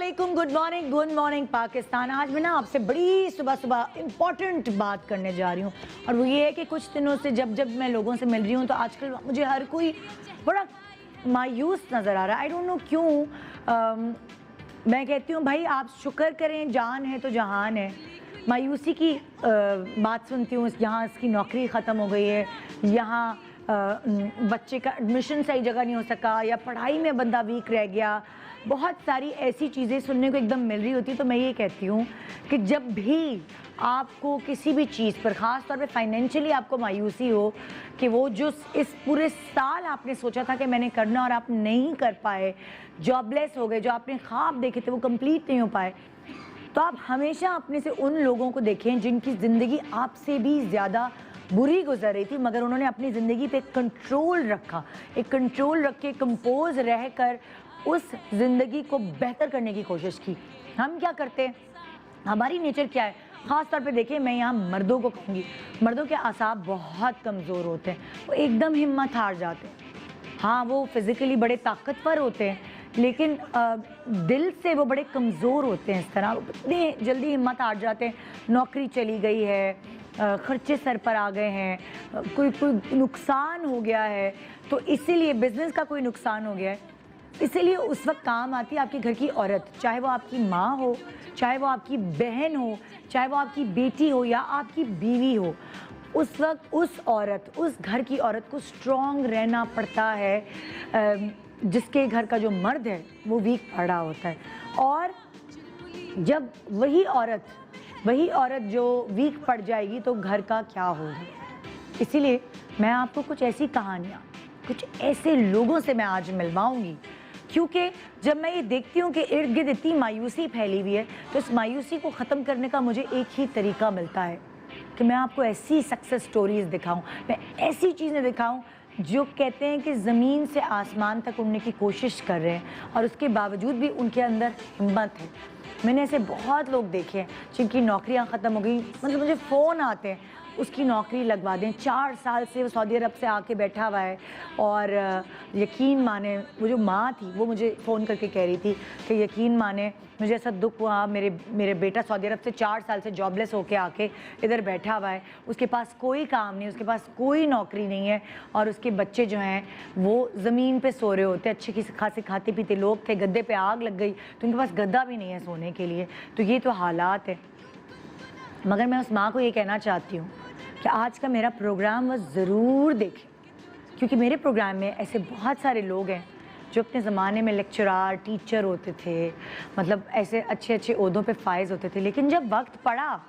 वालेकुम, good morning Pakistan. आज मैं ना आपसे बड़ी सुबह सुबह इम्पॉर्टेंट बात करने जा रही हूँ और वो ये है कि कुछ दिनों से जब मैं लोगों से मिल रही हूँ तो आजकल मुझे हर कोई बड़ा मायूस नज़र आ रहा है। आई डोंट नो क्यों। मैं कहती हूँ भाई आप शुक्र करें, जान है तो जहान है। मायूसी की बात सुनती हूँ, यहाँ इसकी नौकरी ख़त्म हो गई है, यहाँ बच्चे का एडमिशन सही जगह नहीं हो सका, या पढ़ाई में बंदा वीक रह गया। बहुत सारी ऐसी चीज़ें सुनने को एकदम मिल रही होती। तो मैं ये कहती हूँ कि जब भी आपको किसी भी चीज़ पर, ख़ास तौर पे फाइनेंशियली आपको मायूसी हो कि वो जो इस पूरे साल आपने सोचा था कि मैंने करना और आप नहीं कर पाए, जॉबलेस हो गए, जो आपने ख्वाब देखे थे वो कंप्लीट नहीं हो पाए, तो आप हमेशा अपने से उन लोगों को देखें जिनकी ज़िंदगी आपसे भी ज़्यादा बुरी गुजर रही थी, मगर उन्होंने अपनी ज़िंदगी पे कंट्रोल रखा, एक कंट्रोल रख के कंपोज रह कर उस ज़िंदगी को बेहतर करने की कोशिश की। हम क्या करते हैं, हमारी नेचर क्या है, ख़ास तौर पे देखिए, मैं यहाँ मर्दों को कहूँगी, मर्दों के आसाब बहुत कमज़ोर होते हैं, वो एकदम हिम्मत हार जाते हैं। हाँ, वो फिज़िकली बड़े ताकतवर होते हैं लेकिन दिल से वो बड़े कमज़ोर होते हैं। इस तरह इतने जल्दी हिम्मत हार जाते हैं। नौकरी चली गई है, खर्चे सर पर आ गए हैं, कोई नुकसान हो गया है, तो इसीलिए बिज़नेस का कोई नुकसान हो गया है, इसीलिए उस वक्त काम आती है आपके घर की औरत, चाहे वो आपकी माँ हो, चाहे वो आपकी बहन हो, चाहे वो आपकी बेटी हो या आपकी बीवी हो। उस वक्त उस औरत, उस घर की औरत को स्ट्रॉन्ग रहना पड़ता है। जिसके घर का जो मर्द है वो वीक पड़ा होता है, और जब वही औरत जो वीक पड़ जाएगी तो घर का क्या होगा। इसीलिए मैं आपको कुछ ऐसी कहानियाँ, कुछ ऐसे लोगों से मैं आज मिलवाऊंगी, क्योंकि जब मैं ये देखती हूँ कि इर्द गिर्द इतनी मायूसी फैली हुई है, तो इस मायूसी को ख़त्म करने का मुझे एक ही तरीका मिलता है कि मैं आपको ऐसी सक्सेस स्टोरीज़ दिखाऊं, मैं ऐसी चीज़ें दिखाऊं जो कहते हैं कि ज़मीन से आसमान तक उड़ने की कोशिश कर रहे हैं और उसके बावजूद भी उनके अंदर हिम्मत है। मैंने ऐसे बहुत लोग देखे हैं जिनकी नौकरियां ख़त्म हो गई, मतलब मुझे फ़ोन आते हैं उसकी नौकरी लगवा दें। 4 साल से वो सऊदी अरब से आके बैठा हुआ है और यकीन माने, वो जो माँ थी वो मुझे फ़ोन करके कह रही थी कि यकीन माने मुझे ऐसा दुख हुआ, मेरे बेटा सऊदी अरब से 4 साल से जॉबलेस होके आके इधर बैठा हुआ है, उसके पास कोई काम नहीं, उसके पास कोई नौकरी नहीं है, और उसके बच्चे जो हैं वो ज़मीन पे सो रहे होते, अच्छे खासे खाते पीते लोग थे, गद्दे पे आग लग गई तो उनके पास गद्दा भी नहीं है सोने के लिए। तो ये तो हालात है। मगर मैं उस माँ को ये कहना चाहती हूँ कि आज का मेरा प्रोग्राम वो ज़रूर देखें, क्योंकि मेरे प्रोग्राम में ऐसे बहुत सारे लोग हैं जो अपने ज़माने में लेक्चरार, टीचर होते थे, मतलब ऐसे अच्छे अच्छे ओहदों पे फाइज होते थे, लेकिन जब वक्त पड़ा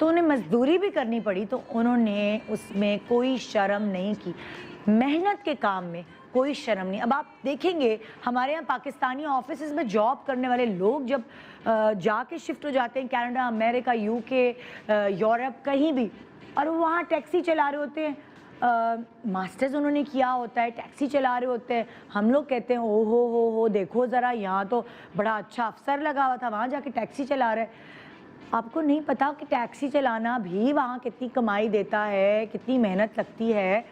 तो उन्हें मजदूरी भी करनी पड़ी, तो उन्होंने उसमें कोई शर्म नहीं की। मेहनत के काम में कोई शर्म नहीं। अब आप देखेंगे हमारे यहाँ पाकिस्तानी ऑफिस में जॉब करने वाले लोग जब जाके शिफ्ट हो जाते हैं कनाडा, अमेरिका, यूके, यूरोप, कहीं भी, और वो वहाँ टैक्सी चला रहे होते हैं, मास्टर्स उन्होंने किया होता है, टैक्सी चला रहे होते हैं। हम लोग कहते हैं ओ हो देखो ज़रा, यहाँ तो बड़ा अच्छा अफसर लगा हुआ था, वहाँ जाके टैक्सी चला रहे। आपको नहीं पता कि टैक्सी चलाना भी वहाँ कितनी कमाई देता है, कितनी मेहनत लगती है,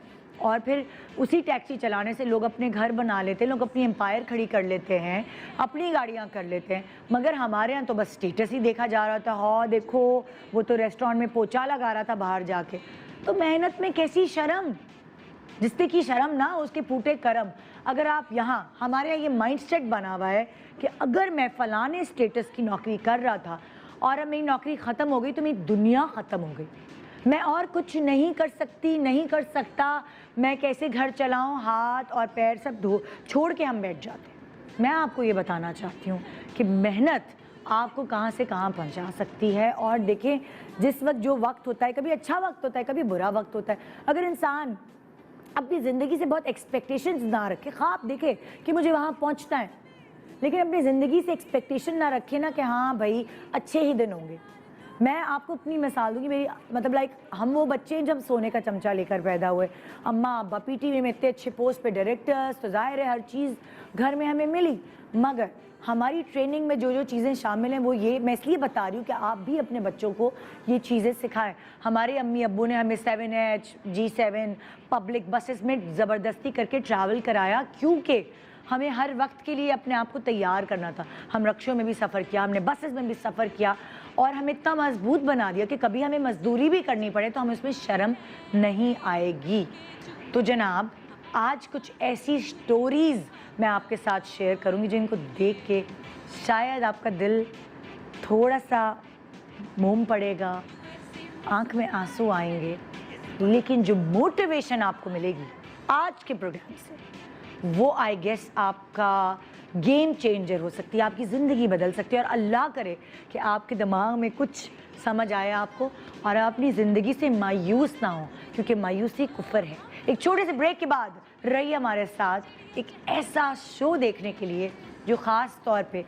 और फिर उसी टैक्सी चलाने से लोग अपने घर बना लेते हैं, लोग अपनी एम्पायर खड़ी कर लेते हैं, अपनी गाड़ियाँ कर लेते हैं। मगर हमारे यहाँ तो बस स्टेटस ही देखा जा रहा था, हाँ देखो वो तो रेस्टोरेंट में पोछा लगा रहा था बाहर जाके। तो मेहनत में कैसी शर्म, जिससे की शर्म ना उसके फूटे कर्म। अगर आप यहाँ, हमारे यहाँ ये माइंडसेट बना हुआ है कि अगर मैं फलाने स्टेटस की नौकरी कर रहा था और अब मेरी नौकरी ख़त्म हो गई तो मेरी दुनिया ख़त्म हो गई, मैं और कुछ नहीं कर सकती, नहीं कर सकता, मैं कैसे घर चलाऊं, हाथ और पैर सब छोड़ के हम बैठ जाते हैं। मैं आपको ये बताना चाहती हूँ कि मेहनत आपको कहाँ से कहाँ पहुँचा सकती है। और देखें, जिस वक्त जो वक्त होता है, कभी अच्छा वक्त होता है, कभी बुरा वक्त होता है। अगर इंसान अपनी ज़िंदगी से बहुत एक्सपेक्टेशंस ना रखे, ख्वाब देखे कि मुझे वहाँ पहुँचना है, लेकिन अपनी ज़िंदगी से एक्सपेक्टेशन ना रखे ना कि हाँ भाई अच्छे ही दिन होंगे। मैं आपको अपनी मिसाल दूंगी, मेरी मतलब हम वो बच्चे जब सोने का चमचा लेकर पैदा हुए, अम्मा अब्बा पीटीवी में इतने अच्छे पोस्ट पे डायरेक्टर्स, तो जाहिर है हर चीज़ घर में हमें मिली, मगर हमारी ट्रेनिंग में जो जो चीज़ें शामिल हैं वो ये मैं इसलिए बता रही हूँ कि आप भी अपने बच्चों को ये चीज़ें सिखाएं। हमारे अम्मी अब्बू ने हमें 7H G7 पब्लिक बसेस में ज़बरदस्ती करके ट्रैवल कराया, क्योंकि हमें हर वक्त के लिए अपने आप को तैयार करना था। हम रक्षों में भी सफ़र किया, हमने बसेस में भी सफ़र किया और हमें इतना मजबूत बना दिया कि कभी हमें मजदूरी भी करनी पड़े तो हमें उसमें शर्म नहीं आएगी। तो जनाब, आज कुछ ऐसी स्टोरीज़ मैं आपके साथ शेयर करूंगी जिनको देख के शायद आपका दिल थोड़ा सा मोम पड़ेगा, आंख में आंसू आएंगे, लेकिन जो मोटिवेशन आपको मिलेगी आज के प्रोग्राम से वो आई गेस आपका गेम चेंजर हो सकती है, आपकी ज़िंदगी बदल सकती है। और अल्लाह करे कि आपके दिमाग में कुछ समझ आए आपको और आप अपनी ज़िंदगी से मायूस ना हो, क्योंकि मायूसी कुफर है। एक छोटे से ब्रेक के बाद रहिए हमारे साथ एक ऐसा शो देखने के लिए जो ख़ास तौर पे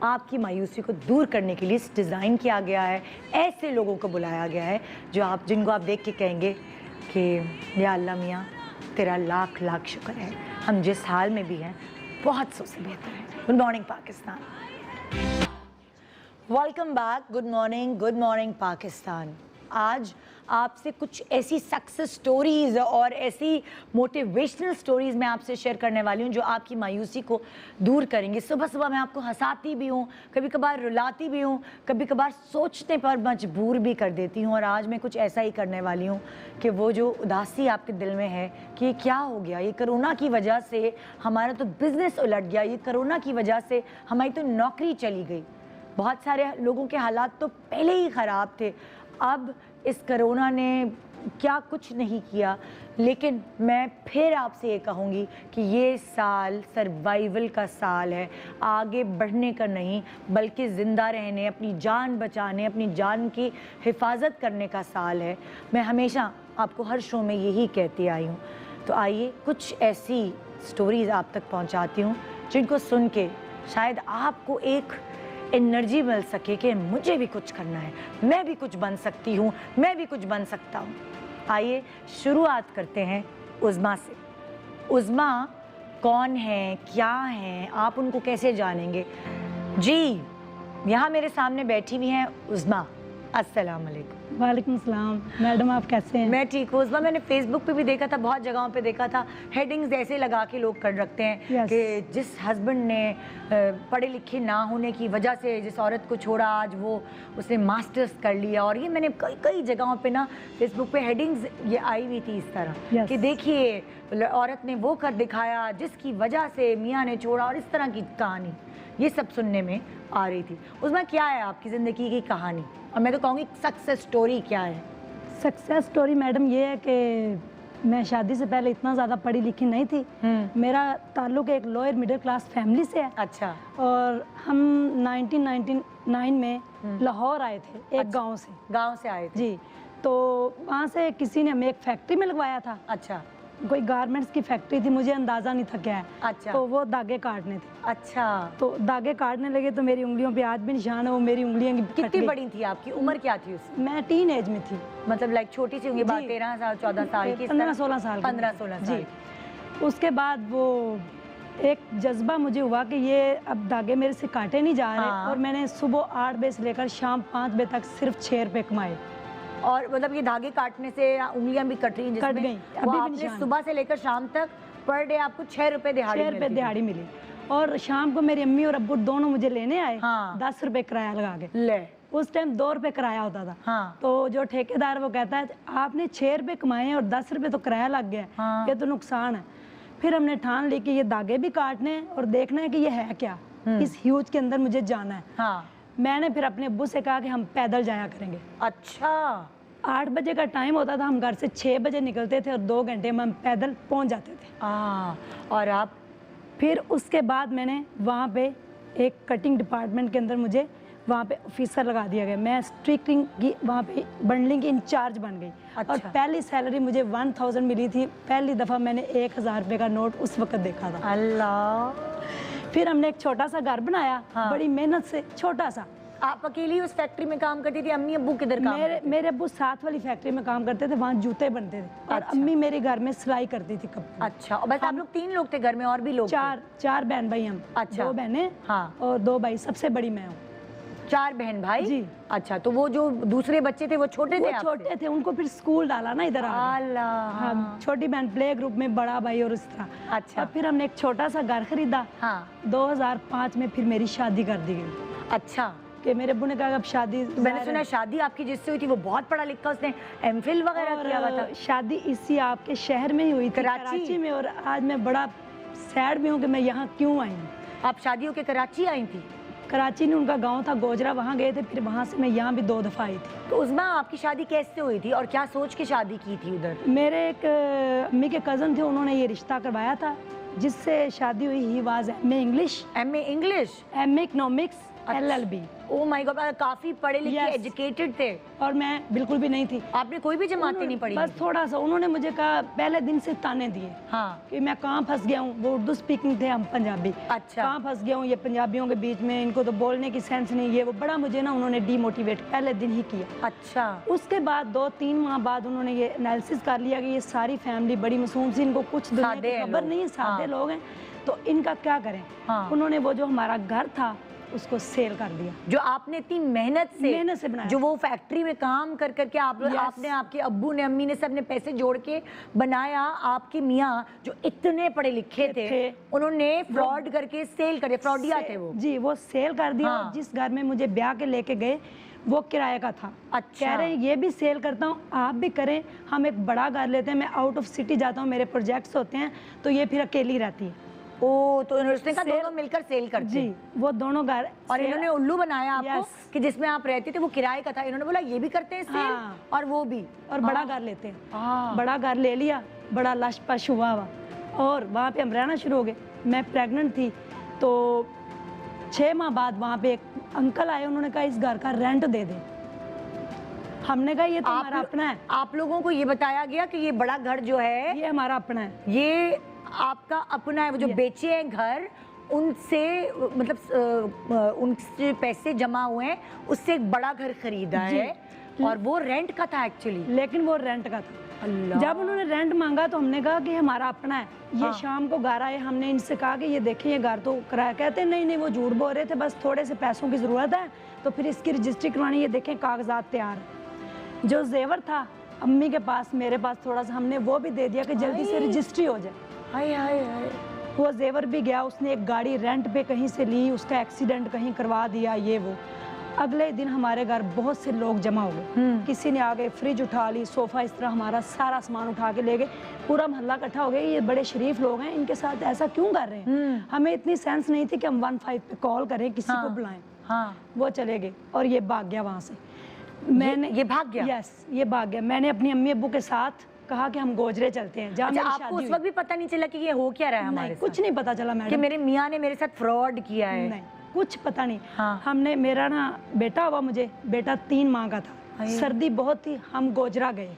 आपकी मायूसी को दूर करने के लिए डिज़ाइन किया गया है। ऐसे लोगों को बुलाया गया है जिनको आप देख के कहेंगे कि या अल्लाह मियाँ तेरा लाख लाख शुक्र है, हम जिस हाल में भी हैं बहुत सौ से बेहतर है। Good morning Pakistan, welcome back. Good morning Pakistan. आज आपसे कुछ ऐसी सक्सेस स्टोरीज़ और ऐसी मोटिवेशनल स्टोरीज़ मैं आपसे शेयर करने वाली हूँ जो आपकी मायूसी को दूर करेंगी। सुबह सुबह मैं आपको हंसाती भी हूँ, कभी कभार रुलाती भी हूँ, कभी कभार सोचने पर मजबूर भी कर देती हूँ। और आज मैं कुछ ऐसा ही करने वाली हूँ कि वो जो उदासी आपके दिल में है कि ये क्या हो गया, ये कोरोना की वजह से हमारा तो बिज़नेस उलट गया, ये कोरोना की वजह से हमारी तो नौकरी चली गई, बहुत सारे लोगों के हालात तो पहले ही ख़राब थे, अब इस कोरोना ने क्या कुछ नहीं किया। लेकिन मैं फिर आपसे ये कहूँगी कि ये साल सर्वाइवल का साल है, आगे बढ़ने का नहीं बल्कि ज़िंदा रहने, अपनी जान बचाने, अपनी जान की हिफाजत करने का साल है। मैं हमेशा आपको हर शो में यही कहती आई हूँ। तो आइए कुछ ऐसी स्टोरीज़ आप तक पहुँचाती हूँ जिनको सुन के शायद आपको एक एनर्जी मिल सके कि मुझे भी कुछ करना है, मैं भी कुछ बन सकती हूँ, मैं भी कुछ बन सकता हूँ। आइए शुरुआत करते हैं उज़्मा से। उज़्मा कौन है, क्या है, आप उनको कैसे जानेंगे? जी, यहाँ मेरे सामने बैठी हुई हैं उज़्मा। अस्सलाम वालेकुम। वालेकुम सलाम। मैडम आप कैसे हैं? मैं ठीक हूँ उज़्मा। मैंने फेसबुक पे भी देखा था, बहुत जगहों पे देखा था, हेडिंग्स ऐसे लगा के लोग कर रखते हैं Yes. कि जिस हस्बैंड ने पढ़े लिखे ना होने की वजह से जिस औरत को छोड़ा आज वो उसने मास्टर्स कर लिया। और ये मैंने कई जगहों पे ना फेसबुक पे हेडिंग्स ये आई हुई थी इस तरह Yes. कि देखिए औरत ने वो कर दिखाया जिसकी वजह से मियाँ ने छोड़ा, और इस तरह की कहानी ये सब सुनने में आ रही थी। उसमें क्या है आपकी ज़िंदगी की कहानी, और मैं तो कहूँगी सक्सेस स्टोरी क्या है? सक्सेस स्टोरी मैडम ये है कि मैं शादी से पहले इतना ज़्यादा पढ़ी लिखी नहीं थी। मेरा ताल्लुक एक लोअर मिडिल क्लास फैमिली से है। अच्छा। और हम 1999 में लाहौर आए थे, एक गांव से आए थे? जी। तो वहाँ से किसी ने हमें एक फैक्ट्री में लगवाया था। अच्छा। कोई गारमेंट्स की फैक्ट्री थी, मुझे अंदाज़ा नहीं था क्या है। अच्छा। तो वो धागे काटने थे। अच्छा। तो धागे काटने लगे तो मेरी उंगलियों पे आज भी निशान है, वो मेरी उंगलियां कितनी बड़ी थी आपकी उम्र, क्या थी उसमें? मैं टीन एज में थी, मतलब लाइक छोटी सी होंगी, 13 साल 14 साल की, 15-16 साल 15-16 साल जी। उसके बाद वो एक जज्बा मुझे हुआ कि ये अब धागे मेरे से काटे नहीं जा रहे। हाँ। और मैंने सुबह 8 बजे से लेकर शाम 5 बजे तक सिर्फ 6 रुपए कमाए। और मतलब ये धागे काटने से उंगलियां भी कट रही हैं, कट गई, अभी भी आपने निशान। सुबह से लेकर शाम तक पर डे आपको 6 रुपए दिहाड़ी मिली। और शाम को मेरी अम्मी और अब्बू दोनों मुझे लेने आए। हाँ। 10 रुपए किराया लगा के। ले। उस टाइम 2 रुपए किराया होता था। हाँ। तो जो ठेकेदार वो कहता है आपने 6 रुपए कमाए हैं और 10 रुपए तो किराया लग गया। हाँ। ये तो नुकसान है। फिर हमने ठान ली कि ये धागे भी काटने हैं और देखना है कि ये है क्या, इस ह्यूज के अंदर मुझे जाना है। हाँ। मैंने फिर अपने अब्बू से कहा कि हम पैदल जाया करेंगे। अच्छा। 8 बजे का टाइम होता था, हम घर से 6 बजे निकलते थे और 2 घंटे में हम पैदल पहुंच जाते थे। और आप? फिर उसके बाद मैंने वहाँ पे एक कटिंग डिपार्टमेंट के अंदर मुझे वहाँ पे ऑफिसर लगा दिया गया। मैं स्ट्रिकिंग की वहाँ पे बंडलिंग की इंचार्ज बन गई। अच्छा। और पहली सैलरी मुझे 1000 मिली थी। पहली दफ़ा मैंने 1000 रुपये का नोट उस वक्त देखा था। अल्लाह। फिर हमने एक छोटा सा घर बनाया। हाँ। बड़ी मेहनत से, छोटा सा। आप अकेली उस फैक्ट्री में काम करती थी? अम्मी अब्बू किधर काम करते थे? मेरे अब्बू साथ वाली फैक्ट्री में काम करते थे, वहाँ जूते बनते थे। और अच्छा। अम्मी मेरे घर में सिलाई करती थी कपड़े। अच्छा। और बस आप लोग 3 लोग थे घर में, और भी लोग थे? चार बहन भाई हम। अच्छा। 2 बहनें। हाँ। और 2 भाई, सबसे बड़ी मैं हूँ। 4 बहन भाई जी। अच्छा, तो वो जो दूसरे बच्चे थे वो छोटे वो थे आपसे? छोटे थे, उनको फिर स्कूल डाला ना इधर आ अल्लाह। हम छोटी बहन प्ले ग्रुप में, बड़ा भाई और इस तरह। अच्छा। और फिर हमने एक छोटा सा घर खरीदा। हाँ। 2005 में फिर मेरी शादी कर दी गई अच्छा, कि मेरे अब्बू ने कहा अब शादी, तो मैंने सुना शादी आपकी जिससे हुई थी वो बहुत पढ़ा लिखा, उसने एमफिल वगैरह किया हुआ था। और शादी इसी आपके शहर में ही हुई थी, कराची में। और आज मैं बड़ा सैड भी हूँ कि मैं यहाँ क्यों आई हूँ। आप शादियों के कराची आई थी? कराची में उनका गांव था गोजरा, वहाँ गए थे, फिर वहाँ से मैं यहाँ भी 2 दफ़ा आई थी। तो उसमें आपकी शादी कैसे हुई थी और क्या सोच के शादी की थी उधर? मेरे एक अम्मी के कज़न थे, उन्होंने ये रिश्ता करवाया था जिससे शादी हुई। He was MA English, MA economics, LLB। Oh my God, काफी पढ़े लिखे Yes. एजुकेटेड थे। और मैं बिल्कुल भी नहीं थी। आपने कोई भी जमातें नहीं पढ़ी? बस थोड़ा सा उन्होंने मुझे कहा, पहले दिन से ताने दिए हाँ। कि मैं कहाँ फंस गया हूँ। वो उर्दू स्पीकिंग थे, हम पंजाबी। अच्छा। कहाँ फंस गया हूँ ये पंजाबियों के बीच में, इनको तो बोलने की सेंस नहीं, ये वो बड़ा मुझे ना उन्होंने डीमोटिवेट पहले दिन ही किया। अच्छा। उसके बाद 2-3 माह बाद उन्होंने ये एनालिसिस कर लिया कि ये सारी फैमिली बड़ी मासूम सी, इनको कुछ दुनिया सादे की हैं खबर लोग। नहीं है, सादे हाँ। लोग हैं, तो इनका क्या करें। हाँ। उन्होंने वो जो हमारा घर था उसको सेल कर दिया, जो आपने इतनी मेहनत से बनाया, जो वो फैक्ट्री में काम कर करके Yes. आपने, आपके अब्बू ने, अम्मी ने, सब ने पैसे जोड़ के बनाया। आपके मियाँ जो इतने पढ़े लिखे थे उन्होंने फ्रॉड करके सेल करे, फ्रॉडिया थे वो। जी, वो सेल कर दिया। हाँ। और जिस घर में मुझे ब्याह के लेके गए वो किराए का था। अच्छा। कह रहे हैं ये भी सेल करता हूँ, आप भी करें, हम एक बड़ा घर लेते हैं, मैं आउट ऑफ सिटी जाता हूँ, मेरे प्रोजेक्ट्स होते हैं, तो ये फिर अकेली रहती है। ओ, तो उसने कहा सेल- दोनों मिलकर सेल करते। जी, वो दोनों घर। और इन्होंने उल्लू बनाया आपको Yes. कि जिसमें आप रहते थे वो किराए का था। इन्होंने बोला ये भी करते हैं सेल हाँ। और वो भी, और बड़ा घर लेते हैं। हाँ। बड़ा घर ले लिया, बड़ा लश पश हुआ और वहाँ पे हम रहना शुरू हो गए। मैं प्रेग्नेंट थी, तो 6 माह बाद वहाँ पे एक अंकल आए, उन्होंने कहा इस घर का रेंट दे दे। हमने कहा ये तो हमारा अपना है। आप लोगों को ये बताया गया कि ये बड़ा घर जो है ये हमारा अपना है। ये आपका अपना है। वो जो Yes. बेचे हैं घर, उनसे मतलब उनसे पैसे जमा हुए हैं, उससे एक बड़ा घर खरीदा जी। है और वो रेंट का था एक्चुअली। लेकिन वो रेंट का था। अल्लाह। जब उन्होंने रेंट मांगा तो हमने कहा कि हमारा अपना है। ये हाँ। शाम को घर आए, हमने इनसे कहा कि ये देखिए ये घर तो किराया। कहते नहीं नहीं, वो झूठ बोल रहे थे, बस थोड़े से पैसों की ज़रूरत है, तो फिर इसकी रजिस्ट्री करवानी, ये देखें कागजात तैयार है। जो जेवर था अम्मी के पास, मेरे पास थोड़ा सा, हमने वो भी दे दिया कि जल्दी से हाय। रजिस्ट्री हो जाए। हाय हाय हाय। वो जेवर भी गया, उसने एक गाड़ी रेंट पे कहीं से ली, उसका एक्सीडेंट कहीं करवा दिया, ये वो। अगले दिन हमारे घर बहुत से लोग जमा हो गए। किसी ने आगे फ्रिज उठा ली, सोफा, इस तरह हमारा सारा सामान उठा के ले गए। पूरा मोहल्ला इकट्ठा हो गया, ये बड़े शरीफ लोग हैं, इनके साथ ऐसा क्यों कर रहे हैं। हमें इतनी सेंस नहीं थी कि हम 15 पे कॉल करें, किसी को बुलाएं। हाँ। वो चले गए और ये भाग गया वहाँ से। ये भाग गया? यस, ये भाग गया। मैंने अपनी अम्मी अब्बू के साथ कहा कि हम गोजरे चलते हैं, जहाँ अच्छा, मेरी आपको शादी उस वक्त भी पता नहीं चला कि ये हो क्या रहा है हुई। हमारे नहीं, साथ? कुछ नहीं पता चला कि मैडम, मेरे मियाँ ने मेरे साथ फ्रॉड किया है? नहीं, कुछ पता नहीं। हाँ। हमने, मेरा ना बेटा हुआ, मुझे बेटा 3 माह का था, हाय। सर्दी बहुत थी, हम गोजरा गए।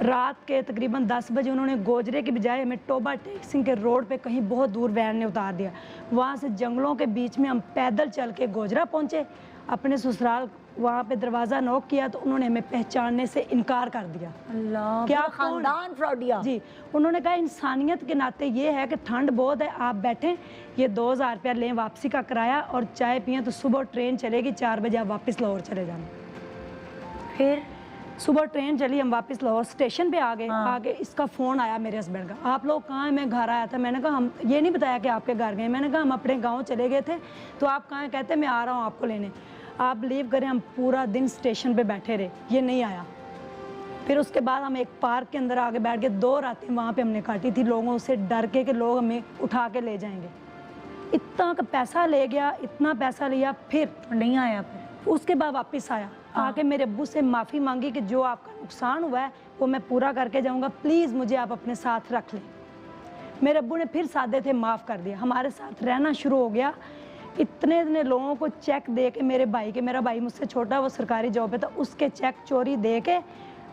रात के तकरीबन 10 बजे उन्होंने गोजरे की बजाय हमें टोबा टेक सिंह के रोड पे कहीं बहुत दूर वैन ने उतार दिया। वहाँ से जंगलों के बीच में हम पैदल चल के गोजरा पहुँचे। अपने ससुराल वहाँ पे दरवाज़ा नॉक किया तो उन्होंने हमें पहचानने से इनकार कर दिया। अल्लाह, क्या पूरा खानदान फ्रॉडिया? जी, उन्होंने कहा इंसानियत के नाते ये है कि ठंड बहुत है, आप बैठें, ये 2000 रुपया लें वापसी का किराया और चाय पिएं, तो सुबह ट्रेन चलेगी 4 बजे, आप वापस लाहौर चले जाना। फिर सुबह ट्रेन चली, हम वापस लाहौर स्टेशन पे आ गए। हाँ। आगे इसका फ़ोन आया मेरे हस्बैंड का, आप लोग कहाँ हैं? मैं घर आया था। मैंने कहा हम, ये नहीं बताया कि आपके घर गए। मैंने कहा हम अपने गाँव चले गए थे। तो आप कहाँ हैं? कहते मैं आ रहा हूँ आपको लेने। आप बिलीव करें, हम पूरा दिन स्टेशन पे बैठे रहे, ये नहीं आया। फिर उसके बाद हम एक पार्क के अंदर आके बैठ के 2 रातें वहाँ पे हमने काटी थी, लोगों से डर के कि लोग हमें उठा के ले जाएंगे। इतना का पैसा ले गया, इतना पैसा लिया, फिर नहीं आया। फिर उसके बाद वापस आया। आके मेरे अब्बू से माफ़ी मांगी कि जो आपका नुकसान हुआ है वो मैं पूरा करके जाऊँगा, प्लीज़ मुझे आप अपने साथ रख लें। मेरे अब्बू ने फिर सादे थे, माफ़ कर दिया, हमारे साथ रहना शुरू हो गया। इतने लोगों को चेक दे के, मेरे भाई के, मेरा भाई मुझसे छोटा, वो सरकारी जॉब पे था, उसके चेक चोरी दे के,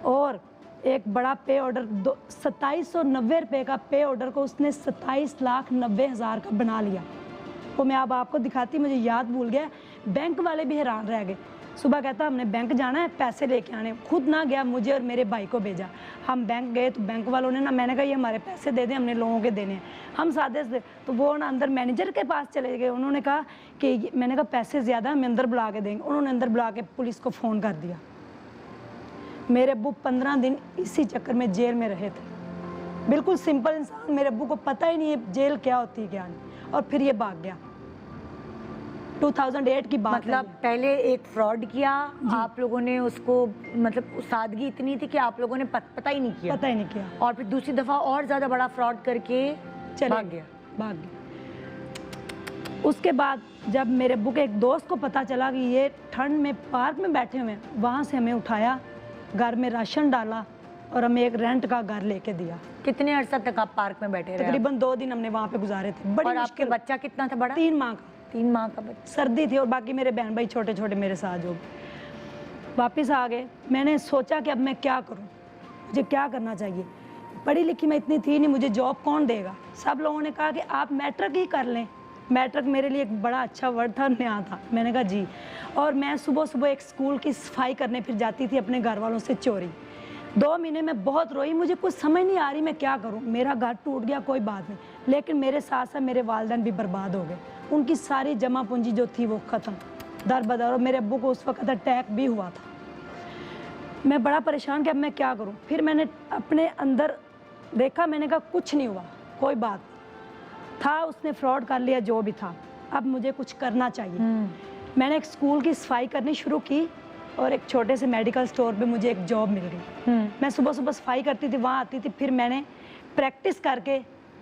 और एक बड़ा पे ऑर्डर 2790 रुपये का पे ऑर्डर को उसने 27,90,000 का बना लिया। वो मैं अब आपको दिखाती, मुझे याद भूल गया। बैंक वाले भी हैरान रह गए। सुबह कहता हमने बैंक जाना है, पैसे लेके आने। खुद ना गया, मुझे और मेरे भाई को भेजा। हम बैंक गए तो बैंक वालों ने ना, मैंने कहा ये हमारे पैसे दे दें, हमने लोगों के देने हैं। हम सादे से, तो वो ना अंदर मैनेजर के पास चले गए। उन्होंने कहा कि मैंने कहा पैसे ज़्यादा हम अंदर बुला के देंगे। उन्होंने अंदर बुला के पुलिस को फ़ोन कर दिया। मेरे अब्बू 15 दिन इसी चक्कर में जेल में रहे थे। बिल्कुल सिंपल इंसान, मेरे अब्बू को पता ही नहीं है जेल क्या होती है क्या नहीं, और फिर ये भाग गया। 2008 की बात मतलब पहले एक फ्रॉड किया आप लोगों ने, उसको मतलब सादगी इतनी थी कि आप लोगों ने पता ही नहीं किया, पता ही नहीं किया, और फिर दूसरी दफा और ज्यादा बड़ा फ्रॉड करके भाग गया। उसके बाद जब मेरे अब्बू के एक दोस्त को पता चला कि ये ठंड में पार्क में बैठे हुए हैं, वहाँ से हमें उठाया, घर में राशन डाला और हमें एक रेंट का घर लेके दिया। कितने अरसा तक आप पार्क में बैठे रहे? तकरीबन 2 दिन हमने वहाँ पे गुजारे थे। बड़ी और आपके बच्चा कितना था बड़ा? 3 माह का। 3 माह का बच्चा। सर्दी थी और बाकी मेरे बहन भाई छोटे छोटे मेरे साथ जो वापस आ गए। मैंने सोचा कि अब मैं क्या करूं, मुझे क्या करना चाहिए। पढ़ी लिखी मैं इतनी थी नहीं, मुझे जॉब कौन देगा। सब लोगों ने कहा कि आप मैट्रिक ही कर लें। मैट्रिक मेरे लिए एक बड़ा अच्छा वर्ड था, नया था। मैंने कहा जी। और मैं सुबह सुबह एक स्कूल की सफाई करने फिर जाती थी अपने घर वालों से चोरी। 2 महीने में बहुत रोई, मुझे कुछ समझ नहीं आ रही मैं क्या करूं। मेरा घर टूट गया कोई बात नहीं, लेकिन मेरे साथ साथ मेरे वालिदैन भी बर्बाद हो गए। उनकी सारी जमा पूंजी जो थी वो ख़त्म, दर बदर। और मेरे अब्बू को उस वक्त अटैक भी हुआ था। मैं बड़ा परेशान कि अब मैं क्या करूं। फिर मैंने अपने अंदर देखा, मैंने कहा कुछ नहीं हुआ, कोई बात था, उसने फ्रॉड कर लिया जो भी था, अब मुझे कुछ करना चाहिए। मैंने एक स्कूल की सफाई करनी शुरू की और एक छोटे से मेडिकल स्टोर पे मुझे एक जॉब मिल गई। मैं सुबह सुबह सफाई करती थी, वहाँ आती थी। फिर मैंने प्रैक्टिस करके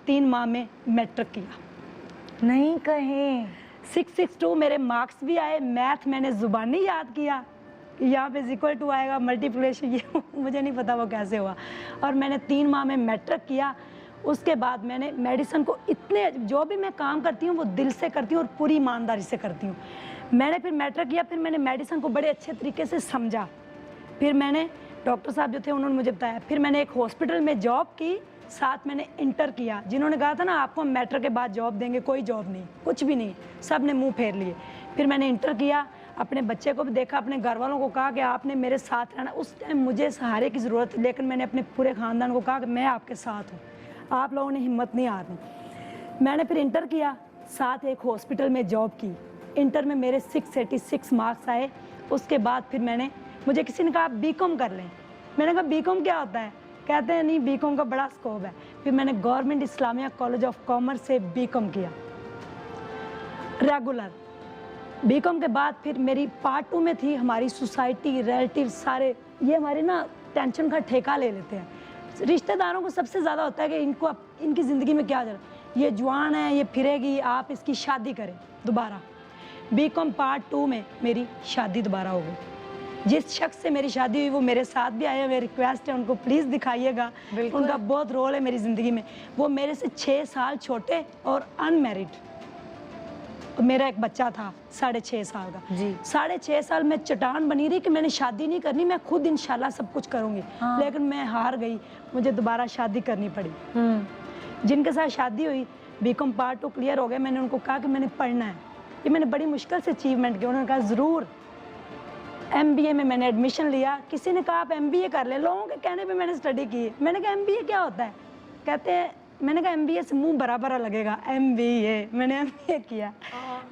3 माह में मैट्रिक किया। नहीं कहें 662 मेरे मार्क्स भी आए। मैथ मैंने ज़ुबानी याद किया, यहाँ पे इक्वल टू आएगा, मल्टीप्लिकेशन, ये मुझे नहीं पता वो कैसे हुआ। और मैंने 3 माह में मैट्रिक किया। उसके बाद मैंने मेडिसिन को इतने, जो भी मैं काम करती हूँ वो दिल से करती हूँ और पूरी ईमानदारी से करती हूँ। मैंने फिर मैट्रिक किया, फिर मैंने मेडिसिन को बड़े अच्छे तरीके से समझा। फिर मैंने, डॉक्टर साहब जो थे उन्होंने मुझे बताया। फिर मैंने एक हॉस्पिटल में जॉब की, साथ मैंने इंटर किया। जिन्होंने कहा था ना आपको मैट्रिक के बाद जॉब देंगे, कोई जॉब नहीं, कुछ भी नहीं, सब ने मुंह फेर लिए। फिर मैंने इंटर किया, अपने बच्चे को भी देखा, अपने घर वालों को कहा कि आपने मेरे साथ रहना। उस टाइम मुझे सहारे की ज़रूरत थी, लेकिन मैंने अपने पूरे ख़ानदान को कहा कि मैं आपके साथ हूँ, आप लोगों ने हिम्मत नहीं हारनी। मैंने फिर इंटर किया, साथ एक हॉस्पिटल में जॉब की। इंटर में मेरे 686 मार्क्स आए। उसके बाद फिर मुझे किसी ने कहा बीकॉम कर लें। मैंने कहा बीकॉम क्या होता है? कहते हैं नहीं, बीकॉम का बड़ा स्कोप है। फिर मैंने government Islamia college of commerce से बीकॉम किया रेगुलर। बीकॉम के बाद फिर मेरी पार्ट 2 में थी, हमारी सोसाइटी, रिलेटिव सारे ये हमारे ना टेंशन का ठेका ले लेते हैं। रिश्तेदारों को सबसे ज़्यादा होता है कि इनको इनकी ज़िंदगी में क्या चल रहा है, ये जवान है, ये फिरेगी, आप इसकी शादी करें दोबारा। बीकॉम पार्ट 2 में मेरी शादी दोबारा हो गई। जिस शख्स से मेरी शादी हुई वो मेरे साथ भी आए हुए, रिक्वेस्ट है उनको प्लीज़ दिखाइएगा, उनका बहुत रोल है मेरी ज़िंदगी में। वो मेरे से 6 साल छोटे और अनमैरिड। मेरा एक बच्चा था 6.5 साल का जी। 6.5 साल में चट्टान बनी रही कि मैंने शादी नहीं करनी, मैं खुद इंशाल्लाह सब कुछ करूँगी। लेकिन मैं हार गई, मुझे दोबारा शादी करनी पड़ी। जिनके साथ शादी हुई, बीकॉम पार्ट 2 क्लियर हो गया। मैंने उनको कहा कि मैंने पढ़ना है, ये मैंने बड़ी मुश्किल से अचीवमेंट किया। उन्होंने कहा ज़रूर। MBA में मैंने एडमिशन लिया। किसी ने कहा आप MBA कर ले, लोगों के कहने पे मैंने स्टडी की। मैंने कहा MBA क्या होता है? कहते हैं, मैंने कहा MBA से मुंह बड़ा बड़ा लगेगा, MBA। मैंने MBA किया।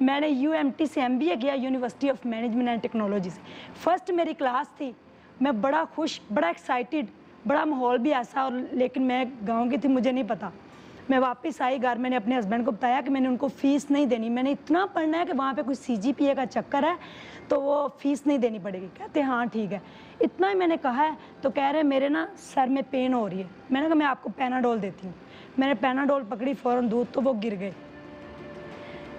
मैंने UMT से MBA किया, university of management and technology से। फर्स्ट मेरी क्लास थी, मैं बड़ा खुश, बड़ा एक्साइटेड, बड़ा माहौल भी ऐसा। और लेकिन मैं गाँव की थी, मुझे नहीं पता। मैं वापस आई घर, मैंने अपने हस्बैंड को बताया कि मैंने उनको फ़ीस नहीं देनी, मैंने इतना पढ़ना है कि वहाँ पे कोई CGPA का चक्कर है तो वो फ़ीस नहीं देनी पड़ेगी। कहते हाँ ठीक है। इतना ही मैंने कहा है तो कह रहे मेरे ना सर में पेन हो रही है। मैंने कहा मैं आपको पैनाडोल देती हूँ। मैंने पैनाडोल पकड़ी, फ़ौरन दूध, तो वो गिर गए।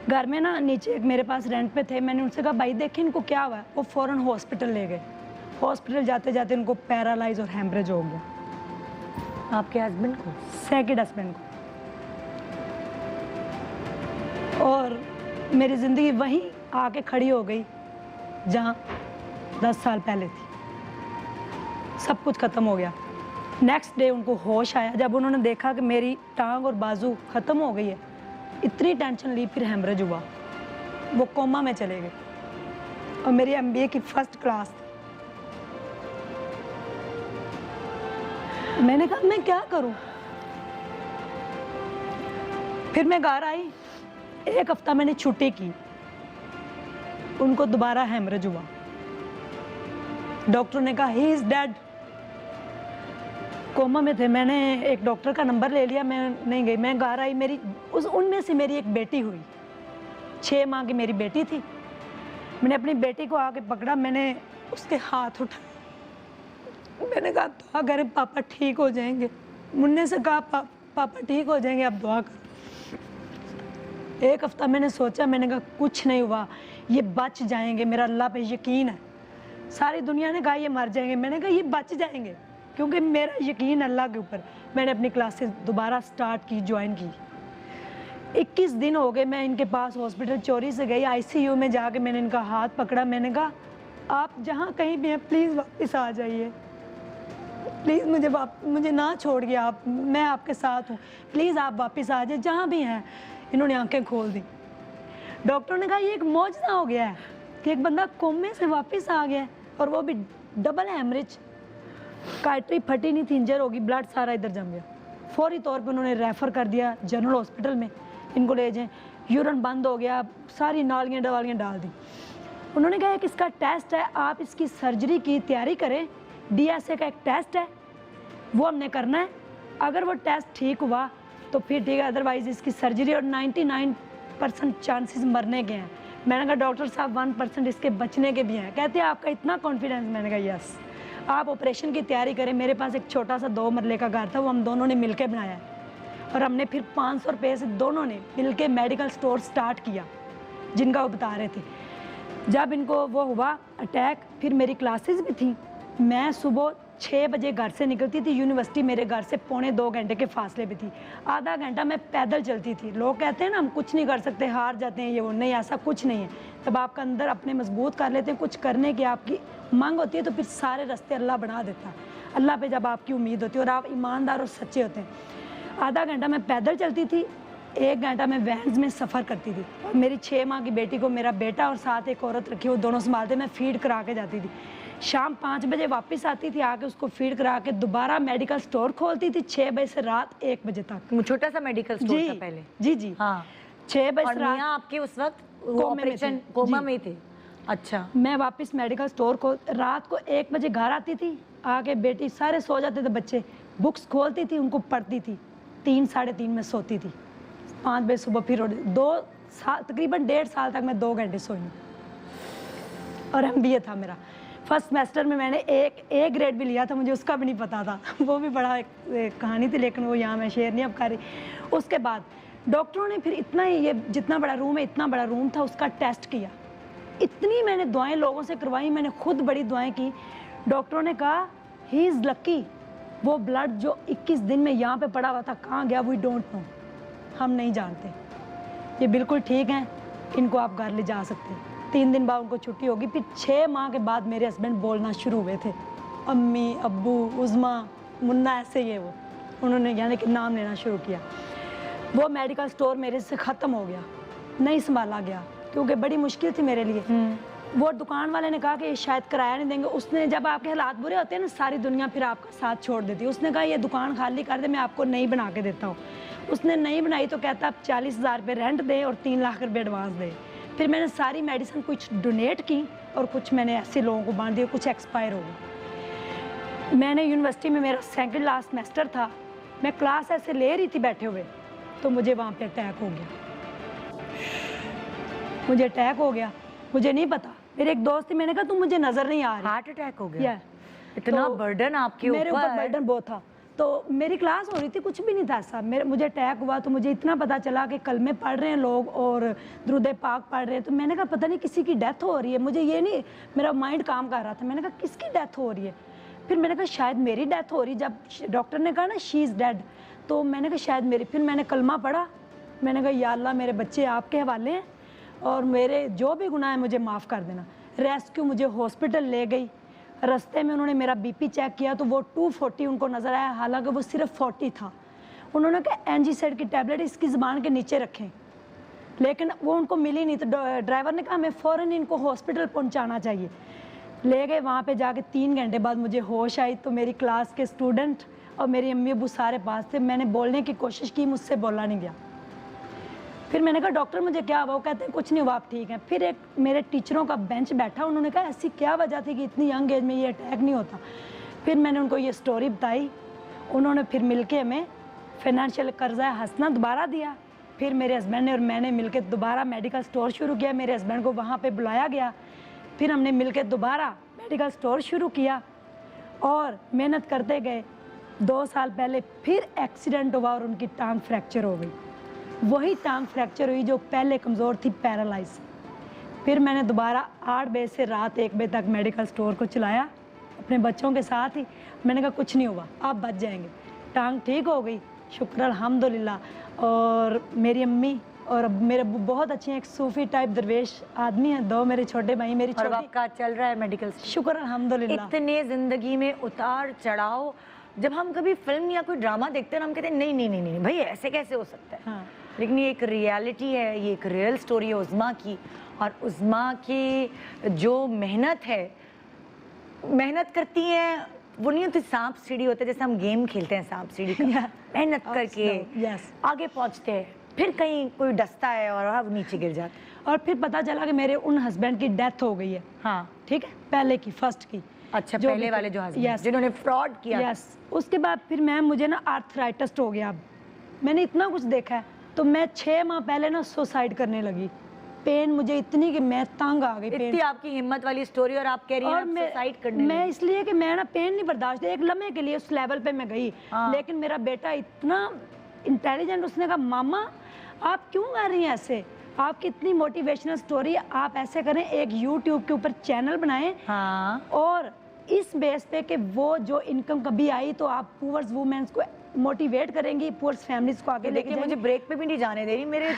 घर में ना नीचे एक मेरे पास रेंट पे थे, मैंने उनसे कहा भाई देखें इनको क्या हुआ है। वो फ़ौरन हॉस्पिटल ले गए। हॉस्पिटल जाते जाते उनको पैरालाइज और हेमरेज हो गया। आपके हस्बैंड को? सेकंड हस्बैंड को। और मेरी ज़िंदगी वहीं आके खड़ी हो गई जहाँ 10 साल पहले थी। सब कुछ ख़त्म हो गया। नेक्स्ट डे उनको होश आया जब उन्होंने देखा कि मेरी टांग और बाजू ख़त्म हो गई है। इतनी टेंशन ली, फिर हेमरेज हुआ, वो कोमा में चले गए। और मेरी एमबीए की फर्स्ट क्लास थी। मैंने कहा मैं क्या करूं। फिर मैं घर आई, 1 हफ्ता मैंने छुट्टी की, उनको दोबारा हेमरेज हुआ। डॉक्टर ने कहा ही इज डेड, कोमा में थे। मैंने एक डॉक्टर का नंबर ले लिया, मैं नहीं गई। मैं घर आई, मेरी उनमें से मेरी एक बेटी हुई, 6 माह की मेरी बेटी थी। मैंने अपनी बेटी को आके पकड़ा, मैंने उसके हाथ उठाए, मैंने कहा दुआ करें पापा ठीक हो जाएंगे। मुन्ने से कहा पापा ठीक हो जाएंगे, आप दुआ करो। 1 हफ्ता मैंने सोचा, मैंने कहा कुछ नहीं हुआ, ये बच जाएंगे, मेरा अल्लाह पे यकीन है। सारी दुनिया ने कहा ये मर जाएंगे, मैंने कहा ये बच जाएंगे, क्योंकि मेरा यकीन अल्लाह के ऊपर। मैंने अपनी क्लासेस दोबारा स्टार्ट की, ज्वाइन की। 21 दिन हो गए मैं इनके पास हॉस्पिटल चोरी से गई, आईसीयू में जाके मैंने इनका हाथ पकड़ा। मैंने कहा आप जहाँ कहीं भी हैं प्लीज़ वापस आ जाइए, प्लीज़ मुझे ना छोड़िए आप, मैं आपके साथ हूँ, प्लीज़ आप वापस आ जाए जहाँ भी हैं। इन्होंने आंखें खोल दी। डॉक्टर ने कहा ये एक मौजज़ा हो गया है कि एक बंदा कोमे से वापस आ गया है, और वो भी डबल हेमरेज, कार्टरी फटी नहीं थी, इंजर होगी, ब्लड सारा इधर जम गया। फौरी तौर पे उन्होंने रेफ़र कर दिया जनरल हॉस्पिटल में, इनको ले जाएं। यूरिन बंद हो गया, सारी नालियाँ दवालियाँ डाल दी। उन्होंने कहा कि इसका टेस्ट है, आप इसकी सर्जरी की तैयारी करें, DSA का एक टेस्ट है वो हमने करना है, अगर वो टेस्ट ठीक हुआ तो फिर ठीक है, अदरवाइज़ इसकी सर्जरी, और 99% चांसेस मरने के हैं। मैंने कहा डॉक्टर साहब 1% इसके बचने के भी हैं। कहते हैं आपका इतना कॉन्फिडेंस? मैंने कहा यस, आप ऑपरेशन की तैयारी करें। मेरे पास एक छोटा सा 2 मरले का घर था, वो हम दोनों ने मिलकर बनाया है, और हमने फिर 500 रुपये से दोनों ने मिलकर मेडिकल स्टोर स्टार्ट किया, जिनका वो बता रहे थे। जब इनको वो हुआ अटैक, फिर मेरी क्लासेस भी थी। मैं सुबह 6 बजे घर से निकलती थी, यूनिवर्सिटी मेरे घर से 1.25 घंटे के फासले पे थी। आधा घंटा मैं पैदल चलती थी। लोग कहते हैं ना हम कुछ नहीं कर सकते, हार जाते हैं, ये वो, नहीं, ऐसा कुछ नहीं है। तब आपका अंदर अपने मजबूत कर लेते हैं, कुछ करने की आपकी मांग होती है, तो फिर सारे रास्ते अल्लाह बना देता है। अल्लाह पे जब आपकी उम्मीद होती है और आप ईमानदार और सच्चे होते हैं। आधा घंटा मैं पैदल चलती थी, 1 घंटा मैं वैन्स में सफ़र करती थी, और मेरी 6 माह की बेटी को मेरा बेटा और साथ एक औरत रखी, वो दोनों संभालते, मैं फीड करा के जाती थी। शाम 5 बजे वापस आती थी, आके उसको फीड करा के दोबारा मेडिकल स्टोर खोलती थी 6 बजे से रात 1 बजे तक। छोटा सा मेडिकल स्टोर था पहले? जी हाँ। 6 बजे और मियां आपके उस वक्त ऑपरेशन कोमा में थे? अच्छा। मैं वापस मेडिकल स्टोर को रात को 1 बजे घर आती थी, आके बेटी सारे सो जाते थे बच्चे, बुक्स खोलती थी, उनको पढ़ती थी, 3 साढ़े 3 में सोती थी, 5 बजे सुबह फिर 2 साल, तकरीबन 1.5 साल तक मैं 2 घंटे सोई। और MBA था मेरा। फर्स्ट सेमेस्टर में मैंने एक A ग्रेड भी लिया था, मुझे उसका भी नहीं पता था। वो भी बड़ा एक कहानी थी, लेकिन वो यहाँ मैं शेयर नहीं अब कर रही। उसके बाद डॉक्टरों ने फिर इतना ही, ये जितना बड़ा रूम है, इतना बड़ा रूम था, उसका टेस्ट किया। इतनी मैंने दुआएं लोगों से करवाई, मैंने खुद बड़ी दुआएं की। डॉक्टरों ने कहा ही इज़ लकी, वो ब्लड जो 21 दिन में यहाँ पे पड़ा हुआ था कहाँ गया, वी डोंट नो, हम नहीं जानते, ये बिल्कुल ठीक हैं, इनको आप घर ले जा सकते हैं। 3 दिन बाद उनको छुट्टी होगी। फिर 6 माह के बाद मेरे हस्बैंड बोलना शुरू हुए थे, अम्मी, अब्बू, उज़मा, मुन्ना, ऐसे ही है वो, उन्होंने यानी कि नाम लेना शुरू किया। वो मेडिकल स्टोर मेरे से ख़त्म हो गया, नहीं संभाला गया, क्योंकि बड़ी मुश्किल थी मेरे लिए। वो दुकान वाले ने कहा कि ये शायद किराया नहीं देंगे। उसने, जब आपके हालात बुरे होते हैं ना, सारी दुनिया फिर आपका साथ छोड़ देती है। उसने कहा ये दुकान खाली कर दे, मैं आपको नई बना के देता हूँ। उसने नहीं बनाई तो कहता आप 40,000 रुपये रेंट दें और 3 लाख रुपये एडवांस दें। फिर मैंने सारी मेडिसिन कुछ डोनेट की और कुछ मैंने ऐसे लोगों को बांट दिया, कुछ एक्सपायर हो गई। मैंने यूनिवर्सिटी में, मेरा 2nd लास्ट सेमेस्टर था, मैं क्लास ऐसे ले रही थी बैठे हुए, तो मुझे वहाँ पे अटैक हो गया। मुझे अटैक हो गया, मुझे नहीं पता। मेरे एक दोस्त थी, मैंने कहा तुम मुझे नज़र नहीं आ रही। हार्ट अटैक हो गया? इतना बर्डन आपके ऊपर? मेरे ऊपर बर्डन बहुत था। तो मेरी क्लास हो रही थी, कुछ भी नहीं था ऐसा। मुझे अटैक हुआ तो मुझे इतना पता चला कि कलमे पढ़ रहे हैं लोग और दुरूद पाक पढ़ रहे हैं। तो मैंने कहा पता नहीं किसी की डेथ हो रही है, मुझे ये नहीं, मेरा माइंड काम कर रहा था। मैंने कहा किसकी डेथ हो रही है? फिर मैंने कहा शायद मेरी डेथ हो रही। जब डॉक्टर ने कहा ना शी इज़ डेड, तो मैंने कहा शायद मेरी। फिर मैंने कलमा पढ़ा, मैंने कहा या अल्लाह मेरे बच्चे आपके हवाले हैं और मेरे जो भी गुनाह है मुझे माफ़ कर देना। रेस्क्यू मुझे हॉस्पिटल ले गई। रास्ते में उन्होंने मेरा BP चेक किया तो वो 240 उनको नज़र आया, हालांकि वो सिर्फ 40 था। उन्होंने कहा एनजीसेड की टैबलेट इसकी ज़बान के नीचे रखें। लेकिन वो उनको मिली नहीं, तो ड्राइवर ने कहा हमें फ़ौरन इनको हॉस्पिटल पहुंचाना चाहिए। ले गए, वहाँ पे जाके 3 घंटे बाद मुझे होश आई, तो मेरी क्लास के स्टूडेंट और मेरी अम्मी अबू सारे पास थे। मैंने बोलने की कोशिश की, मुझसे बोला नहीं गया। फिर मैंने कहा डॉक्टर मुझे क्या हुआ? वो कहते हैं कुछ नहीं हुआ, आप ठीक हैं। फिर एक मेरे टीचरों का बेंच बैठा, उन्होंने कहा ऐसी क्या वजह थी कि इतनी यंग एज में ये अटैक नहीं होता। फिर मैंने उनको ये स्टोरी बताई, उन्होंने फिर मिलके हमें फाइनेंशियल कर्जा हंसना दोबारा दिया। फिर मेरे हस्बैंड ने और मैंने मिलके दोबारा मेडिकल स्टोर शुरू किया। मेरे हस्बैंड को वहाँ पे बुलाया गया, फिर हमने मिलके दोबारा मेडिकल स्टोर शुरू किया और मेहनत करते गए। 2 साल पहले फिर एक्सीडेंट हुआ और उनकी टांग फ्रैक्चर हो गई। वही टांग फ्रैक्चर हुई जो पहले कमज़ोर थी, पैरालाइज। फिर मैंने दोबारा 8 बजे से रात 1 बजे तक मेडिकल स्टोर को चलाया अपने बच्चों के साथ ही। मैंने कहा कुछ नहीं हुआ, आप बच जाएंगे। टांग ठीक हो गई, शुक्र अल्हम्दुलिल्लाह। और मेरी अम्मी और मेरे अब्बू बहुत अच्छे हैं, एक सूफी टाइप दरवेश आदमी हैं। 2 मेरे छोटे भाई, मेरी और छोटी। आपका चल रहा है मेडिकल? शुक्र अल्हम्दुलिल्लाह। इतने जिंदगी में उतार चढ़ाव, जब हम कभी फिल्म या कोई ड्रामा देखते हैं ना, हम कहते हैं नहीं नहीं नहीं नहीं भाई ऐसे कैसे हो सकता है। हाँ। लेकिन ये एक रियलिटी है, ये एक रियल स्टोरी है उज़्मा की। और उज़्मा की जो मेहनत है, मेहनत करती हैं, वो नहीं होती सांप सीढ़ी होता है जैसे हम गेम खेलते हैं सांप सीढ़ी का। मेहनत करके यस। आगे पहुंचते हैं, फिर कहीं कोई डसता है और अब नीचे गिर जाता है। और फिर पता चला कि मेरे उन हस्बैंड की डेथ हो गई है। हाँ ठीक है, पहले की, फर्स्ट की। अच्छा, जो पहले भी- वाले जो हस्बैंड Yes. जिन्होंने फ्रॉड किया। यस। उसके बाद फिर मुझे ना आर्थराइटिस हो गया। अब मैंने इतना कुछ देखा है, तो मैं 6 माह पहले ना सुसाइड करने लगी। पेन मुझे इतनी कि मैं तंग आ गई। इतनी पेन आपकी हिम्मत वाली स्टोरी और आप कह रही हैं और आप मैं सुसाइड करने मैं लगी। इसलिए कि मैं ना पेन नहीं बर्दाश्त, एक लम्हे के लिए उस लेवल पे मैं गई। हाँ। लेकिन मेरा बेटा इतना इंटेलिजेंट, उसने कहा मामा आप क्यों कर रही हैं ऐसे, आपकी इतनी मोटिवेशनल स्टोरी, आप ऐसे करें एक यूट्यूब के ऊपर चैनल बनाएं। हाँ और इस बेस पे कि वो जो इनकम कभी आई तो आप पुअर्स वुमेन्स को मोटिवेट करेंगी, पुअर्स फैमिलीज को आगे लेके देखिए मुझे ब्रेक पे भी नहीं जाने दे रही मेरे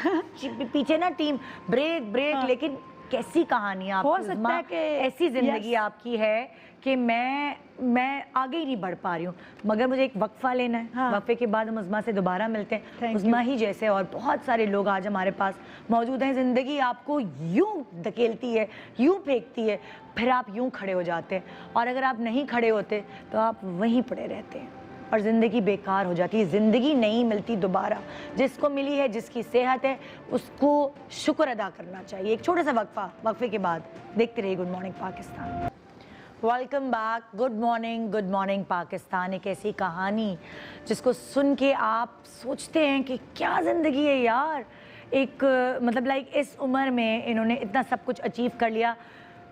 पीछे ना टीम, ब्रेक ब्रेक। हाँ। लेकिन कैसी कहानी आपकी हो सकता उज़्मा, है कि ऐसी जिंदगी Yes. आपकी है कि मैं आगे ही नहीं बढ़ पा रही हूँ। मगर मुझे एक वक्फा लेना है। हाँ। वक्फे के बाद हम उज़्मा से दोबारा मिलते हैं। Thank उज़्मा ही जैसे और बहुत सारे लोग आज हमारे पास मौजूद हैं। जिंदगी आपको यूं धकेलती है, यूं फेंकती है, फिर आप यूं खड़े हो जाते हैं। और अगर आप नहीं खड़े होते तो आप वहीं पड़े रहते हैं और ज़िंदगी बेकार हो जाती है। ज़िंदगी नहीं मिलती दोबारा। जिसको मिली है, जिसकी सेहत है, उसको शुक्र अदा करना चाहिए। एक छोटा सा वक्फा, वक्फे के बाद देखते रहिए good morning Pakistan. Welcome back. Good morning Pakistan. एक ऐसी कहानी जिसको सुन के आप सोचते हैं कि क्या ज़िंदगी है यार। एक मतलब लाइक इस उम्र में इन्होंने इतना सब कुछ अचीव कर लिया।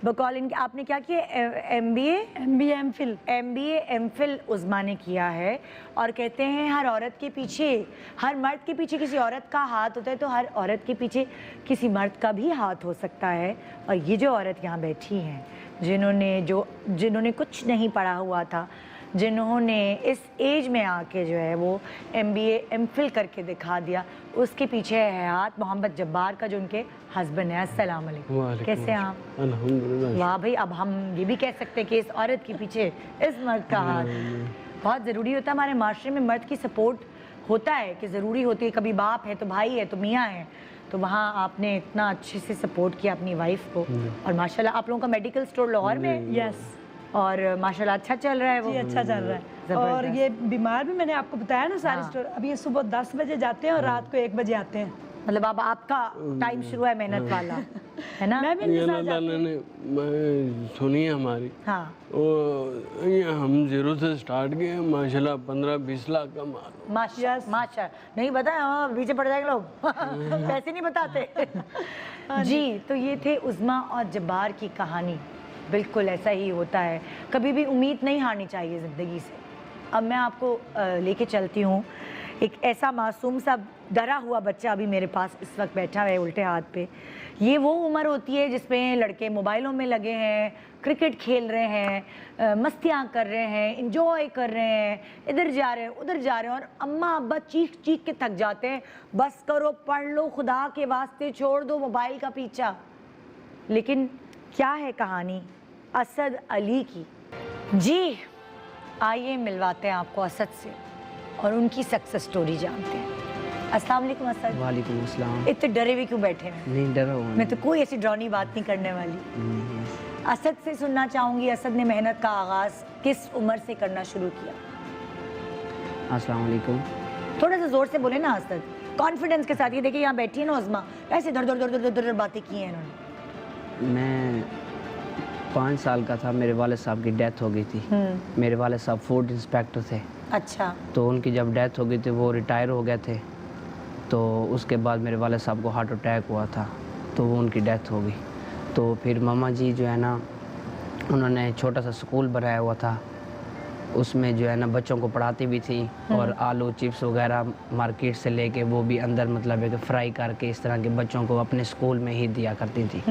बकौल इनके आपने क्या किया? MBA MPhil उज़्मा ने किया है। और कहते हैं हर औरत के पीछे, हर मर्द के पीछे किसी औरत का हाथ होता है, तो हर औरत के पीछे किसी मर्द का भी हाथ हो सकता है। और ये जो औरत यहाँ बैठी हैं, जिन्होंने कुछ नहीं पढ़ा हुआ था, जिन्होंने इस एज में आके जो है वो MBA MPhil करके दिखा दिया, उसके पीछे है हाथ मोहम्मद जब्बार का, जो उनके हस्बैंड है। अस्सलाम वालेकुम, कैसे हैं आप? अल्हम्दुलिल्लाह। वाह भाई, अब हम ये भी कह सकते हैं कि इस औरत के पीछे इस मर्द का हाथ। बहुत ज़रूरी होता है हमारे माशरे में, मर्द की सपोर्ट होता है कि ज़रूरी होती है। कभी बाप है तो भाई है तो मियाँ है, तो वहाँ आपने इतना अच्छे से सपोर्ट किया अपनी वाइफ को। और माशाल्लाह आप लोगों का मेडिकल स्टोर लाहौर में है? यस और माशाल्लाह अच्छा चल रहा है वो? जी, अच्छा चल रहा है। और ज़बरदस्त। ये बीमार भी मैंने आपको बताया ना सारी हाँ। स्टोरी। अभी ये सुबह 10 बजे जाते हैं और रात को 1 बजे आते हैं। मतलब अब आपका टाइम शुरू है मेहनत वाला, है ना? मैं भी इनके ये साथ अल्लाह जाती ताला हूँ। ने सुनी है हमारी। हाँ और ये हम 0 से स्टार्ट किए, माशाल्लाह 15-20 लाख का माल। माशा Yes. माशा नहीं बताया, हाँ, पीछे पड़ जाएंगे लोग पैसे नहीं बताते। जी, तो ये थे उज़्मा और जब्बार की कहानी। बिल्कुल ऐसा ही होता है, कभी भी उम्मीद नहीं हारनी चाहिए ज़िंदगी से। अब मैं आपको लेके चलती हूँ। एक ऐसा मासूम सा डरा हुआ बच्चा अभी मेरे पास इस वक्त बैठा है उल्टे हाथ पे। ये वो उम्र होती है जिसमें लड़के मोबाइलों में लगे हैं, क्रिकेट खेल रहे हैं, मस्तियाँ कर रहे हैं, इंजॉय कर रहे हैं, इधर जा रहे हैं उधर जा रहे हैं, और अम्मा अब्बा चीख चीख के थक जाते हैं, बस करो, पढ़ लो, खुदा के वास्ते छोड़ दो मोबाइल का पीछा। लेकिन क्या है कहानी असद अली की? जी, आइए मिलवाते हैं आपको असद से और उनकी सक्सेस स्टोरी जानते हैं। अस्सलाम वालेकुम असद। वालेकुम अस्सलाम। इतने डरे हुए क्यों बैठे हैं? नहीं डरा हुआ मैं तो कोई ऐसी डरावनी बात नहीं करने वाली। असद से सुनना चाहूंगी, असद ने मेहनत का आगाज किस उम्र से करना शुरू किया? अस्सलाम वालेकुम। थोड़ा सा जोर से बोले ना असद, कॉन्फिडेंस के साथ। ये देखिए यहाँ बैठी है ना उज़मा, ऐसे धड़ धड़ धड़ धड़ धड़ बातें की हैं इन्होंने। मैं 5 साल का था, मेरे वाले साहब की डेथ हो गई थी। मेरे वाले साहब फूड इंस्पेक्टर थे। अच्छा। तो उनकी जब डेथ हो गई थी, वो रिटायर हो गए थे। तो उसके बाद मेरे वाले साहब को हार्ट अटैक हुआ था, तो वो उनकी डेथ हो गई। तो फिर मामा जी जो है ना, उन्होंने छोटा सा स्कूल बनाया हुआ था, उसमें जो है ना बच्चों को पढ़ाती भी थी, और आलू चिप्स वगैरह मार्केट से लेके वो भी अंदर मतलब है कि फ्राई करके इस तरह के बच्चों को अपने स्कूल में ही दिया करती थी।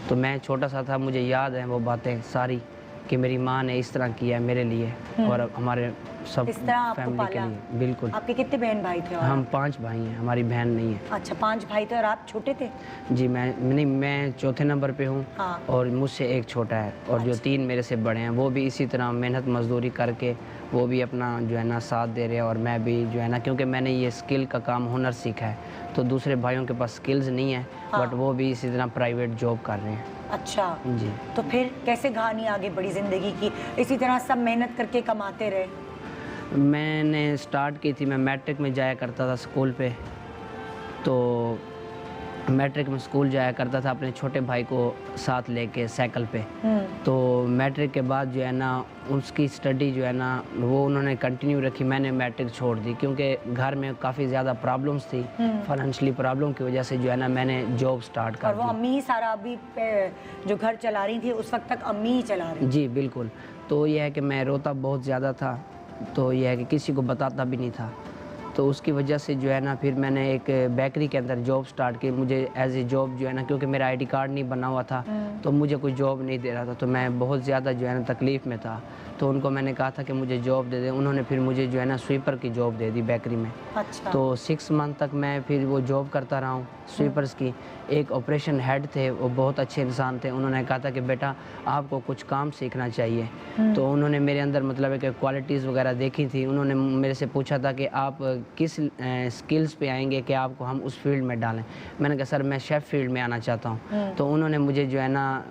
तो मैं छोटा सा था, मुझे याद है वो बातें सारी कि मेरी माँ ने इस तरह किया मेरे लिए और हमारे सब इस तरह आपको फैमिली के पाला। लिए। बिल्कुल। आपके कितने बहन भाई थे? और हम 5 भाई हैं, हमारी बहन नहीं है। अच्छा, 5 भाई थे और आप छोटे थे? जी मैं चौथे नंबर पे हूँ। हाँ। और मुझसे एक छोटा है, और जो 3 मेरे से बड़े हैं वो भी इसी तरह मेहनत मजदूरी करके वो भी अपना जो है ना साथ दे रहे हैं। और मैं भी जो है ना, क्योंकि मैंने ये स्किल का काम हुनर सीखा है, तो दूसरे भाइयों के पास स्किल्स नहीं है। बट वो भी इसी तरह प्राइवेट जॉब कर रहे हैं। अच्छा जी। तो फिर कैसे कहानी आगे बढ़ी जिंदगी की? इसी तरह सब मेहनत करके कमाते रहे? मैंने स्टार्ट की थी, मैं मैट्रिक में जाया करता था स्कूल पे। तो मैट्रिक में स्कूल जाया करता था अपने छोटे भाई को साथ लेके साइकिल पे। तो मैट्रिक के बाद जो है ना उसकी स्टडी जो है ना वो उन्होंने कंटिन्यू रखी। मैंने मैट्रिक छोड़ दी क्योंकि घर में काफ़ी ज़्यादा प्रॉब्लम्स थी। फाइनेंशियली प्रॉब्लम की वजह से जो है ना मैंने जॉब स्टार्ट कर और वो दी। अम्मी ही सारा अभी जो घर चला रही थी उस वक्त तक अम्मी ही चला रही? जी बिल्कुल। तो यह है कि मैं रोता बहुत ज़्यादा था, तो यह है कि किसी को बताता भी नहीं था। तो उसकी वजह से जो है ना फिर मैंने एक बेकरी के अंदर जॉब स्टार्ट की। मुझे एज ए जॉब जो है ना, क्योंकि मेरा आईडी कार्ड नहीं बना हुआ था तो मुझे कोई जॉब नहीं दे रहा था, तो मैं बहुत ज़्यादा जो है ना तकलीफ़ में था। तो उनको मैंने कहा था कि मुझे जॉब दे दें, उन्होंने फिर मुझे जो है ना स्वीपर की जॉब दे दी बेकरी में। अच्छा। तो 6 मंथ तक मैं फिर वो जॉब करता रहा हूँ स्वीपर्स की। एक ऑपरेशन हेड थे, वो बहुत अच्छे इंसान थे। उन्होंने कहा था कि बेटा आपको कुछ काम सीखना चाहिए। तो उन्होंने मेरे अंदर मतलब है कि क्वालिटीज़ वगैरह देखी थी। उन्होंने मेरे से पूछा था कि आप किस स्किल्स पे आएंगे कि आपको हम उस फील्ड में डालें। मैंने कहा सर मैं शेफ़ फील्ड में आना चाहता हूँ। तो उन्होंने मुझे जो है ना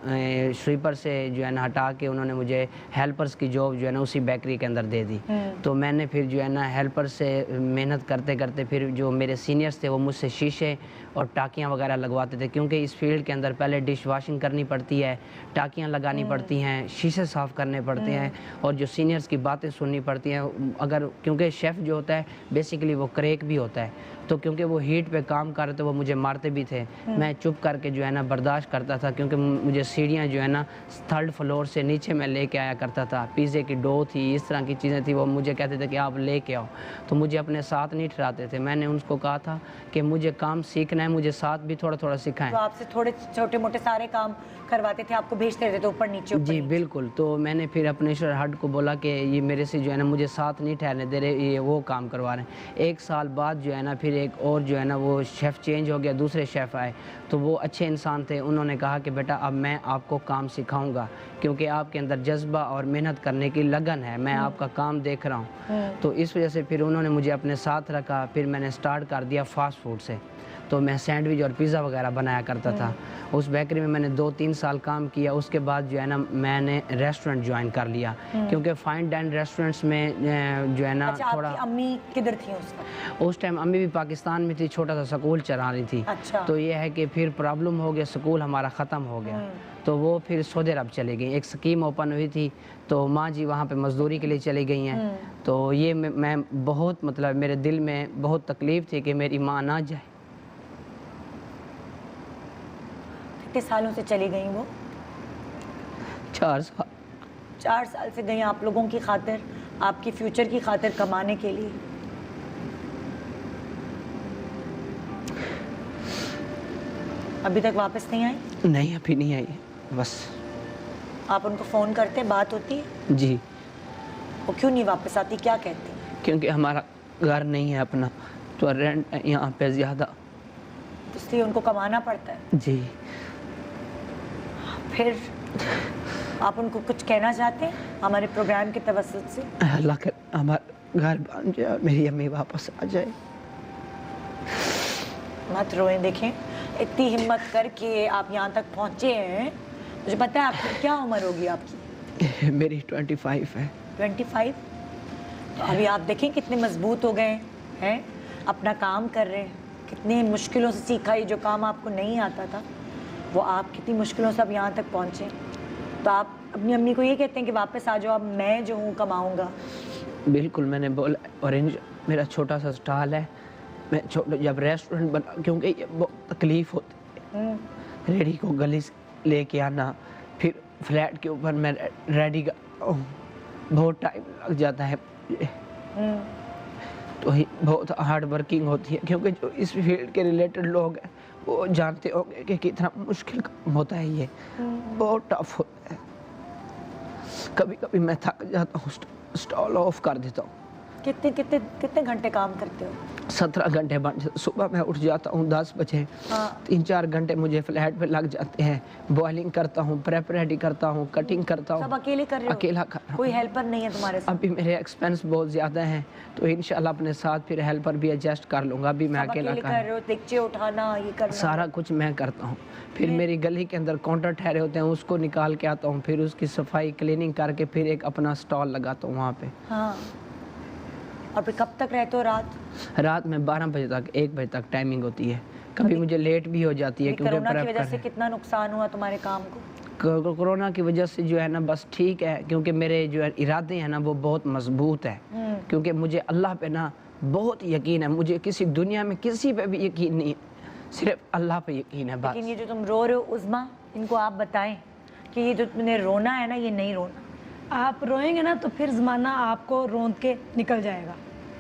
स्वीपर से जो है ना हटा के उन्होंने मुझे हेल्पर्स की जॉब जो है ना उसी बेकरी के अंदर दे दी। तो मैंने फिर जो है ना हेल्पर से मेहनत करते करते फिर जो मेरे सीनियर्स थे वो मुझसे शीशे और टाकियाँ वगैरह लगवाते थे, क्योंकि इस फील्ड के अंदर पहले डिश वॉशिंग करनी पड़ती है, टाकियाँ लगानी पड़ती हैं, शीशे साफ़ करने पड़ते हैं, और जो सीनियर्स की बातें सुननी पड़ती हैं। अगर क्योंकि शेफ़ जो होता है बेसिकली वो क्रैक भी होता है, तो क्योंकि वो हीट पे काम कर रहे थे वो मुझे मारते भी थे। मैं चुप करके जो है ना बर्दाश्त करता था, क्योंकि मुझे सीढ़ियाँ जो है ना 3rd फ्लोर से नीचे मैं लेके आया करता था। पिज़्ज़े की डो थी, इस तरह की चीज़ें थी, वो मुझे कहते थे कि आप लेके आओ, तो मुझे अपने साथ नहीं ठहराते थे। मैंने उनको कहा था कि मुझे काम सीखना है, मुझे साथ भी थोड़ा थोड़ा सिखाएं। तो आपसे थोड़े छोटे मोटे सारे काम करवाते थे, आपको भेजते रहते थे ऊपर नीचे ऊपर जी नीचे। बिल्कुल। तो मैंने फिर अपने हेड को बोला कि ये मेरे से जो है ना मुझे साथ नहीं ठहरने दे रहे, ये वो काम करवा रहे हैं। 1 साल बाद जो है ना फिर एक और जो है ना वो शेफ़ चेंज हो गया, दूसरे शेफ़ आए, तो वो अच्छे इंसान थे। उन्होंने कहा कि बेटा अब मैं आपको काम सिखाऊंगा, क्योंकि आपके अंदर जज्बा और मेहनत करने की लगन है, मैं आपका काम देख रहा हूँ। तो इस वजह से फिर उन्होंने मुझे अपने साथ रखा। फिर मैंने स्टार्ट कर दिया फास्ट फूड से। तो मैं सैंडविच और पिज़्ज़ा वगैरह बनाया करता था। उस बेकरी में मैंने 2-3 साल काम किया। उसके बाद जो है ना मैंने रेस्टोरेंट ज्वाइन कर लिया, क्योंकि फाइन डाइन रेस्टोरेंट्स में जो है ना अच्छा, थोड़ा। आपकी अम्मी किधर थी उस वक्त? उस टाइम अम्मी भी पाकिस्तान में थी, छोटा सा स्कूल चला रही थी। अच्छा। तो ये है कि फिर प्रॉब्लम हो गया, स्कूल हमारा ख़त्म हो गया, तो वो फिर सऊदी अरब चली गई। एक स्कीम ओपन हुई थी, तो माँ जी वहाँ पे मजदूरी के लिए चली गई हैं। तो ये मैं बहुत मतलब मेरे दिल में बहुत तकलीफ़ थी कि मेरी माँ ना जाए। कितने सालों से चली गई वो? 4 साल। 4 साल से गई आप लोगों की खातिर, आपकी फ्यूचर की खातिर कमाने के लिए। अभी तक वापस नहीं आई? नहीं अभी नहीं आई, बस। आप उनको फ़ोन करते, बात होती है? जी। वो क्यों नहीं वापस आती, क्या कहती? क्योंकि हमारा घर नहीं है अपना, तो रेंट है यहाँ पे ज़्यादा, इसलिए उनको कमाना पड़ता है। जी। फिर आप उनको कुछ कहना चाहते हैं हमारे प्रोग्राम के तवस्सुत से? अल्लाह कर हमारा घर बन जाए, मेरी अम्मी वापस आ जाए। मत रोएं, देखें इतनी हिम्मत करके आप यहाँ तक पहुँचे हैं। मुझे पता है आपकी क्या उम्र होगी आपकी? मेरी 25 है। 25। तो अभी आप देखें कितने मजबूत हो गए हैं, अपना काम कर रहे हैं। कितनी मुश्किलों से सीखा, ये जो काम आपको नहीं आता था वो आप कितनी मुश्किलों से अब यहाँ तक पहुँचे। तो आप अपनी अम्मी को ये कहते हैं कि वापस आ जाओ, अब मैं जो हूँ कमाऊँगा? बिल्कुल, मैंने बोला ऑरेंज मेरा छोटा सा स्टॉल है, मैं जब रेस्टोरेंट बना, क्योंकि ये बहुत तकलीफ होती है रेडी को गली से लेके आना, फिर फ्लैट के ऊपर मैं रेडी का बहुत टाइम लग जाता है मुझे। तो ये बहुत हार्ड वर्किंग होती है, क्योंकि जो इस फील्ड के रिलेटेड लोग हैं वो जानते होंगे कि कितना मुश्किल काम होता है, ये बहुत टफ होता है। कभी कभी मैं थक जाता हूँ, स्टॉल ऑफ कर देता हूँ। कितने कितने कितने घंटे काम करते हो? 17 घंटे बन जाते। सुबह मैं उठ जाता हूँ 10 बजे, हाँ। 3-4 घंटे मुझे फ्लैट पे लग जाते हैं। बॉइलिंग करता हूँ, प्रेप रेडी करता हूँ, कटिंग करता सब हूँ। अकेले कर रहे हो? अकेला कर रहा हूँ। कोई हेल्पर नहीं है तुम्हारे साथ? अभी मेरे एक्सपेंस बहुत ज़्यादा हैं, तो इंशाल्लाह अपने साथ फिर हेल्पर भी एडजस्ट कर लूँगा। अभी मैं सब अकेला अकेले कर कर रहे हो? दिक्चे उठाना, ये करना? सारा कुछ मैं करता हूँ। फिर मेरी गली के अंदर काउंटर ठहरे होते हैं, उसको निकाल के आता हूँ, फिर उसकी सफाई क्लीनिंग करके फिर एक अपना स्टॉल लगाता हूँ वहाँ पे। हाँ। और फिर कब तक रहते हो रात? रात में 12 बजे तक, 1 बजे तक टाइमिंग होती है। कभी मुझे लेट भी हो जाती है, क्योंकि कोरोना की प्रेप वजह कर से कितना नुकसान हुआ तुम्हारे काम को? कोरोना की वजह से जो है ना बस ठीक है, क्योंकि मेरे जो है इरादे हैं ना वो बहुत मजबूत है। क्योंकि मुझे अल्लाह पे ना बहुत यकीन है, मुझे किसी दुनिया में किसी पे भी यकीन नहीं है, सिर्फ अल्लाह पे यकीन है बस। लेकिन ये जो तुम रो रहे हो उज़्मा, इनको आप बताएं कि ये जो तुमने रोना है ना, ये नहीं रोना। आप रोएंगे ना तो फिर ज़माना आपको रोंद के निकल जाएगा।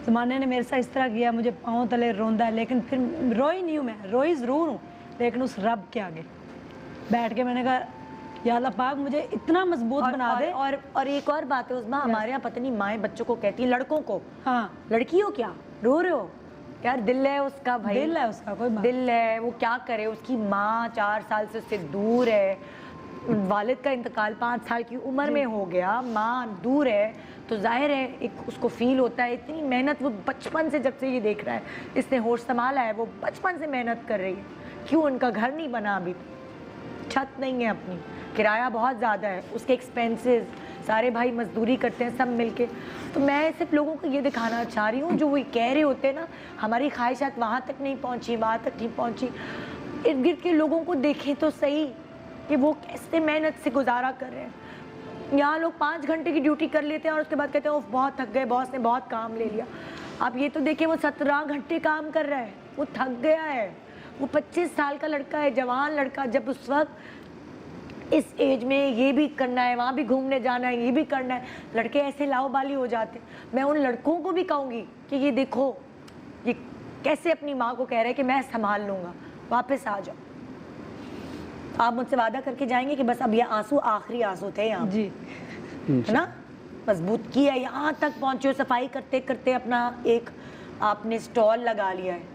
ज़माने ने मेरे साथ इस तरह किया, मुझे पाँव तले रोंदा है, लेकिन फिर रोई नहीं हूँ मैं, रोई ज़रूर हूँ, लेकिन उस रब के आगे बैठ के मैंने कहा या अल्लाह पाक मुझे इतना मजबूत बना दे। और एक और बात है उज़्मा, हमारे यहाँ पता नहीं माएँ बच्चों को कहती हैं, लड़कों को, हाँ, लड़की हो क्या रो रहे हो? यार दिल है उसका भाई, दिल है उसका, कोई बात दिल है, वो क्या करे? उसकी माँ 4 साल से उससे दूर है, वालिद का इंतकाल 5 साल की उम्र में हो गया, माँ दूर है, तो जाहिर है एक उसको फील होता है। इतनी मेहनत वो बचपन से, जब से ये देख रहा है, इसने होश संभाला है, वो बचपन से मेहनत कर रही है। क्यों उनका घर नहीं बना अभी? छत नहीं है अपनी, किराया बहुत ज़्यादा है, उसके एक्सपेंसेस, सारे भाई मजदूरी करते हैं सब मिलके। तो मैं सिर्फ लोगों को ये दिखाना चाह रही हूँ, जो वो कह रहे होते हैं ना हमारी ख्वाहिशात वहाँ तक नहीं पहुँची, वहाँ तक नहीं पहुँची। इर्द गिर्द के लोगों को देखें तो सही कि वो कैसे मेहनत से गुजारा कर रहे हैं। यहाँ लोग 5 घंटे की ड्यूटी कर लेते हैं और उसके बाद कहते हैं बहुत थक गए, बॉस ने बहुत काम ले लिया। आप ये तो देखिए, वो 17 घंटे काम कर रहा है, वो थक गया है। वो 25 साल का लड़का है, जवान लड़का, जब उस वक्त इस एज में ये भी करना है, वहाँ भी घूमने जाना है, ये भी करना है, लड़के ऐसे लाओबाली हो जाते। मैं उन लड़कों को भी कहूँगी कि ये देखो, ये कैसे अपनी माँ को कह रहे हैं कि मैं संभाल लूँगा, वापस आ जाओ। आप मुझसे वादा करके जाएंगे कि बस अब ये आंसू आखिरी आंसू थे यहाँ, जी, है ना? मजबूत किया, यहाँ तक पहुँचे हो, सफाई करते करते अपना एक आपने स्टॉल लगा लिया है।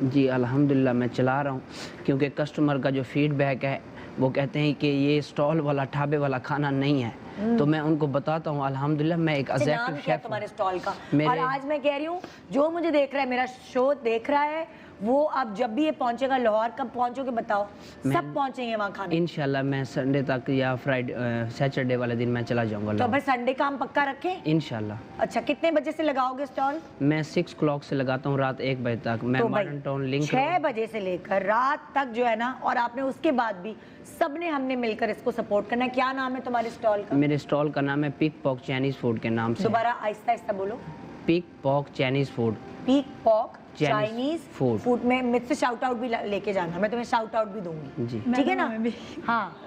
जी अल्हम्दुलिल्लाह मैं चला रहा हूँ, क्योंकि कस्टमर का जो फीडबैक है वो कहते हैं कि ये स्टॉल वाला, ढाबे वाला खाना नहीं है, तो मैं उनको बताता हूँ अल्हम्दुलिल्लाह मैं एक नाम एग्जेक्टिव क्या है शेफ तुम्हारे स्टॉल का? मेरे- और आज मैं कह रही हूँ, जो मुझे देख रहा है, मेरा शो देख रहा है, वो अब जब भी ये पहुंचेगा, लाहौर कब पहुंचोगे बताओ? सब पहुंचेंगे वहाँ खाने। इंशाल्लाह मैं संडे तक या फ्राइडे सैटरडे वाले दिन मैं चला जाऊँगा तो लाहौर। भाई संडे का हम पक्का रखें? इंशाल्लाह अच्छा, कितने बजे से लगाओगे स्टॉल? मैं 6 o'clock से लगाता हूँ रात 1 बजे तक। मैं तो भाई मॉडर्न टाउन लिंक 6 बजे से लेकर रात तक जो है ना, और आपने उसके बाद भी सबने हमने मिलकर इसको सपोर्ट करना है। क्या नाम है तुम्हारे स्टॉल का? मेरे स्टॉल का नाम है पिक पॉक चाइनीज फूड के नाम से। दोबारा आहिस्ता आहिस्ता बोलो। Pick pock Chinese food. Peek pock Chinese Chinese food। Food में मुझसे शाउट आउट भी लेके जाना, मैं तुम्हें शाउट आउट भी दूंगी, जी ठीक है ना? मैं भी। हाँ।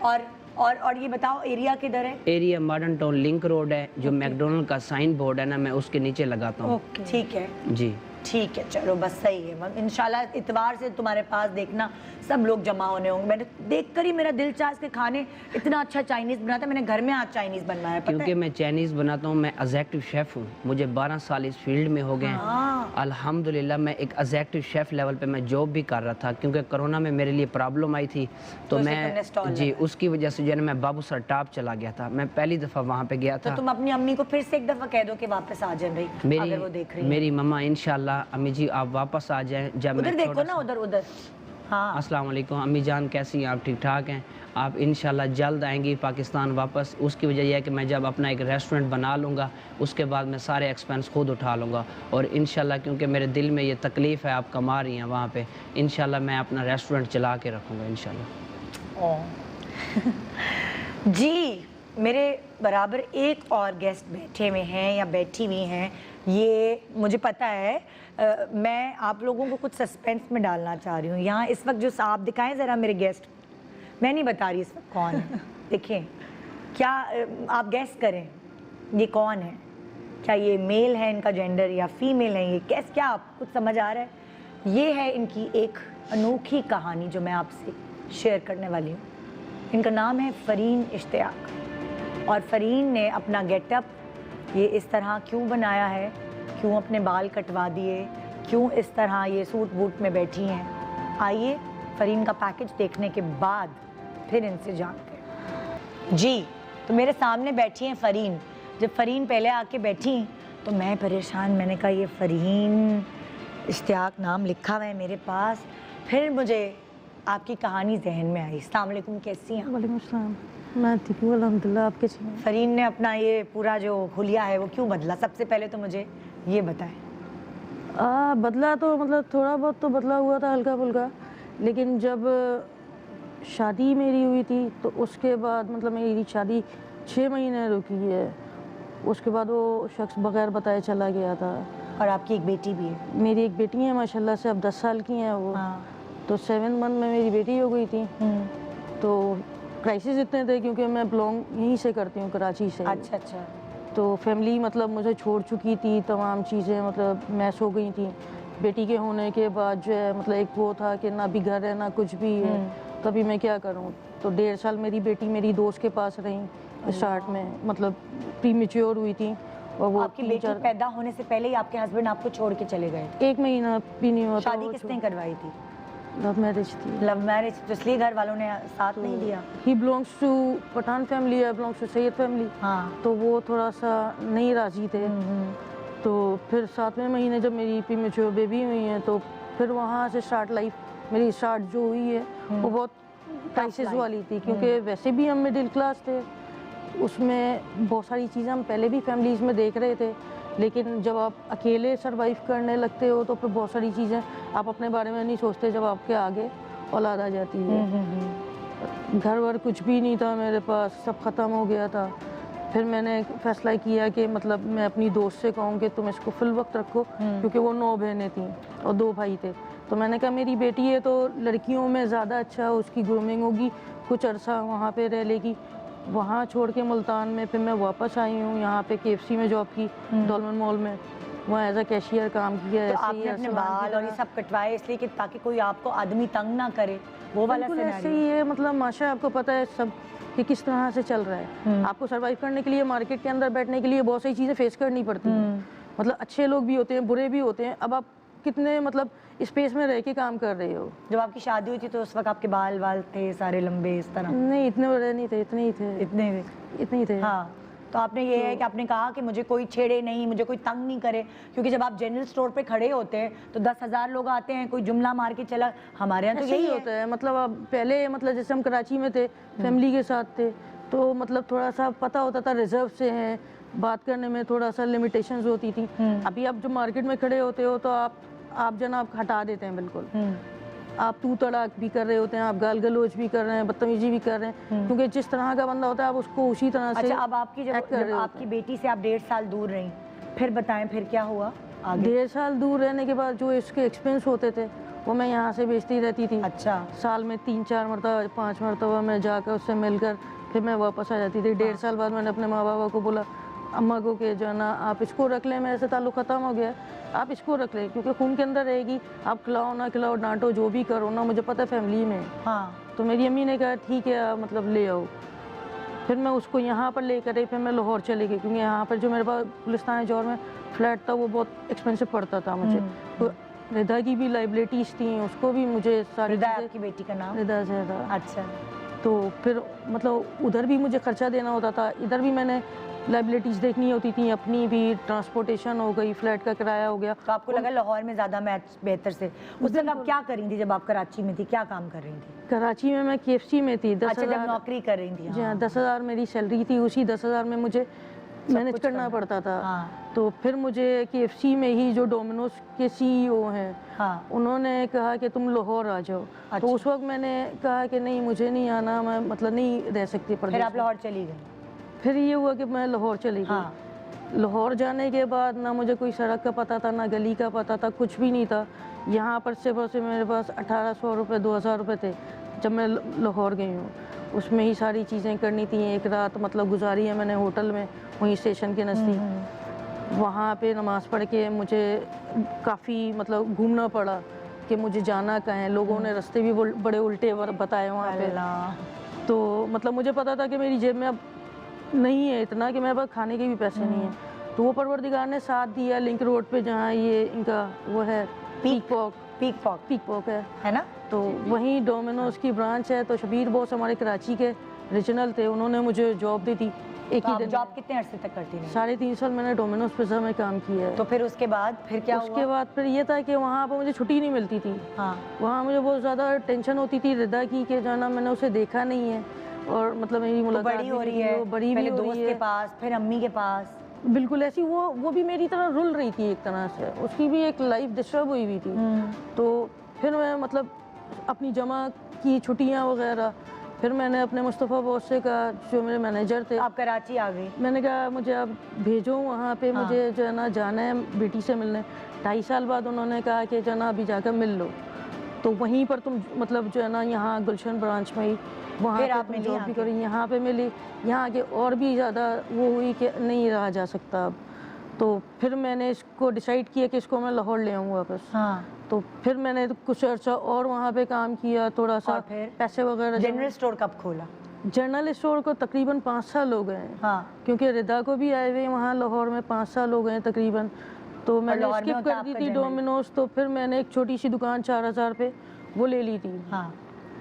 और ये बताओ एरिया किधर है? Area modern town link road है, जो मैकडोनल्ड का साइन बोर्ड है ना, मैं उसके नीचे लगाता हूँ। ओके, ठीक है, जी ठीक है, चलो बस सही है। इंशाल्लाह इतवार से तुम्हारे पास देखना सब लोग जमा होने होंगे। मैंने देख कर ही मेरा दिल चाह के खाने, इतना अच्छा चाइनीज बनाता, मैंने घर में आज चाइनीज बनवाया है, पता क्योंकि है? मैं चाइनीज बनाता हूँ, मैं एग्जेक्टिव शेफ हूँ, मुझे 12 साल इस फील्ड में हो गए हैं। हाँ। अल्हम्दुलिल्लाह मैं एक एग्जेक्टिव शेफ लेवल पे मैं जॉब भी कर रहा था, क्योंकि कोरोना में मेरे लिए प्रॉब्लम आई थी, तो इसलिए तुमने मैं स्टॉल जी लगाया। उसकी वजह से जो है ना मैं बाबू सर टॉप चला गया था। मैं पहली दफ़ा वहाँ पे गया तो था। तुम अपनी अम्मी को फिर से एक दफा कह दो कि वापस आ जाए भाई, अगर वो देख रही है। मेरी मम्मा इंशाल्लाह इंशाल्लाह अम्मी जी आप वापस आ जाएं जब उधर मैं देखो छोटा ना, सा- उधर उधर। हाँ, अस्सलाम वालेकुम अम्मी जान, कैसी हैं आप? ठीक ठाक हैं? आप इंशाल्लाह जल्द आएंगी पाकिस्तान वापस। उसकी वजह यह है कि मैं जब अपना एक रेस्टोरेंट बना लूँगा उसके बाद मैं सारे एक्सपेंस खुद उठा लूँगा, और इंशाल्लाह क्योंकि मेरे दिल में ये तकलीफ़ है, आप कमा रही हैं वहाँ पे, इंशाल्लाह मैं अपना रेस्टोरेंट चला के रखूँगा इंशाल्लाह। जी मेरे बराबर एक और गेस्ट बैठे हुए हैं या बैठी हुई हैं, ये मुझे पता है। मैं आप लोगों को कुछ सस्पेंस में डालना चाह रही हूँ। यहाँ इस वक्त जो आप दिखाएं ज़रा मेरे गेस्ट, मैं नहीं बता रही इस वक्त कौन है। देखें क्या आप गेस करें ये कौन है, क्या ये मेल है इनका जेंडर या फीमेल है, ये कैस क्या आप कुछ समझ आ रहा है? ये है इनकी एक अनोखी कहानी जो मैं आपसे शेयर करने वाली हूँ। इनका नाम है फ़रीन इश्तियाक, और फ़रीन ने अपना गेटअप ये इस तरह क्यों बनाया है, क्यों अपने बाल कटवा दिए, क्यों इस तरह ये सूट बूट में बैठी हैं, आइए फ़रीन का पैकेज देखने के बाद फिर इनसे जानते हैं। जी तो मेरे सामने बैठी हैं फ़रीन। जब फ़रीन पहले आके बैठी तो मैं परेशान, मैंने कहा ये फ़रीन इश्तियाक नाम लिखा हुआ है मेरे पास। फिर मुझे आपकी कहानी जहन में आई। अस्सलाम वालेकुम, कैसी हैं? वालेकुम अस्सलाम, मैं ठीक हूँ अल्हम्दुलिल्लाह। आप कैसी हैं? फ़रीन ने अपना ये पूरा जो हुलिया है वो क्यों बदला, सबसे पहले तो मुझे ये बताएं। बदला तो मतलब थोड़ा बहुत तो बदला हुआ था, हल्का फुल्का, लेकिन जब शादी मेरी हुई थी तो उसके बाद मतलब मेरी शादी 6 महीने रुकी है, उसके बाद वो शख्स बगैर बताए चला गया था। और आपकी एक बेटी भी है? मेरी एक बेटी है माशाल्लाह से, अब 10 साल की हैं वो। हाँ। तो 7 मंथ में मेरी बेटी हो गई थी। तो क्राइसिस इतने थे क्योंकि मैं बिलोंग यहीं से करती हूँ, कराची से। अच्छा अच्छा। तो फैमिली मतलब मुझे छोड़ चुकी थी, तमाम चीज़ें मतलब मैस हो गई थी। बेटी के होने के बाद जो है मतलब एक वो था कि ना भी घर है ना कुछ भी है, तभी मैं क्या करूँ। तो 1.5 साल मेरी बेटी मेरी दोस्त के पास रही स्टार्ट में, मतलब प्री मेच्योर हुई थी। और वो आपकी बेटी पैदा होने से पहले ही आपके हस्बैंड आपको छोड़ के चले गए? 1 महीना भी नहीं हुआ था। शादी किसने करवाई थी? लव मैरिज थी। लव मैरिज, तो इसलिए घर वालों ने साथ नहीं दिया? ही belongs to Pathan family, he belongs to Syed family. हाँ। तो वो थोड़ा सा नहीं राजी थे। तो फिर 7वें महीने जब मेरी प्री मेच्योर बेबी हुई है तो फिर वहाँ से स्टार्ट लाइफ मेरी स्टार्ट जो हुई है वो बहुत क्राइसिस वाली थी, क्योंकि वैसे भी हम मिडिल क्लास थे, उसमें बहुत सारी चीज़ें हम पहले भी फैमिलीज़ में देख रहे थे, लेकिन जब आप अकेले सरवाइव करने लगते हो तो फिर बहुत सारी चीज़ें आप अपने बारे में नहीं सोचते जब आपके आगे औलाद आ जाती है। घर वर कुछ भी नहीं था मेरे पास, सब ख़त्म हो गया था। फिर मैंने फैसला किया कि मतलब मैं अपनी दोस्त से कहूँ कि तुम इसको फुल वक्त रखो, क्योंकि वो 9 बहनें थीं और 2 भाई थे। तो मैंने कहा मेरी बेटी है तो लड़कियों में ज़्यादा अच्छा उसकी ग्रूमिंग होगी, कुछ अरसा वहाँ पे रह लेगी। वहाँ छोड़ के मुल्तान में फिर मैं वापस आई हूँ, यहाँ पे KFC में जॉब की, डॉलमन मॉल में, वहाँ एज अ कैशियर काम किया। तो ऐसे आपने ही अपने अरसलान की बाल और ये तरह। सब कटवाए इसलिए कि ताकि कोई आपको आदमी तंग ना करे, वो वाला बिल्कुल ऐसे सिनेरियो? ही है, मतलब माशा आपको पता है सब कि किस तरह से चल रहा है। आपको सरवाइव करने के लिए मार्केट के अंदर बैठने के लिए बहुत सारी चीज़ें फेस करनी पड़ती हैं। मतलब अच्छे लोग भी होते हैं, बुरे भी होते हैं। अब आप कितने मतलब स्पेस में रह के काम कर रहे हो। जब आपकी शादी हुई थी तो उस वक्त आपके बाल वाल थे सारे लंबे इस तरह? नहीं इतने बड़े नहीं थे, इतने ही थे, इतने ही थे। हाँ। तो आपने ये है कि आपने कहा कि मुझे कोई छेड़े नहीं, मुझे कोई तंग नहीं करे, क्योंकि जब आप जनरल स्टोर पे खड़े होते हैं तो 10,000 लोग आते हैं, कोई जुमला मार के चला। हमारे यहाँ तो ऐसे यही ही होता है। मतलब अब पहले मतलब जैसे हम कराची में थे, फैमिली के साथ थे, तो मतलब थोड़ा सा पता होता था रिजर्व से हैं, बात करने में थोड़ा सा लिमिटेशंस होती थी। अभी आप जो मार्केट में खड़े होते हो तो आप जनाब हटा देते हैं बिल्कुल। आप तू तड़ाक भी कर रहे होते हैं, आप गाल गलोच भी कर रहे हैं, बदतमीजी भी कर रहे हैं, क्योंकि जिस तरह का बंदा होता है आप उसको उसी तरह से। अच्छा, अब आपकी जब आपकी बेटी से आप 1.5 साल दूर रही, फिर बताएं फिर क्या हुआ आगे? 1.5 साल दूर रहने के बाद जो इसके एक्सपेंस होते थे वो मैं यहाँ से बेचती रहती थी। अच्छा। साल में 3-4 मरतबा 5 मरतबा मैं जाकर उससे मिलकर फिर मैं वापस आ जाती थी। 1.5 साल बाद मैंने अपने माँ बाबा को बोला, अम्मा को कि जो है ना आप इसको रख लें, मेरे से ताल्लुक़ ख़त्म हो गया, आप इसको रख लें, क्योंकि खून के अंदर रहेगी। आप खिलाओ ना खिलाओ, डांटो, जो भी करो ना, मुझे पता है फैमिली में। हाँ। तो मेरी अम्मी ने कहा ठीक है मतलब ले आओ। फिर मैं उसको यहाँ पर लेकर आई, फिर मैं लाहौर चली गई, क्योंकि यहाँ पर जो मेरे पास पुलिस्तान जौहर में फ्लैट था वो बहुत एक्सपेंसिव पड़ता था मुझे। तो रिदा की भी लाइबिलिटीज़ थी, उसको भी मुझे सारी रिदा आपकी बेटी का नाम? रिदा ज़हरा। अच्छा। तो फिर मतलब उधर भी मुझे खर्चा देना होता था, इधर भी मैंने लाइबिलिटीज़ देखनी होती थी अपनी भी, ट्रांसपोर्टेशन हो गई, फ्लैट का किराया हो गया। तो आपको लगा लाहौर में ज़्यादा मैच बेहतर से? उस वक्त आप क्या कर रही थी जब आप कराची में थी, क्या काम कर रही थी? कराची में मैं KFC में थी। अच्छा, जब नौकरी कर रही थी। जी हाँ, 10,000 मेरी सैलरी थी, उसी 10,000 में मुझे मैनेज कुछ करना करना। पड़ता था। हाँ। तो फिर मुझे KFC में ही जो डोमिनोज के CEO हैं, हाँ। उन्होंने कहा कि तुम लाहौर आ जाओ। अच्छा। तो उस वक्त मैंने कहा कि नहीं, मुझे नहीं आना, मैं मतलब नहीं रह सकती फिर परदेश आप में। लाहौर चली गई? फिर ये हुआ कि मैं लाहौर चली गई। हाँ। लाहौर जाने के बाद ना मुझे कोई सड़क का पता था, ना गली का पता था, कुछ भी नहीं था। यहाँ पर सिर्फ और सिर्फ मेरे पास 1800 रुपये 2000 रुपये थे जब मैं लाहौर गई हूँ। उसमें ही सारी चीज़ें करनी थी। एक रात मतलब गुजारी है मैंने होटल में, वहीं स्टेशन के नज़दीक। वहाँ पे नमाज़ पढ़ के मुझे काफ़ी मतलब घूमना पड़ा कि मुझे जाना कहाँ है। लोगों ने रास्ते भी बड़े उल्टे बताए वहाँ पे। अल्लाह। तो मतलब मुझे पता था कि मेरी जेब में अब नहीं है इतना कि मेरे पास खाने के भी पैसे नहीं हैं। तो वो परवरदिगार ने साथ दिया। लिंक रोड पे जहाँ ये इनका वो है पीक पॉक है ना? तो वहीं डोमिनोज की ब्रांच है। तो शबीर बॉस हमारे कराची के रीजनल थे, उन्होंने मुझे जॉब दी थी एक तो ही आप दिन। जॉब कितने अरसे तक करती रही? 3.5 साल मैंने डोमिनोज पिज़्ज़ा में काम किया है। तो फिर उसके बाद फिर क्या उसके हुआ? बाद फिर ये था कि वहाँ पर मुझे छुट्टी नहीं मिलती थी। हाँ। वहाँ मुझे बहुत ज़्यादा टेंशन होती थी रिदा की कि जाना, मैंने उसे देखा नहीं है और मतलब मेरी तो मुलाकात बड़ी भी हो नहीं रही हुई, है, वो बड़ी भी पहले हो रही दोस्त है। के पास, फिर अम्मी के पास। बिल्कुल ऐसी वो भी मेरी तरह रुल रही थी एक तरह से, उसकी भी एक लाइफ डिस्टर्ब हुई हुई थी। तो फिर मैं मतलब अपनी जमा की छुट्टियाँ वगैरह, फिर मैंने अपने मुस्तफ़ा बॉस से कहा जो मेरे मैनेजर थे, आप कराची आ गई? मैंने कहा मुझे आप भेजो वहाँ पे, हाँ। मुझे जो है ना जाना है बेटी से मिलने। 2.5 साल बाद उन्होंने कहा कि जो है ना अभी जाकर मिल लो। तो वहीं पर तुम मतलब जो है ना यहाँ गुलशन ब्रांच में ही वहाँ फिर पे आप तुम मिली जॉब यहाँ भी के? करी। यहाँ पे मिली, यहाँ के और भी ज़्यादा वो हुई कि नहीं रहा जा सकता अब। तो फिर मैंने इसको डिसाइड किया कि इसको मैं लाहौर ले आऊँ वापस। हाँ। तो फिर मैंने कुछ अर्सा और वहाँ पे काम किया, थोड़ा सा और फिर? पैसे वगैरह जनरल स्टोर कब खोला? जनरल स्टोर को तकरीबन 5 साल हो गए हैं। हाँ। क्योंकि रिदा को भी आए हुए वहाँ लाहौर में 5 साल हो गए हैं तकरीबन। तो मैंने लाहौर में स्किप होता कर दी आपका थी जनरल? डोमिनोज। तो फिर मैंने एक छोटी सी दुकान 4000 पे वो ले ली थी। हाँ।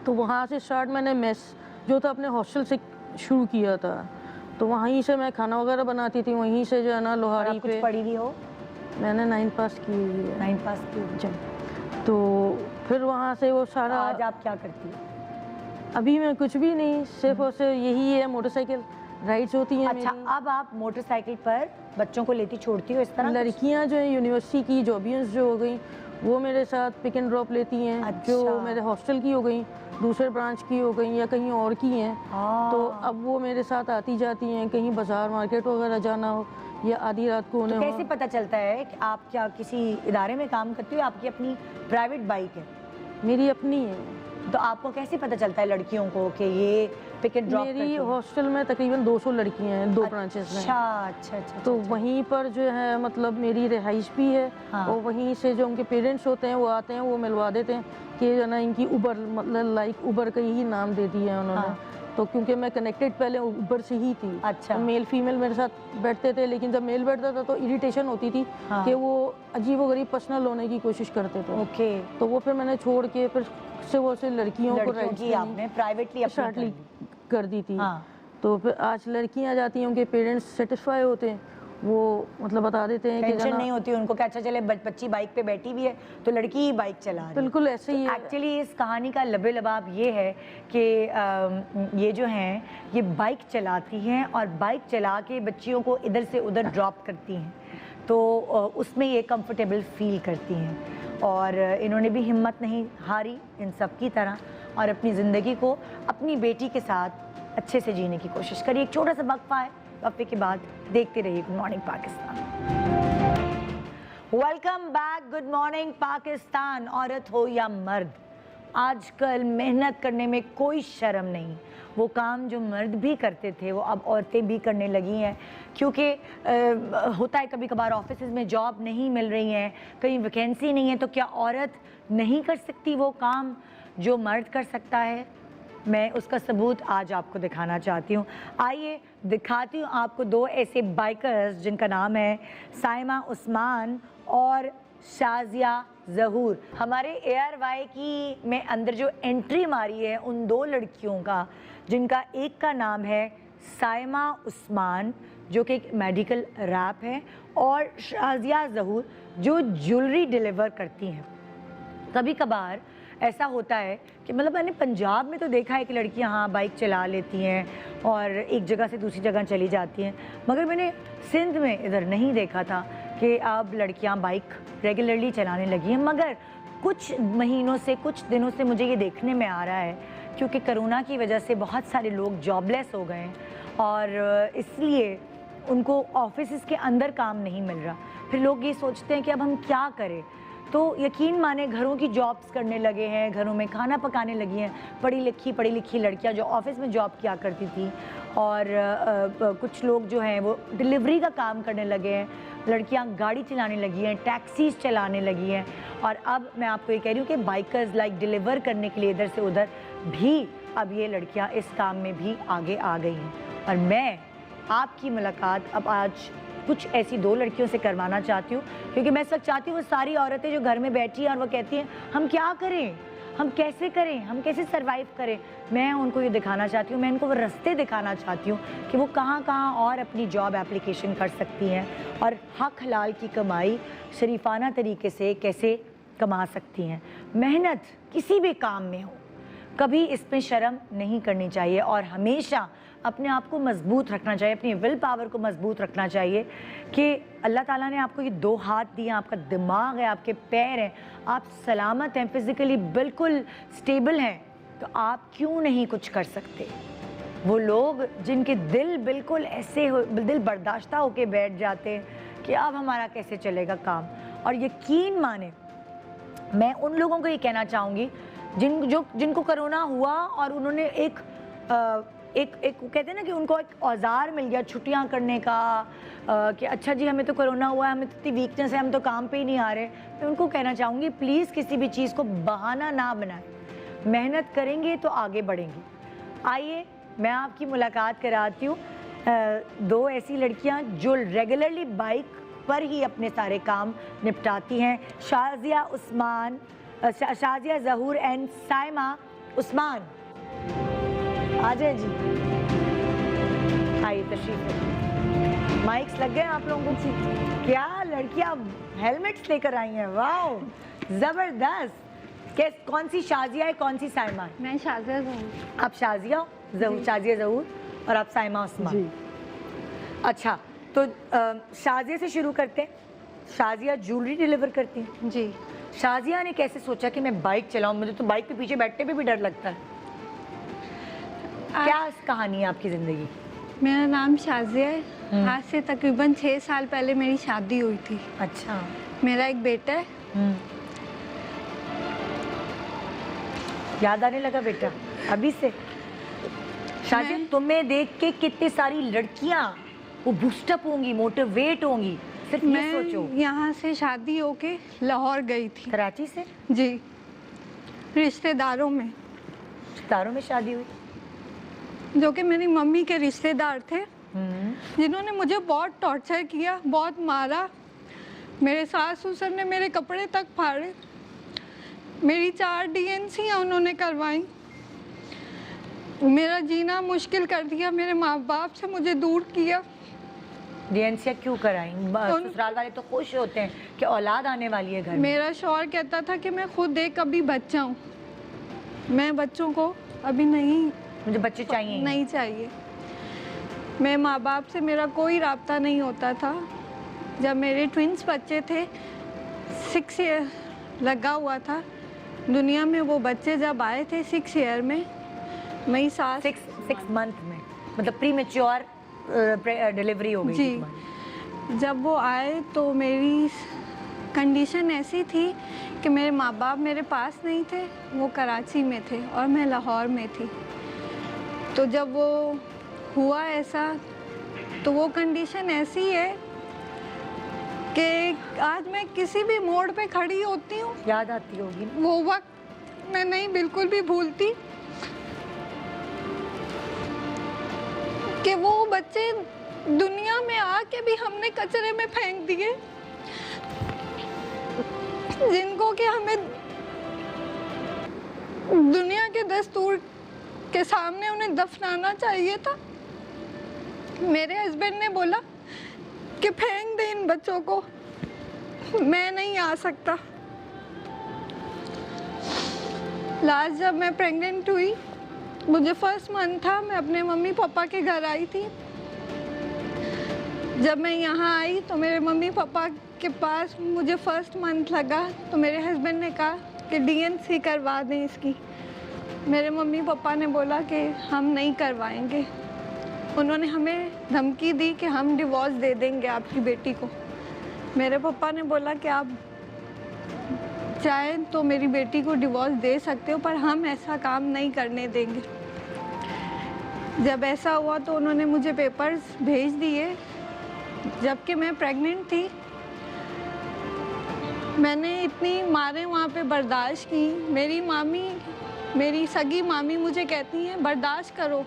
तो वहाँ से स्टार्ट मैंने मेस जो था अपने हॉस्टल से शुरू किया था। तो वहीं से मैं खाना वगैरह बनाती थी, वहीं से जो है ना और लोहारी आप कुछ पे। पढ़ी भी हो? मैंने 9 पास की हुई है। 9 पास की? जी। तो फिर वहाँ से वो सारा आज आप क्या करती हो? अभी मैं कुछ भी नहीं, सिर्फ और सिर्फ यही है, मोटरसाइकिल राइड्स होती हैं अच्छा, मेरी। अब आप मोटरसाइकिल पर बच्चों को लेती छोड़ती हो इस तरह? लड़कियां जो है यूनिवर्सिटी की जॉबियंस जो हो गई वो मेरे साथ पिक एंड ड्रॉप लेती हैं। अच्छा। जो मेरे हॉस्टल की हो गई, दूसरे ब्रांच की हो गई या कहीं और की हैं, हाँ। तो अब वो मेरे साथ आती जाती हैं। कहीं बाजार मार्केट वगैरह जाना हो या आधी रात को उन्हें तो हो। कैसे पता चलता है कि आप क्या किसी इदारे में काम करती हो? आपकी अपनी प्राइवेट बाइक है? मेरी अपनी है। तो आपको कैसे पता चलता है लड़कियों को कि ये पिक एंड ड्रॉप मेरी हॉस्टल में तकरीबन 200 लड़कियां हैं, 2 ब्रांचेस में। अच्छा अच्छा अच्छा। तो वहीं पर जो है मतलब मेरी रिहाइश भी है। हाँ। और वहीं से जो उनके पेरेंट्स होते हैं वो आते हैं, वो मिलवा देते हैं कि जो है ना इनकी उबर मतलब लाइक उबर का ही नाम दे दिया है उन्होंने। हाँ। तो क्योंकि मैं कनेक्टेड पहले उबर से ही थी। अच्छा। तो मेल फीमेल मेरे साथ बैठते थे, लेकिन जब मेल बैठता था तो इरिटेशन होती थी। हाँ। कि वो अजीबोगरीब पर्सनल होने की कोशिश करते थे। ओके। तो वो फिर मैंने छोड़ के फिर से वो से लड़कियों को लड़कियों की आपने प्राइवेटली अपनी कर शॉर्टली दी। कर दी थी। हाँ। तो फिर आज लड़कियां जाती हैं, उनके पेरेंट्स सेटिस्फाई होते हैं, वो मतलब बता देते हैं कि टेंशन जना नहीं होती उनको कि अच्छा चले बच्ची बाइक पे बैठी भी है तो लड़की ही बाइक चला रही है। बिल्कुल ऐसे ही है। एक्चुअली इस कहानी का लबे लबाब ये है कि ये जो हैं ये बाइक चलाती हैं और बाइक चला के बच्चियों को इधर से उधर ड्रॉप करती हैं। तो उसमें ये कंफर्टेबल फील करती हैं और इन्होंने भी हिम्मत नहीं हारी इन सब की तरह और अपनी ज़िंदगी को अपनी बेटी के साथ अच्छे से जीने की कोशिश करी। एक छोटा सा वक्फा है, वक्फे के बाद देखते रहिए good morning Pakistan. Welcome back, good morning Pakistan. औरत हो या मर्द, आजकल मेहनत करने में कोई शर्म नहीं। वो काम जो मर्द भी करते थे वो अब औरतें भी करने लगी हैं, क्योंकि होता है कभी कभार ऑफिस में जॉब नहीं मिल रही हैं, कहीं वैकेंसी नहीं है, तो क्या औरत नहीं कर सकती वो काम जो मर्द कर सकता है? मैं उसका सबूत आज आपको दिखाना चाहती हूँ। आइए दिखाती हूँ आपको दो ऐसे बाइकर्स जिनका नाम है साइमा उस्मान और शाजिया ज़हूर। हमारे ARY की में अंदर जो एंट्री मारी है उन दो लड़कियों का, जिनका एक का नाम है साइमा उस्मान जो कि एक मेडिकल रैप है, और शाजिया ज़हूर जो ज्वेलरी डिलीवर करती हैं। कभी कभार ऐसा होता है कि मतलब मैंने पंजाब में तो देखा है कि लड़कियां हाँ बाइक चला लेती हैं और एक जगह से दूसरी जगह चली जाती हैं, मगर मैंने सिंध में इधर नहीं देखा था कि अब लड़कियां बाइक रेगुलरली चलाने लगी हैं। मगर कुछ महीनों से, कुछ दिनों से मुझे ये देखने में आ रहा है, क्योंकि कोरोना की वजह से बहुत सारे लोग जॉबलेस हो गए हैं और इसलिए उनको ऑफिस के अंदर काम नहीं मिल रहा। फिर लोग ये सोचते हैं कि अब हम क्या करें, तो यकीन माने घरों की जॉब्स करने लगे हैं, घरों में खाना पकाने लगी हैं। पढ़ी लिखी लड़कियां जो ऑफिस में जॉब किया करती थी, और कुछ लोग जो हैं वो डिलीवरी का काम करने लगे हैं, लड़कियां गाड़ी चलाने लगी हैं, टैक्सीज चलाने लगी हैं। और अब मैं आपको ये कह रही हूँ कि बाइकर्स लाइक डिलीवर करने के लिए इधर से उधर भी अब ये लड़कियाँ इस काम में भी आगे आ गई हैं। और मैं आपकी मुलाकात अब आज कुछ ऐसी 2 लड़कियों से करवाना चाहती हूँ, क्योंकि मैं इस वक्त चाहती हूँ वो सारी औरतें जो घर में बैठी हैं और वो कहती हैं हम क्या करें, हम कैसे करें, हम कैसे सरवाइव करें, मैं उनको ये दिखाना चाहती हूँ, मैं इनको वो रास्ते दिखाना चाहती हूँ कि वो कहाँ कहाँ और अपनी जॉब एप्लीकेशन कर सकती हैं और हक हलाल की कमाई शरीफाना तरीके से कैसे कमा सकती हैं। मेहनत किसी भी काम में हो, कभी इसमें शर्म नहीं करनी चाहिए और हमेशा अपने आप को मजबूत रखना चाहिए, अपनी विल पावर को मजबूत रखना चाहिए कि अल्लाह ताला ने आपको ये 2 हाथ दिए, आपका दिमाग है, आपके पैर हैं, आप सलामत हैं, फिज़िकली बिल्कुल स्टेबल हैं, तो आप क्यों नहीं कुछ कर सकते। वो लोग जिनके दिल बिल्कुल ऐसे हो, दिल बर्दाश्ता होके बैठ जाते हैं कि अब हमारा कैसे चलेगा काम। और यकीन माने मैं उन लोगों को ये कहना चाहूँगी जिनको कोरोना हुआ और उन्होंने एक कहते हैं ना कि उनको एक औजार मिल गया छुट्टियां करने का, कि अच्छा जी हमें तो कोरोना हुआ है, हमें तो इतनी वीकनेस है, हम तो काम पे ही नहीं आ रहे। मैं उनको कहना चाहूँगी प्लीज़ किसी भी चीज़ को बहाना ना बनाएं, मेहनत करेंगे तो आगे बढ़ेंगे। आइए मैं आपकी मुलाकात कराती हूँ 2 ऐसी लड़कियाँ जो रेगुलरली बाइक पर ही अपने सारे काम निपटाती हैं, शाजिया ज़हूर एंड साइमा उस्मान। आ जाए जी, आइए तशरीफ रखिए। माइक्स लग गए आप लोगों को, क्या लड़कियां हेलमेट्स लेकर आई हैं, वाओ जबरदस्त। कौन सी शाजिया है, कौन सी साइमा है? मैं शाजिया ज़हूर। आप शाजिया शाजिया ज़हूर और आप साइमा उस्मान। अच्छा, तो शाजिया से शुरू करते हैं। शाजिया ज्वेलरी डिलीवर करती हैं जी। शाजिया ने कैसे सोचा कि मैं बाइक चलाऊं, मुझे तो बाइक पे पीछे बैठने पे भी डर लगता है। क्या कहानी है आपकी ज़िंदगी? मेरा नाम शाजिया है। आज से तकरीबन 6 साल पहले मेरी शादी हुई थी। अच्छा। मेरा एक बेटा है। याद आने लगा बेटा अभी से? शाजिया तुम्हें देख के कितनी सारी लड़कियां वो बूस्टअप होंगी, मोटिवेट होंगी, सिर्फ ये सोचो। मैं यहाँ से शादी होके लाहौर गई थी। कराची से? जी, रिश्तेदारों में। रिश्तेदारों में शादी हुई? जो कि मेरी मम्मी के रिश्तेदार थे, जिन्होंने मुझे बहुत टॉर्चर किया, बहुत मारा। मेरे सास ससुर ने मेरे कपड़े तक फाड़े, मेरी 4 DNC उन्होंने करवाई, मेरा जीना मुश्किल कर दिया, मेरे माँ बाप से मुझे दूर किया। DNC क्यों कराई? ससुराल वाले तो खुश होते हैं कि औलाद आने वाली है घर में। मेरा शौहर कहता था कि मैं खुद एक अभी बच्चा हूँ, मैं बच्चों को अभी नहीं, मुझे बच्चे चाहिए नहीं चाहिए। मेरे माँ बाप से मेरा कोई राब्ता नहीं होता था। जब मेरे ट्विंस बच्चे थे, 6 ईयर लगा हुआ था दुनिया में, वो बच्चे जब आए थे 6 ईयर में, मेरी सास 6 मंथ में, मतलब प्रीमेच्योर डिलीवरी हो गई जी। जब वो आए तो मेरी कंडीशन ऐसी थी कि मेरे माँ बाप मेरे पास नहीं थे, वो कराची में थे और मैं लाहौर में थी। तो जब वो हुआ ऐसा, तो वो कंडीशन ऐसी है कि आज मैं किसी भी मोड़ पे खड़ी होती हूँ, याद आती होगी ना? वो वक्त मैं नहीं बिल्कुल भी भूलती कि वो बच्चे दुनिया में आके भी हमने कचरे में फेंक दिए, जिनको कि हमें दुनिया के दस्तूर के सामने उन्हें दफनाना चाहिए था। मेरे हस्बैंड ने बोला कि फेंक दे इन बच्चों को, मैं नहीं आ सकता। लास्ट जब मैं प्रेग्नेंट हुई, मुझे फर्स्ट मंथ था, मैं अपने मम्मी पापा के घर आई थी। जब मैं यहाँ आई तो मेरे मम्मी पापा के पास मुझे फर्स्ट मंथ लगा, तो मेरे हस्बैंड ने कहा कि DNC करवा दें इसकी। मेरे मम्मी पापा ने बोला कि हम नहीं करवाएंगे। उन्होंने हमें धमकी दी कि हम डिवोर्स दे देंगे आपकी बेटी को। मेरे पापा ने बोला कि आप चाहें तो मेरी बेटी को डिवोर्स दे सकते हो, पर हम ऐसा काम नहीं करने देंगे। जब ऐसा हुआ तो उन्होंने मुझे पेपर्स भेज दिए। जबकि मैं प्रेग्नेंट थी, मैंने इतनी मारें वहाँ पे बर्दाश्त की। मेरी मामी, मेरी सगी मामी मुझे कहती हैं बर्दाश्त करो,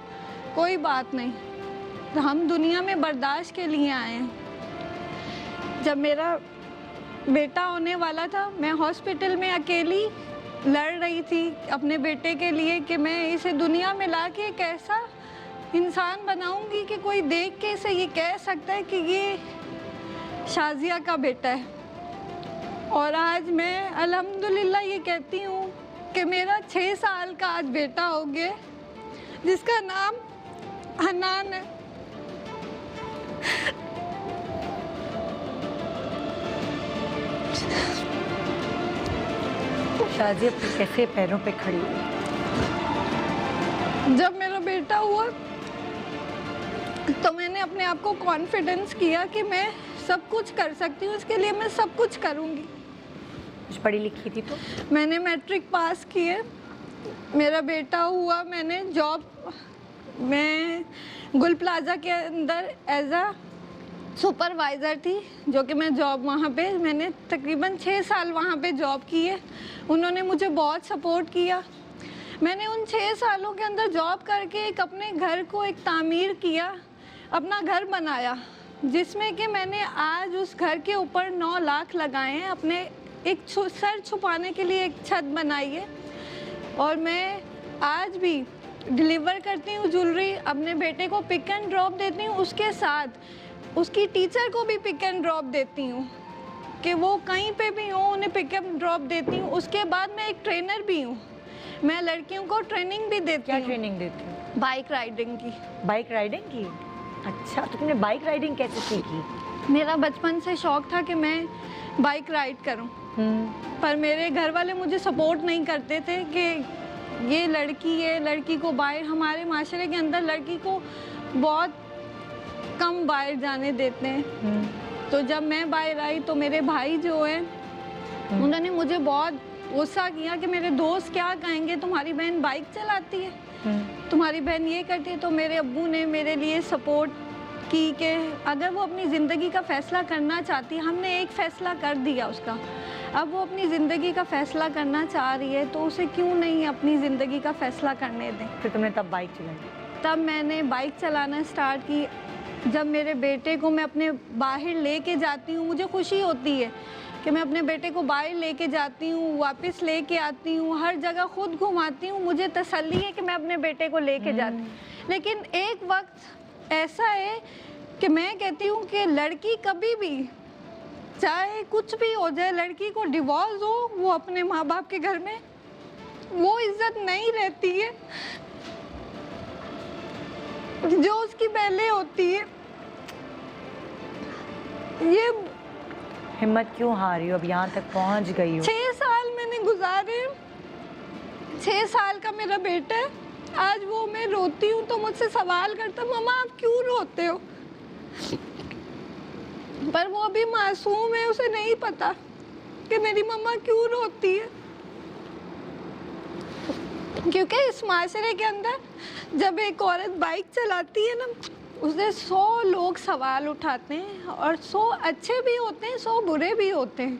कोई बात नहीं, तो हम दुनिया में बर्दाश्त के लिए आए हैं। जब मेरा बेटा होने वाला था, मैं हॉस्पिटल में अकेली लड़ रही थी अपने बेटे के लिए कि मैं इसे दुनिया में ला के एक ऐसा इंसान बनाऊंगी कि कोई देख के इसे ये कह सकता है कि ये शाजिया का बेटा है। और आज मैं अल्हम्दुलिल्लाह ये कहती हूँ कि मेरा 6 साल का आज बेटा हो गया, जिसका नाम हनान है। शाजिया कैसे पैरों पे खड़ी हुई? जब मेरा बेटा हुआ तो मैंने अपने आप को कॉन्फिडेंस किया कि मैं सब कुछ कर सकती हूँ, इसके लिए मैं सब कुछ करूँगी। कुछ पढ़ी लिखी थी तो? मैंने मैट्रिक पास किए, मेरा बेटा हुआ, मैंने जॉब, मैं गुल प्लाजा के अंदर एज अ सुपरवाइज़र थी, जो कि मैं जॉब वहाँ पे मैंने तकरीबन 6 साल वहाँ पे जॉब की है। उन्होंने मुझे बहुत सपोर्ट किया। मैंने उन 6 सालों के अंदर जॉब करके एक अपने घर को एक तामीर किया, अपना घर बनाया, जिसमें कि मैंने आज उस घर के ऊपर 9 लाख लगाए हैं। अपने एक सर छुपाने के लिए एक छत बनाई है। और मैं आज भी डिलीवर करती हूँ ज्वेलरी, अपने बेटे को पिक एंड ड्रॉप देती हूँ, उसके साथ उसकी टीचर को भी पिक एंड ड्रॉप देती हूँ कि वो कहीं पे भी हो उन्हें पिक एंड ड्रॉप देती हूँ। उसके बाद मैं एक ट्रेनर भी हूँ, मैं लड़कियों को ट्रेनिंग भी देती क्या हूँ। ट्रेनिंग देती हो? बाइक राइडिंग की। बाइक राइडिंग की? अच्छा, तो तुमने बाइक राइडिंग कैसे सीखी? मेरा बचपन से शौक था कि मैं बाइक राइड करूं, पर मेरे घर वाले मुझे सपोर्ट नहीं करते थे कि ये लड़की है, लड़की को बाहर, हमारे माशरे के अंदर लड़की को बहुत कम बाहर जाने देते हैं। तो जब मैं बाहर आई तो मेरे भाई जो हैं उन्होंने मुझे बहुत गुस्सा किया कि मेरे दोस्त क्या कहेंगे, तुम्हारी बहन बाइक चलाती है, तुम्हारी बहन ये करती है। तो मेरे अब्बू ने मेरे लिए सपोर्ट की कि अगर वो अपनी ज़िंदगी का फ़ैसला करना चाहती है, हमने एक फ़ैसला कर दिया उसका, अब वो अपनी ज़िंदगी का फ़ैसला करना चाह रही है तो उसे क्यों नहीं अपनी ज़िंदगी का फ़ैसला करने दें। फिर तुमने तब बाइक चलाई? तब मैंने बाइक चलाना स्टार्ट की। जब मेरे बेटे को मैं अपने बाहर लेके जाती हूँ, मुझे खुशी होती है कि मैं अपने बेटे को बाहर लेके जाती हूँ, वापस लेके आती हूँ, हर जगह खुद घुमाती हूँ, मुझे तसल्ली है कि मैं अपने बेटे को लेके जाती हूँ। लेकिन एक वक्त ऐसा है कि मैं कहती हूँ कि लड़की कभी भी, चाहे कुछ भी हो जाए, लड़की को डिवोर्स हो, वो अपने माँ बाप के घर में वो इज्जत नहीं रहती है जो उसकी पहले होती है। ये हिम्मत क्यों हार रही हो? अब यहाँ तक पहुँच गई हो। 6 साल मैंने गुजारे, 6 साल का मेरा बेटा है। आज वो मैं रोती हूँ तो मुझसे सवाल करता, मम्मा आप क्यों रोते हो? पर वो अभी मासूम है, उसे नहीं पता कि मेरी मम्मा क्यों रोती है। क्योंकि इस माशरे के अंदर जब एक औरत बाइक चलाती है ना, उसे 100 लोग सवाल उठाते हैं और 100 अच्छे भी होते हैं, 100 बुरे भी होते हैं।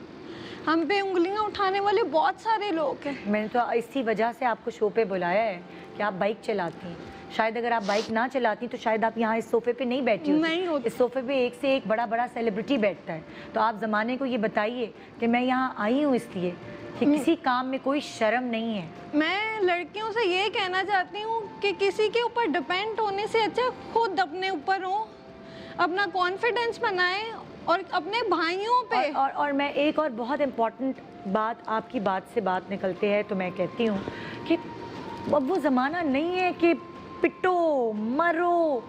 हम पे उंगलियां उठाने वाले बहुत सारे लोग हैं। मैंने तो इसी वजह से आपको शो पे बुलाया है कि आप बाइक चलाती हैं। शायद अगर आप बाइक ना चलाती तो शायद आप यहाँ इस सोफे पे नहीं बैठी होती। नहीं होती। इस सोफे पे एक से एक बड़ा बड़ा सेलिब्रिटी बैठता है। तो आप ज़माने को ये बताइए कि मैं यहाँ आई हूँ इसलिए कि किसी काम में कोई शर्म नहीं है। मैं लड़कियों से ये कहना चाहती हूँ कि किसी के ऊपर डिपेंड होने से अच्छा खुद अपने ऊपर हो, अपना कॉन्फिडेंस बनाएं और अपने भाइयों पे। और मैं एक और बहुत इम्पॉर्टेंट बात, आपकी बात से बात निकलते हैं तो मैं कहती हूँ कि अब वो ज़माना नहीं है कि पिटो मरो,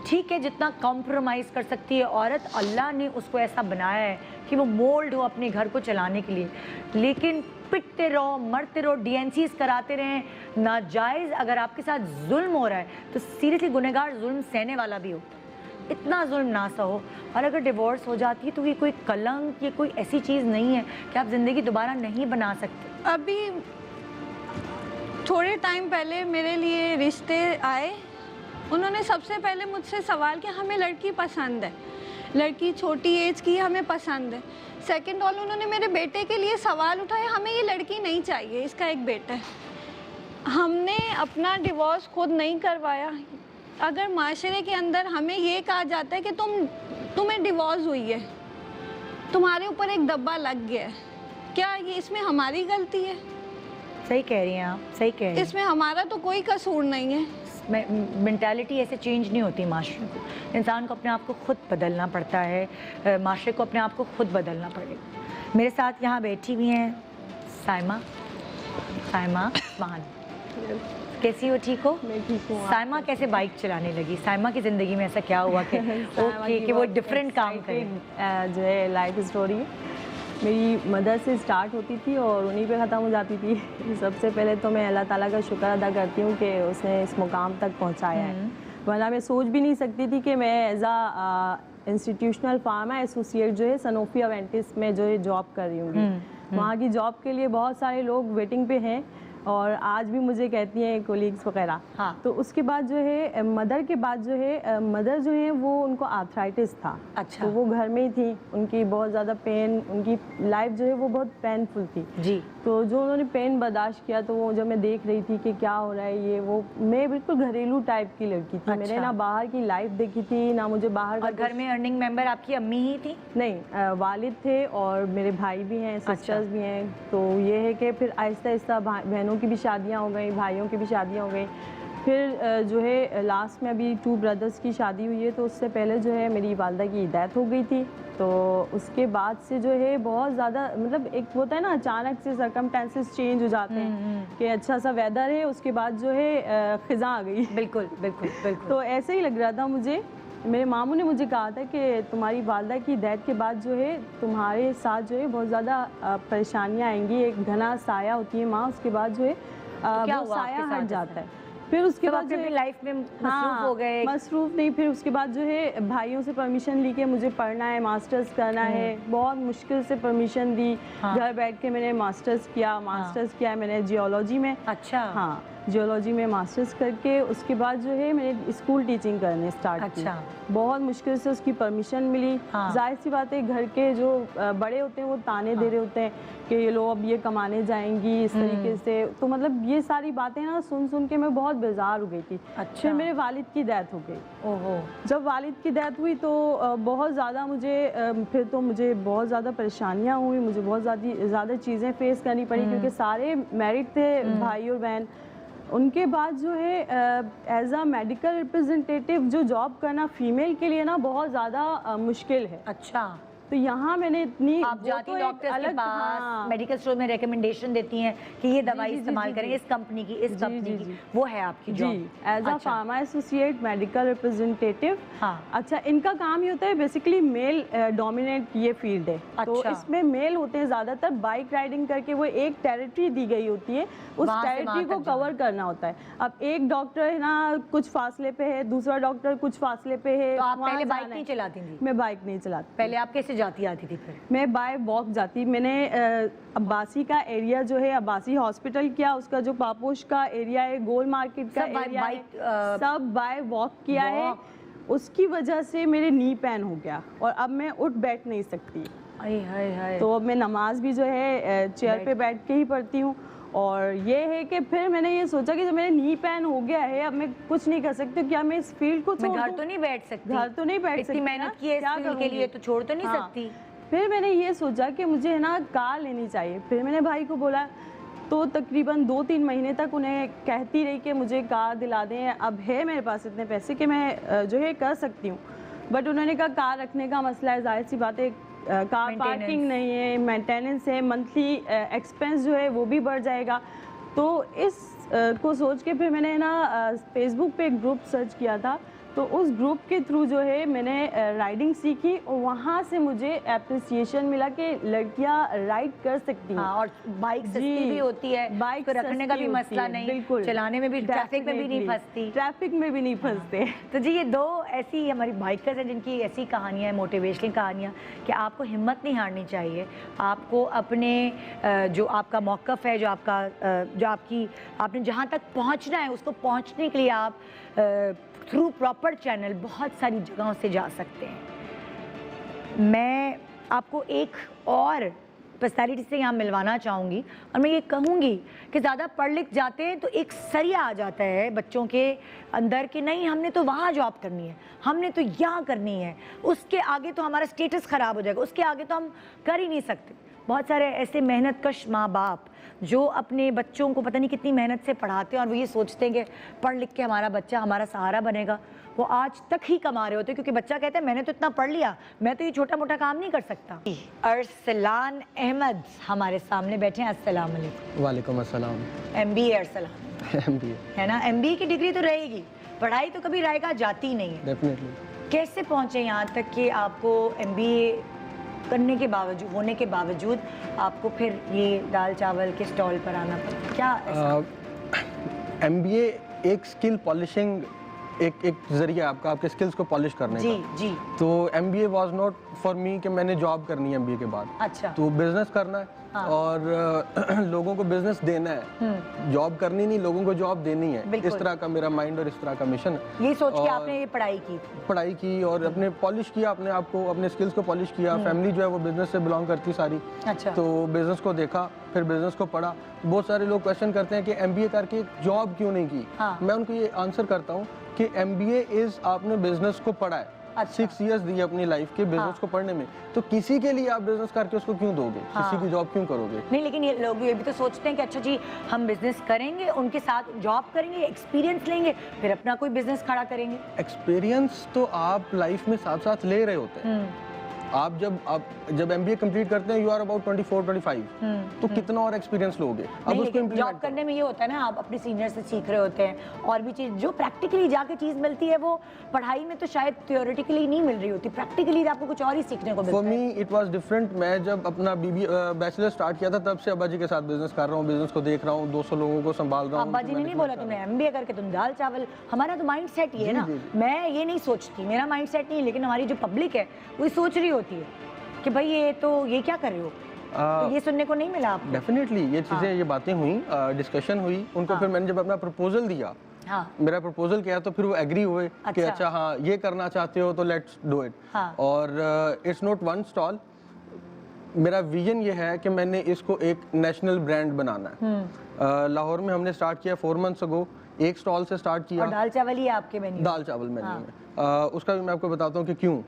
ठीक है जितना कॉम्प्रोमाइज़ कर सकती है औरत, अल्लाह ने उसको ऐसा बनाया है कि वो मोल्ड हो अपने घर को चलाने के लिए, लेकिन पिटते रहो, मरते रहो, डीएनसीज कराते रहें, नाजायज़ अगर आपके साथ जुल्म हो रहा है तो सीरियसली गुनहगार जुल्म सहने वाला भी होता है, इतना जुल्म ना सहो। और अगर डिवोर्स हो जाती है तो ये कोई कलंक, ये कोई ऐसी चीज़ नहीं है कि आप ज़िंदगी दोबारा नहीं बना सकते। अभी थोड़े टाइम पहले मेरे लिए रिश्ते आए, उन्होंने सबसे पहले मुझसे सवाल किया हमें लड़की पसंद है, लड़की छोटी एज की हमें पसंद है। सेकंड ऑल उन्होंने मेरे बेटे के लिए सवाल उठाया हमें ये लड़की नहीं चाहिए, इसका एक बेटा है। हमने अपना डिवोर्स खुद नहीं करवाया। अगर माशरे के अंदर हमें ये कहा जाता है कि तुम्हें डिवोर्स हुई है, तुम्हारे ऊपर एक दब्बा लग गया है, क्या ये इसमें हमारी गलती है? सही कह रही हैं आप, सही कह रही हैं। इसमें हमारा तो कोई कसूर नहीं है। मेंटालिटी ऐसे चेंज नहीं होती माशरे को, इंसान को अपने आप को खुद बदलना पड़ता है, माशरे को अपने आप को खुद बदलना पड़ेगा। मेरे साथ यहाँ बैठी हुई हैं साइमा मान, कैसी हो, ठीक हो? मैं ठीक हूँ। साइमा कैसे बाइक चलाने लगी? साइमा की ज़िंदगी में ऐसा क्या हुआ कि ओके कि वो डिफरेंट काम करे? जो है लाइफ स्टोरी मेरी मदर से स्टार्ट होती थी और उन्हीं पे ख़त्म हो जाती थी। सबसे पहले तो मैं अल्लाह ताला का शुक्र अदा करती हूँ कि उसने इस मुकाम तक पहुँचाया है, वरना मैं सोच भी नहीं सकती थी कि मैं एज आ इंस्टीट्यूशनल फार्मा एसोसिएट जो है सनोफी अवेंटिस में जो है जॉब कर रही हूँ। वहाँ की जॉब के लिए बहुत सारे लोग वेटिंग पे हैं और आज भी मुझे कहती हैं कोलीग्स वगैरह। हाँ। तो उसके बाद जो है मदर के बाद जो है मदर जो है वो उनको आर्थराइटिस था। अच्छा। तो वो घर में ही थी, उनकी बहुत ज़्यादा पेन, उनकी लाइफ जो है वो बहुत पेनफुल थी जी। तो जो उन्होंने पेन बर्दाश्त किया, तो वो जब मैं देख रही थी कि क्या हो रहा है ये वो, मैं बिल्कुल घरेलू टाइप की लड़की थी। मैंने ना बाहर की लाइफ देखी थी ना मुझे बाहर का और घर में अर्निंग मेंबर आपकी अम्मी ही थी? नहीं, वालिद थे और मेरे भाई भी हैं, सिस्टर्स भी हैं। तो ये है कि फिर आहिस्ता आहिस्ता बहनों की भी शादियां हो गई, भाइयों की भी शादियां हो गई। फिर जो है लास्ट में अभी 2 ब्रदर्स की शादी हुई है, तो उससे पहले जो है मेरी वालदा की डेथ हो गई थी। तो उसके बाद से जो है बहुत ज़्यादा मतलब एक होता है ना अचानक से सर्कमस्टेंसेस चेंज हो जाते हैं कि अच्छा सा वेदर है, उसके बाद जो है ख़िज़ा आ गई। बिल्कुल बिल्कुल बिल्कुल। तो ऐसे ही लग रहा था मुझे। मेरे मामू ने मुझे कहा था कि तुम्हारी वालदा की डेथ के बाद जो है तुम्हारे साथ जो है बहुत ज़्यादा परेशानियाँ आएंगी, एक घना साया होती है माँ, उसके बाद जो है क्या वो हुआ साया आपके हट साथ जाता है। फिर उसके बाद जो है लाइफ में मसरूफ हो गए? मसरूफ नहीं, फिर उसके बाद जो है भाइयों से परमिशन ली के मुझे पढ़ना है, मास्टर्स करना है। बहुत मुश्किल से परमिशन दी। हाँ। घर बैठ के मैंने मास्टर्स किया मैंने जियोलॉजी में। अच्छा। हाँ, जियोलॉजी में मास्टर्स करके उसके बाद जो है मैंने स्कूल टीचिंग करने स्टार्ट की। अच्छा। बहुत मुश्किल से उसकी परमिशन मिली। हाँ। जाहिर सी बात है घर के जो बड़े होते हैं वो ताने दे रहे होते हैं कि ये लो अब ये कमाने जाएंगी इस तरीके से। तो मतलब ये सारी बातें ना सुन सुन के मैं बहुत बेजार हो गई थी। अच्छा। फिर मेरे वालिद की डेथ हो गई। ओहो। जब वालिद की डेथ हुई तो बहुत ज़्यादा मुझे बहुत ज़्यादा परेशानियाँ हुई, मुझे बहुत ज़्यादा चीज़ें फेस करनी पड़ी क्योंकि सारे मैरिड थे भाई और बहन। उनके बाद जो है एज अ मेडिकल रिप्रेजेंटेटिव जो जॉब करना फीमेल के लिए ना बहुत ज़्यादा मुश्किल है। अच्छा। तो यहाँ मैंने इतनी आप जाती डॉक्टर्स के पास, हाँ, मेडिकल स्टोर में रिकमेंडेशन देती हैं कि ये दवाई जी, इस्तेमाल जी, करें, जी। इस कंपनी की, इस जी, कंपनी जी, की, जी। वो है आपकी जी, job? As a pharma associate medical representative. हाँ। अच्छा, इनका काम ये होता है बेसिकली मेल डोमिनेट ये फील्ड है। तो अच्छा। इसमें मेल होते हैं ज़्यादातर, बाइक राइडिंग करके वो एक टेरिटरी दी गई होती है, उस वहाँ से टेरिटरी वहाँ को तक जाना। कवर करना होता है। अब एक डॉक्टर है ना कुछ फासले पे है, दूसरा डॉक्टर कुछ फासले पे है। तो आप वहाँ पहले बाइक जाना नहीं है। चलाती थी? मैं बाइक नहीं चलाती। पहले आप कैसे जाती आती थी फिर? मैं बाय वॉक जाती। मैंने अब्बासी का एरिया जो है, अब्बासी हॉस्पिटल किया, उसका जो पापोश का एरिया है, गोल मार्केट का सब बाय एरिया है, बाइक, सब बाय वॉक किया है। वॉक। उसकी वजह से मेरे नी पेन हो गया और अब मैं उठ बैठ नहीं सकती। हाय हाय हाय। तो अब मैं नमाज भी जो है चेयर पे बैठ के ही पढ़ती हूँ। और ये है कि फिर मैंने ये सोचा कि जब मेरे नी पेन हो गया है, अब मैं कुछ नहीं कर सकती, क्या मैं इस फील्ड को मैं छोड़ घर दूँ? तो नहीं बैठ सकती, घर तो नहीं बैठ इतनी सकती मेहनत ना, की है इस क्या फील्ड के करूँगी? लिए, तो छोड़ तो नहीं हाँ। सकती। फिर मैंने ये सोचा कि मुझे है ना कार लेनी चाहिए। फिर मैंने भाई को बोला, तो तकरीबन 2-3 महीने तक उन्हें कहती रही कि मुझे कार दिला दें। अब है मेरे पास इतने पैसे कि मैं जो है कर सकती हूँ। बट उन्होंने कहा कार रखने का मसला है, जाहिर सी बात है, कार पार्किंग नहीं है, मेंटेनेंस है, मंथली एक्सपेंस जो है वो भी बढ़ जाएगा। तो इस को सोच के फिर मैंने ना फेसबुक पे एक ग्रुप सर्च किया था, तो उस ग्रुप के थ्रू जो है मैंने राइडिंग सीखी और वहाँ से मुझे एप्रिसिएशन मिला कि लड़कियाँ राइड कर सकती हैं। हाँ, और बाइक सस्ती भी होती है, बाइक तो रखने का भी मसला नहीं, बिल्कुल, चलाने में भी, ट्रैफिक में भी नहीं फंसती। ट्रैफिक में भी नहीं फंसते। तो जी ये दो ऐसी हमारी बाइकर्स हैं जिनकी ऐसी कहानियाँ हैं, मोटिवेशनल कहानियाँ, कि आपको हिम्मत नहीं हारनी चाहिए। आपको अपने जो आपका मौक़िफ़ है, जो आपने जहाँ तक पहुँचना है उसको पहुँचने के लिए आप थ्रू प्रॉपर चैनल बहुत सारी जगहों से जा सकते हैं। मैं आपको एक और पर्सनैलिटी से यहाँ मिलवाना चाहूँगी और मैं ये कहूँगी कि ज़्यादा पढ़ लिख जाते हैं तो एक सरिया आ जाता है बच्चों के अंदर कि नहीं, हमने तो वहाँ जॉब करनी है, हमने तो यहाँ करनी है, उसके आगे तो हमारा स्टेटस ख़राब हो जाएगा, उसके आगे तो हम कर ही नहीं सकते। बहुत सारे ऐसे मेहनतकश माँ बाप जो अपने बच्चों को पता नहीं कितनी मेहनत से पढ़ाते हैं और वो ये सोचते हैं कि पढ़ लिख के हमारा बच्चा हमारा सहारा बनेगा, वो आज तक ही कमा रहे होते हैं, क्योंकि बच्चा कहता है मैंने तो इतना पढ़ लिया, मैं तो ये छोटा मोटा काम नहीं कर सकता। अरसलान अहमद हमारे सामने बैठे हैं। अस्सलाम वालेकुम। वालेकुम अस्सलाम। MBA अरसलान MBA है ना, MBA की डिग्री तो रहेगी, पढ़ाई तो कभी रहेगा जाती नहीं है। डेफिनेटली। कैसे पहुँचे यहाँ तक कि आपको MBA करने के बावजूद, होने के बावजूद आपको फिर ये दाल चावल के स्टॉल पर आना पड़ा? क्या MBA एक स्किल पॉलिशिंग, एक जरिया आपका आपके स्किल्स को पॉलिश करने जी का। जी। तो MBA was not for me कि मैंने जॉब करनी है MBA के बाद। अच्छा। तो बिजनेस करना है। हाँ। और लोगों को बिजनेस देना है, जॉब करनी नहीं, लोगों को जॉब देनी है। इस तरह का मेरा माइंड और इस तरह का मिशन है। ये सोच के आपने ये पढ़ाई की? पढ़ाई की और अपने पॉलिश किया, अपने आप को, अपने स्किल्स को पॉलिश किया। फैमिली जो है वो बिजनेस से बिलोंग करती सारी। अच्छा। तो बिजनेस को देखा, फिर बिजनेस को पढ़ा। बहुत सारे लोग क्वेश्चन करते हैं कि MBA करके जॉब क्यों नहीं की। हाँ। मैं उनको ये आंसर करता हूँ कि MBA इज आपने बिजनेस को पढ़ा है। अच्छा। 6 इयर्स दिए अपनी लाइफ के बिजनेस को पढ़ने में, तो किसी के लिए आप बिजनेस करके उसको क्यों दोगे? किसी की जॉब क्यों करोगे? नहीं, लेकिन ये लोग ये भी तो सोचते हैं कि अच्छा जी हम बिजनेस करेंगे, उनके साथ जॉब करेंगे, एक्सपीरियंस लेंगे, फिर अपना कोई बिजनेस खड़ा करेंगे। एक्सपीरियंस तो आप लाइफ में साथ साथ ले रहे होते हैं। आप जब MBA कंप्लीट करते हैं, यू आर अबाउट 24-25, तो कितना और एक्सपीरियंस लोगे? अब उसको जॉब इम्प्लीमेंट करने में ये होता है ना, आप अपने सीनियर से सीख रहे होते हैं, और भी चीज़ जो प्रैक्टिकली जाके चीज़ मिलती है वो पढ़ाई में तो शायद थियोरेटिकली नहीं मिल रही होती, प्रैक्टिकली आपको कुछ और ही सीखने को मिलता है। For me it was different. मैं जब अपना बैचलर स्टार्ट किया था, तब से अब्बा जी के साथ बिजनेस कर रहा हूँ, बिजनेस को देख रहा हूँ, 200 लोगों को संभाल रहा हूँ। अब्बा जी ने नहीं बोला तुमने MBA करके तुम दाल चावल? हमारा तो माइंड सेट ये है ना, मैं ये नहीं सोचती, मेरा माइंड सेट नहीं है, लेकिन हमारी जो पब्लिक है वो सोच रही होती है कि भाई ये क्या कर रहे हो। तो ये सुनने को नहीं मिला आपको? डेफिनेटली ये चीज़ें, ये बातें हुई, डिस्कशन हुई उनको। फिर मैंने जब अपना प्रपोजल दिया, मेरा प्रपोजल क्या है, तो फिर वो एग्री हुए कि अच्छा हाँ ये करना चाहते हो तो लेट्स डू इट। और इट्स नॉट वन स्टॉल। मेरा विजन ये है कि मैंने इसको एक नेशनल ब्रांड बनाना है। लाहौर में हमने स्टार्ट किया 4 मंथ्स अगो, एक स्टॉल से स्टार्ट किया। और दाल चावल ही आपके मेन्यू? दाल चावल मेन्यू में। उसका भी मैं आपको बताता हूँ कि क्यों।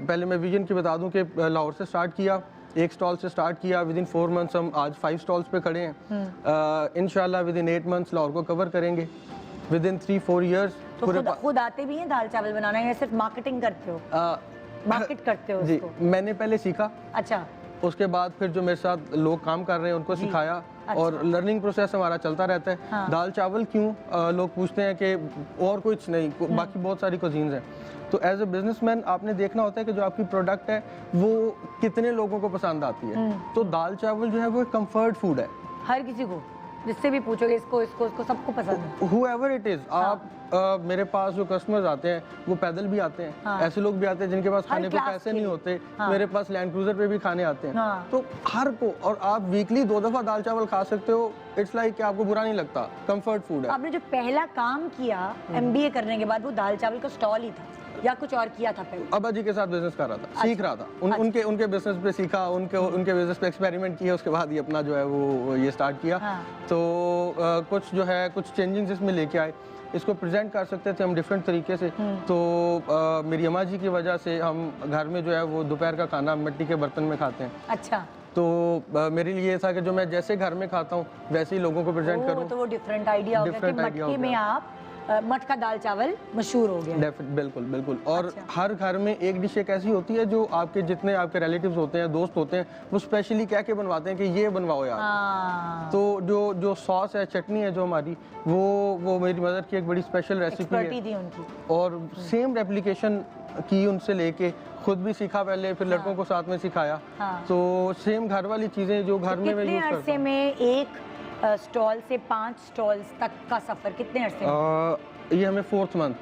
पहले मैं विजन की बता दूं कि लाहौर से स्टार्ट किया, एक स्टॉल से स्टार्ट किया। विद इन 4 मंथ्स हम आज 5 स्टॉल्स पे खड़े हैं। इंशाल्लाह विद इन 8 मंथ्स लाहौर को कवर करेंगे। With in 3-4 years. तो खुद आते भी हैं दाल चावल बनाना, या सिर्फ मार्केटिंग करते हो? मार्केट करते हो जी, उसको? मैंने पहले सीखा। अच्छा। उसके बाद फिर जो मेरे साथ लोग काम कर रहे हैं उनको सिखाया। अच्छा। और लर्निंग प्रोसेस हमारा चलता रहता है। हाँ। दाल चावल क्यों लोग पूछते हैं कि और कुछ नहीं, बाकी बहुत सारी कुजीन्स हैं। तो एज ए बिजनेसमैन आपने देखना होता है कि जो आपकी प्रोडक्ट है वो कितने लोगों को पसंद आती है। तो दाल चावल जो है वो कंफर्ट फूड है, हर किसी को, जिससे भी पूछोगे इसको सबको पसंद है। whoever it is। आप मेरे पास जो कस्टमर्स आते हैं वो पैदल भी आते हैं। हाँ। ऐसे लोग भी आते हैं जिनके पास खाने को पैसे नहीं होते। हाँ। मेरे पास लैंड क्रूजर पे भी खाने आते हैं। हाँ। तो हर को, और आप वीकली 2 दफा दाल चावल खा सकते हो। इट्स लाइक कि आपको बुरा नहीं लगता, कंफर्ट फूड है। आपने जो पहला काम किया MBA करने के बाद वो दाल चावल का स्टॉल ही था या कुछ और किया था पहले? अब्बा जी के साथ बिजनेस कर रहा था। अच्छा। सीख रहा था। उनके बिजनेस पे सीखा, उनके बिजनेस पे एक्सपेरिमेंट किया, उसके बाद ये अपना जो है वो ये स्टार्ट किया। हाँ। तो कुछ जो है कुछ चेंजिंग्स इसमें लेके आए, इसको प्रेजेंट कर सकते थे हम डिफरेंट तरीके से। तो मेरी अम्मा जी की वजह से हम घर में जो है वो दोपहर का खाना मिट्टी के बर्तन में खाते हैं। अच्छा। तो मेरे लिए ये था कि जो मैं जैसे घर में खाता हूँ वैसे ही लोगों को प्रेजेंट करूँ। तो वो डिफरेंट आइडिया हो गया कि मटके में आप मटका दाल चावल मशहूर हो गया। बिल्कुल बिल्कुल। और अच्छा। हर घर में एक डिश एक ऐसी होती है जो आपके जितने आपके रिलेटिव्स होते हैं, दोस्त होते हैं, वो स्पेशली कह के बनवाते हैं कि ये बनवाओ यार। हाँ। तो जो सॉस है, चटनी है जो हमारी, वो मेरी मदर की एक बड़ी स्पेशल रेसिपी एक्सपर्टी थी है। उनकी। और सेम रेप्लिकेशन की उनसे लेके खुद भी सीखा पहले, फिर लड़कों को साथ में सिखाया। हाँ। तो सेम घर वाली चीज़ें जो घर में मैं कितने यूज़ करता अरसे हूँ। में एक स्टॉल से 5 स्टॉल्स तक का सफर कितने अरसे में? ये हमें 4th मंथ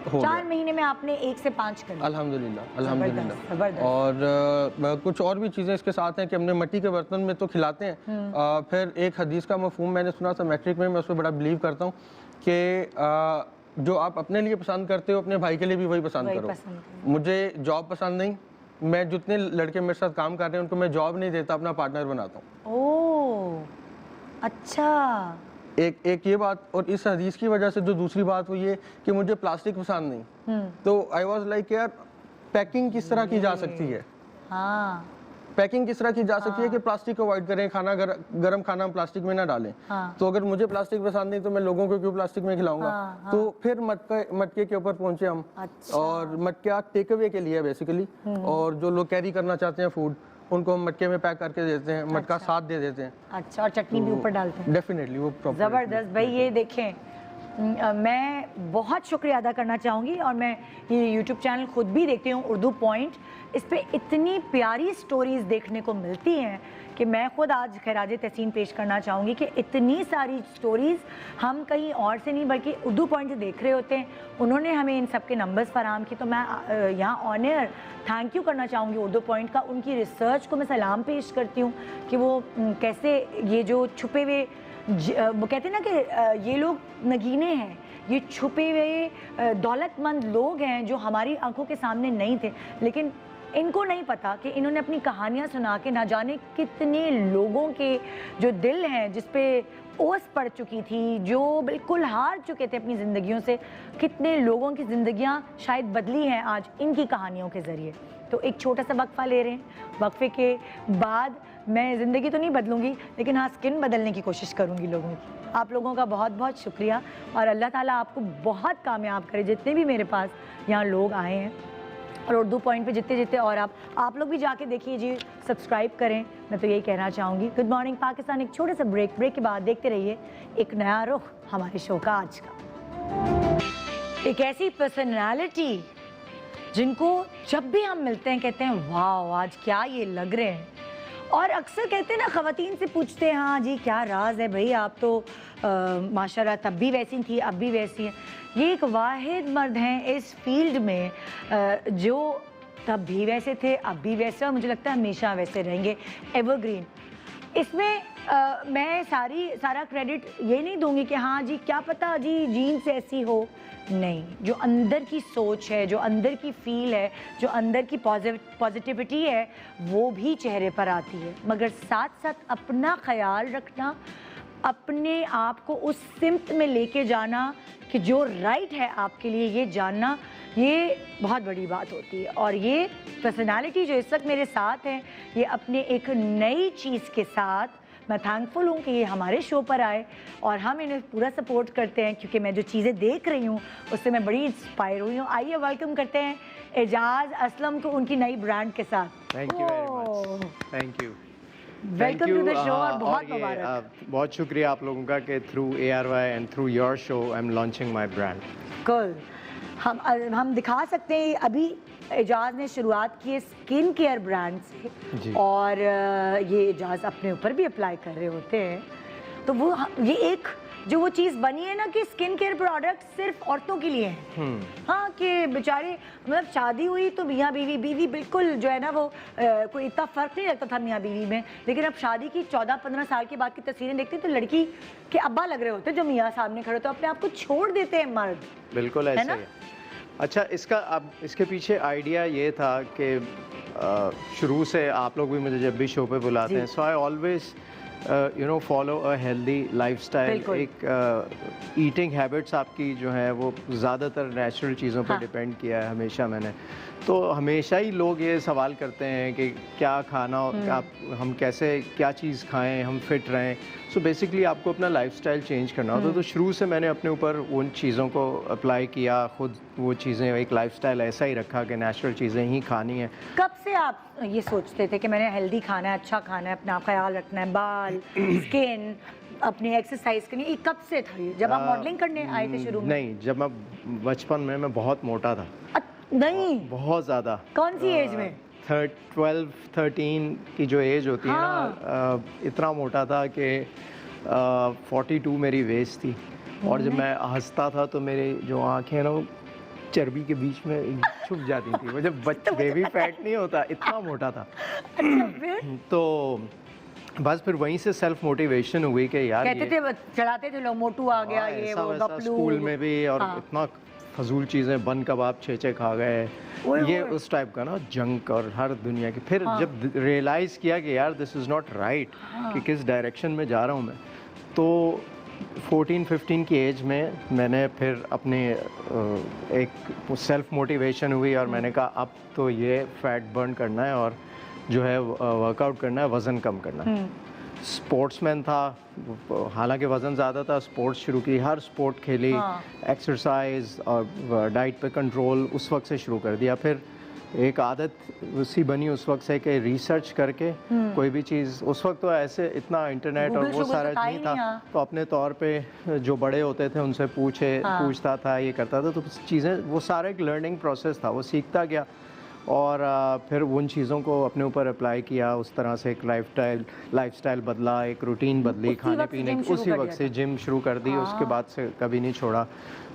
हो 4 गया। महीने में आपने 1 से 5 कर लिया। अल्हम्दुलिल्लाह जबरदस्त। अल्हम्दुलिल्लाह। और कुछ और भी चीज़ें इसके साथ हैं कि हमने मिट्टी के बर्तन में तो खिलाते हैं। फिर एक हदीस का मफहूम मैंने सुना था मैट्रिक में, मैं उस पर बड़ा बिलीव करता हूँ कि जो आप अपने लिए पसंद करते हो अपने भाई के लिए भी वही पसंद करो। मुझे जॉब पसंद नहीं, मैं जितने लड़के मेरे साथ काम कर रहे हैं उनको मैं जॉब नहीं देता, अपना पार्टनर बनाता हूँ। ओह अच्छा। एक ये बात, और इस हदीस की वजह से जो दूसरी बात वो ये कि मुझे प्लास्टिक पसंद नहीं। तो आई वाज लाइक यार पैकिंग किस तरह की जा सकती है। हाँ। पैकिंग किस तरह की जा सकती है कि प्लास्टिक को अवॉइड करें, खाना गरम खाना हम प्लास्टिक में ना डालें। हाँ। तो अगर मुझे प्लास्टिक पसंद नहीं तो मैं लोगों को क्यों प्लास्टिक में खिलाऊंगा। हाँ। तो फिर मटके के ऊपर पहुंचे हम। अच्छा। और मटका टेक अवे के लिए बेसिकली, और जो लोग कैरी करना चाहते हैं फूड उनको हम मटके में पैक करके देते हैं, मटका साथ दे देते हैं। अच्छा, और चटनी भी ऊपर डालते हैं। डेफिनेटली वो प्रॉपर। ज़बरदस्त भाई, ये देखें मैं बहुत शुक्रिया अदा करना चाहूँगी, और मैं ये YouTube चैनल खुद भी देखती हूँ, उर्दू पॉइंट। इस पे इतनी प्यारी स्टोरीज़ देखने को मिलती हैं कि मैं खुद आज खैराज तहसीन पेश करना चाहूँगी कि इतनी सारी स्टोरीज़ हम कहीं और से नहीं बल्कि उर्दू पॉइंट से देख रहे होते हैं। उन्होंने हमें इन सब के नंबर्स फराहम की, तो मैं यहाँ ऑन एयर थैंक यू करना चाहूँगी उर्दू पॉइंट का। उनकी रिसर्च को मैं सलाम पेश करती हूँ कि वो कैसे ये जो छुपे हुए वो कहते हैं ना कि ये लोग नगीने हैं, ये छुपे हुए दौलतमंद लोग हैं जो हमारी आंखों के सामने नहीं थे, लेकिन इनको नहीं पता कि इन्होंने अपनी कहानियाँ सुना के ना जाने कितने लोगों के जो दिल हैं जिस पे ओस पड़ चुकी थी, जो बिल्कुल हार चुके थे अपनी ज़िंदगियों से, कितने लोगों की ज़िंदगियाँ शायद बदली हैं आज इनकी कहानियों के ज़रिए। तो एक छोटा सा वक्फा ले रहे हैं, वक्फे के बाद मैं ज़िंदगी तो नहीं बदलूंगी लेकिन हाँ स्किन बदलने की कोशिश करूंगी लोगों की। आप लोगों का बहुत बहुत शुक्रिया, और अल्लाह ताला आपको बहुत कामयाब करे, जितने भी मेरे पास यहाँ लोग आए हैं और उर्दू पॉइंट पे जितने जितने, और आप लोग भी जाके देखिए जी, सब्सक्राइब करें। मैं तो यही कहना चाहूँगी। गुड मॉर्निंग पाकिस्तान, एक छोटे सा ब्रेक के बाद देखते रहिए एक नया रुख हमारे शो का आज का। एक ऐसी पर्सनैलिटी जिनको जब भी हम मिलते हैं कहते हैं वाह आज क्या ये लग रहे हैं, और अक्सर कहते हैं ना, ख़वातीन से पूछते हैं हाँ जी क्या राज है भाई, आप तो माशाल्लाह तब भी वैसी थी अब भी वैसी हैं। ये एक वाहिद मर्द हैं इस फील्ड में जो तब भी वैसे थे अब भी वैसे, और मुझे लगता है हमेशा वैसे रहेंगे, एवरग्रीन। इसमें मैं सारा क्रेडिट ये नहीं दूंगी कि हाँ जी क्या पता जी जीन्स ऐसी हो, नहीं, जो अंदर की सोच है, जो अंदर की फील है, जो अंदर की पॉजिटिविटी है, वो भी चेहरे पर आती है। मगर साथ साथ अपना ख्याल रखना, अपने आप को उस सिमत में लेके जाना कि जो राइट है आपके लिए, ये जानना, ये बहुत बड़ी बात होती है। और ये पर्सनालिटी जो इस वक्त मेरे साथ है, ये अपने एक नई चीज़ के साथ, मैं थैंकफुल हूँ कि ये हमारे शो पर आए और हम इन्हें पूरा सपोर्ट करते हैं, क्योंकि मैं जो चीज़ें देख रही हूँ उससे मैं बड़ी इंस्पायर हुई हूँ। आइए वेलकम करते हैं एजाज असलम को उनकी नई ब्रांड के साथ। Thank you very much, thank you, welcome to the show और बहुत मुबारक। बहुत शुक्रिया आप लोगों का कि through ARY and through your show I am launching my brand. Cool. हम दिखा सकते हैं अभी एजाज ने शुरुआत की है स्किन केयर ब्रांड से, और ये एजाज अपने ऊपर भी अप्लाई कर रहे होते हैं। तो वो ये एक जो वो चीज़ बनी है ना कि स्किन केयर प्रोडक्ट सिर्फ औरतों के लिए हैं। हाँ कि बेचारे मतलब शादी हुई तो मियाँ बीवी बिल्कुल जो है ना वो कोई इतना फ़र्क नहीं लगता था मियाँ बीवी में, लेकिन अब शादी की 14-15 साल के बाद की तस्वीरें देखते हैं तो लड़की के अब्बा लग रहे होते हैं जो मियाँ सामने खड़े होते हैं, अपने आप को छोड़ देते हैं मर्द। बिल्कुल ऐसे है। अच्छा, इसका अब इसके पीछे आइडिया ये था कि शुरू से आप लोग भी मुझे जब भी शो पे बुलाते हैं, so I always follow a healthy lifestyle. एक ईटिंग हैबिट्स आपकी जो है वो ज़्यादातर नेचुरल चीज़ों पर डिपेंड किया है हमेशा मैंने। तो हमेशा ही लोग ये सवाल करते हैं कि क्या खाना, हम कैसे क्या चीज़ खाएं, हम फिट रहें। सो बेसिकली आपको अपना लाइफस्टाइल चेंज करना होता है। तो शुरू से मैंने अपने ऊपर उन चीज़ों को अप्लाई किया, खुद वो चीज़ें, एक लाइफस्टाइल ऐसा ही रखा कि नेचुरल चीज़ें ही खानी है। कब से आप ये सोचते थे कि मैंने हेल्दी खाना है, अच्छा खाना है, अपना ख्याल रखना है, बाल, स्किन, अपनी एक्सरसाइज करनी, ये कब से था ये? जब आप मॉडलिंग करने आए थे शुरू में? नहीं, जब मैं बचपन में मैं बहुत मोटा था। नहीं, बहुत ज़्यादा। कौन सी एज में? 12-13 की जो एज होती है ना, इतना मोटा था कि 42 मेरी वेस्ट थी। और जब मैं हंसता था तो मेरे जो आँखें ना चर्बी के बीच में छुप जाती थी। वो जब बेबी फैट नहीं होता, इतना मोटा था। तो बस फिर वहीं से सेल्फ मोटिवेशन हुई कि यार कहते थे, चढ़ाते थे लोग, मोटू आ गया, ये वो गपलू। स्कूल में भी, और इतना फजूल चीज़ें, बन कबाब 6 खा गए, ये उस टाइप का ना जंक, और हर दुनिया की। फिर जब रियलाइज़ किया कि यार दिस इज़ नॉट राइट, कि किस डायरेक्शन में जा रहा हूँ मैं, तो 14-15 की एज में मैंने फिर अपने एक सेल्फ मोटिवेशन हुई, और मैंने कहा अब तो ये फैट बर्न करना है और जो है वर्कआउट करना है, वज़न कम करना है। स्पोर्ट्समैन था, हालांकि वज़न ज़्यादा था, स्पोर्ट्स शुरू की, हर स्पोर्ट खेली, एक्सरसाइज और डाइट पे कंट्रोल उस वक्त से शुरू कर दिया। फिर एक आदत उसी बनी उस वक्त से कि रिसर्च करके कोई भी चीज़, उस वक्त तो ऐसे इतना इंटरनेट और वो सारा नहीं था, तो अपने तौर पे जो बड़े होते थे उनसे पूछता था, ये करता था। तो चीज़ें, वो सारा एक लर्निंग प्रोसेस था, वो सीखता गया, और फिर उन चीज़ों को अपने ऊपर अप्लाई किया। उस तरह से एक लाइफस्टाइल बदला, एक रूटीन बदली खाने पीने की। उसी वक्त से जिम शुरू कर दी, उसके बाद से कभी नहीं छोड़ा।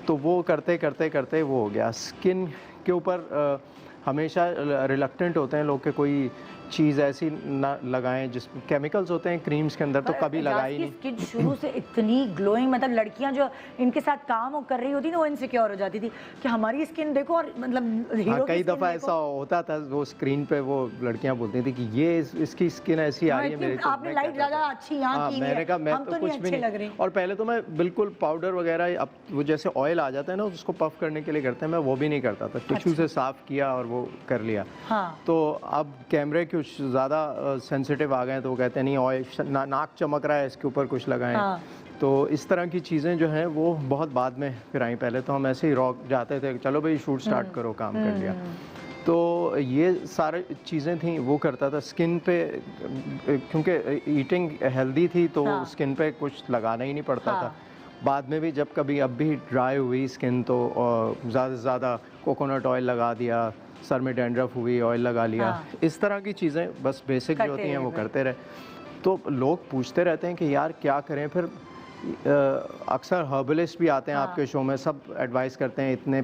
तो वो करते करते करते वो हो गया। स्किन के ऊपर हमेशा रिलक्टेंट होते हैं लोग कि कोई चीज़ ऐसी ना लगाएं जिसमें केमिकल्स होते हैं क्रीम्स के अंदर, तो कभी लगाई नहीं। स्किन शुरू से इतनी ग्लोइंग, मतलब लड़कियां जो इनके साथ काम कर रही होती ना, वो इनसिक्योर हो जाती थी कि हमारी स्किन देखो, और मतलब हीरो कई दफ़ा ऐसा होता था, वो स्क्रीन पे वो लड़कियां बोलती थी कि ये इसकी स्किन ऐसी आ रही है, मेरी आपने लाइट ज़्यादा अच्छी यहाँ की है, मैंने कहा मैं तो कुछ भी नहीं। और पहले तो मैं बिल्कुल पाउडर वगैरह, अब वो जैसे ऑयल आ जाता है ना उसको पफ करने के लिए करते हैं, मैं वो भी नहीं करता था। टिश्यू से साफ किया और वो कर लिया। तो अब कैमरे कुछ ज़्यादा सेंसिटिव आ गए, तो वो कहते हैं नहीं ऑयल, नाक चमक रहा है, इसके ऊपर कुछ लगाएं। तो इस तरह की चीज़ें जो हैं वो बहुत बाद में फिर आई। पहले तो हम ऐसे ही रॉक जाते थे, चलो भाई शूट स्टार्ट करो, काम कर लिया। तो ये सारे चीज़ें थी, वो करता था। स्किन पे क्योंकि ईटिंग हेल्दी थी, तो स्किन पे कुछ लगाना ही नहीं पड़ता था। बाद में भी जब कभी, अब भी ड्राई हुई स्किन, तो ज़्यादा से ज़्यादा कोकोनट ऑयल लगा दिया, सर में डैंड्रफ हुई, ऑयल लगा लिया। इस तरह की चीज़ें बस बेसिक जो होती हैं वो करते रहे। तो लोग पूछते रहते हैं कि यार क्या करें। फिर अक्सर हर्बलिस्ट भी आते हैं आपके शो में, सब एडवाइस करते हैं इतने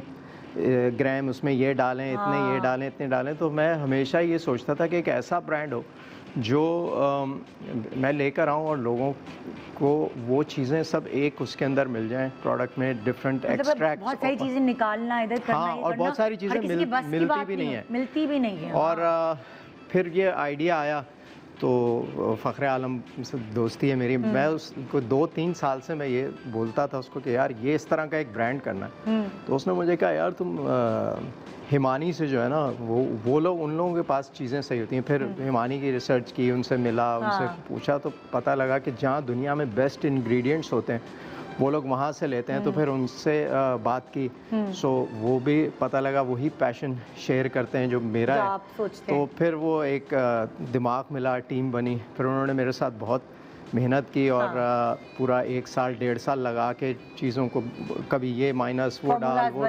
ग्राम उसमें ये डालें, इतने ये डालें, इतने डालें। तो मैं हमेशा ये सोचता था कि एक ऐसा ब्रांड हो जो मैं लेकर आऊँ और लोगों को वो चीज़ें सब एक उसके अंदर मिल जाएं, प्रोडक्ट में डिफरेंट एक्सट्रैक्ट्स, बहुत सारी चीज़ें निकालना, इधर करना, हाँ, और बहुत सारी चीज़ें मिलती भी नहीं है। और फिर ये आइडिया आया, तो फ़ख्र आलम से दोस्ती है मेरी, मैं उसको 2-3 साल से मैं ये बोलता था उसको कि यार ये इस तरह का एक ब्रांड करना है। तो उसने मुझे कहा यार तुम हिमानी से जो है ना, वो लोग, उन लोगों के पास चीज़ें सही होती हैं। फिर हिमानी की रिसर्च की, उनसे मिला, उनसे पूछा, तो पता लगा कि जहाँ दुनिया में बेस्ट इंग्रेडिएंट्स होते हैं वो लोग वहाँ से लेते हैं। तो फिर उनसे बात की, सो वो भी पता लगा वही पैशन शेयर करते हैं जो मेरा है। आप सोचते तो फिर वो एक दिमाग मिला, टीम बनी। फिर उन्होंने मेरे साथ बहुत मेहनत की, और पूरा 1 साल 1.5 साल लगा के चीज़ों को, कभी ये माइनस वो डाल, वो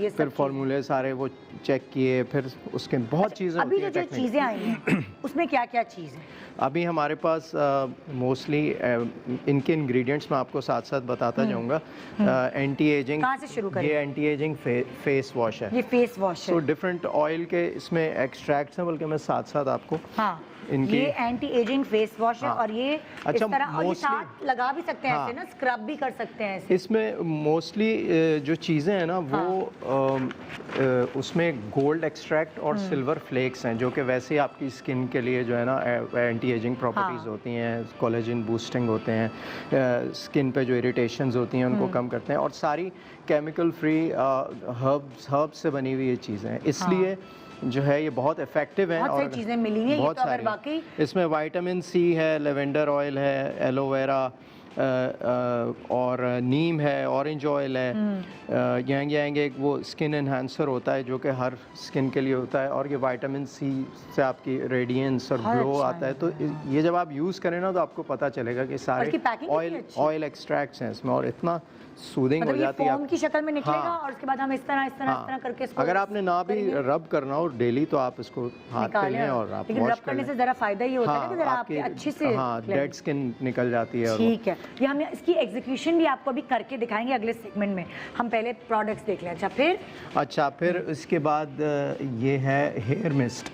फिर फॉर्मूले सारे वो चेक किए। फिर उसके बहुत चीज़ें अभी जो चीज़ें आई हैं उसमें क्या क्या चीज़ है? अभी हमारे पास मोस्टली इनके इंग्रेडिएंट्स मैं आपको साथ साथ बताता जाऊंगा। एंटी एजिंग, कहाँ से शुरू करें? ये एंटी एजिंग फेस वॉश है। ये फेस वॉश है। सो डिफरेंट ऑयल के इसमें एक्सट्रैक्ट्स हैं, बल्कि मैं साथ साथ आपको इनकी, ये एंटी एजिंग फेस वॉश है। और ये अच्छा, इस तरह, और ये साथ लगा भी सकते हैं ऐसे ना, स्क्रब भी कर सकते हैं ऐसे। इसमें मोस्टली जो चीज़ें हैं ना वो उसमें गोल्ड एक्सट्रैक्ट और सिल्वर फ्लेक्स हैं, जो कि वैसे ही आपकी स्किन के लिए जो है ना एंटी एजिंग प्रॉपर्टीज़ होती हैं, कोलेजन बूस्टिंग होते हैं, स्किन पे जो इरिटेशंस होती हैं उनको कम करते हैं, और सारी केमिकल फ्री हर्ब्स से बनी हुई ये चीज़ें हैं। इसलिए जो है ये बहुत इफेक्टिव है बहुत सारी चीजें मिली हैं, ये बहुत तो अगर सारी। वाकई इसमें विटामिन सी है, लेवेंडर ऑयल है, एलोवेरा और नीम है, ऑरेंज ऑयल है, यांग यांग एक वो स्किन एनहांसर होता है जो कि हर स्किन के लिए होता है, और ये विटामिन सी से आपकी रेडियंस और ग्लो आता है। तो ये जब आप यूज़ करें ना तो आपको पता चलेगा कि सारे ऑयल एक्सट्रैक्ट्स हैं इसमें, और इतना सूदिंग हो जाती है। फोम की शक्ल में निकलेगा और उसके बाद हम इस तरह करके इसको अगर आपने ना भी रब करना हो डेली तो आप इसको हाथ पे लें और आप लेकिन वॉश रब करने से जरा फायदा ये होता है कि जरा आपकी अच्छी से डेड स्किन निकल जाती है। ठीक है, ये हम इसकी एग्जीक्यूशन भी आपको अभी करके दिखाएंगे अगले सेगमेंट में। हम पहले प्रोडक्ट्स देख लें। अच्छा फिर इसके बाद ये है हेयर मिस्ट।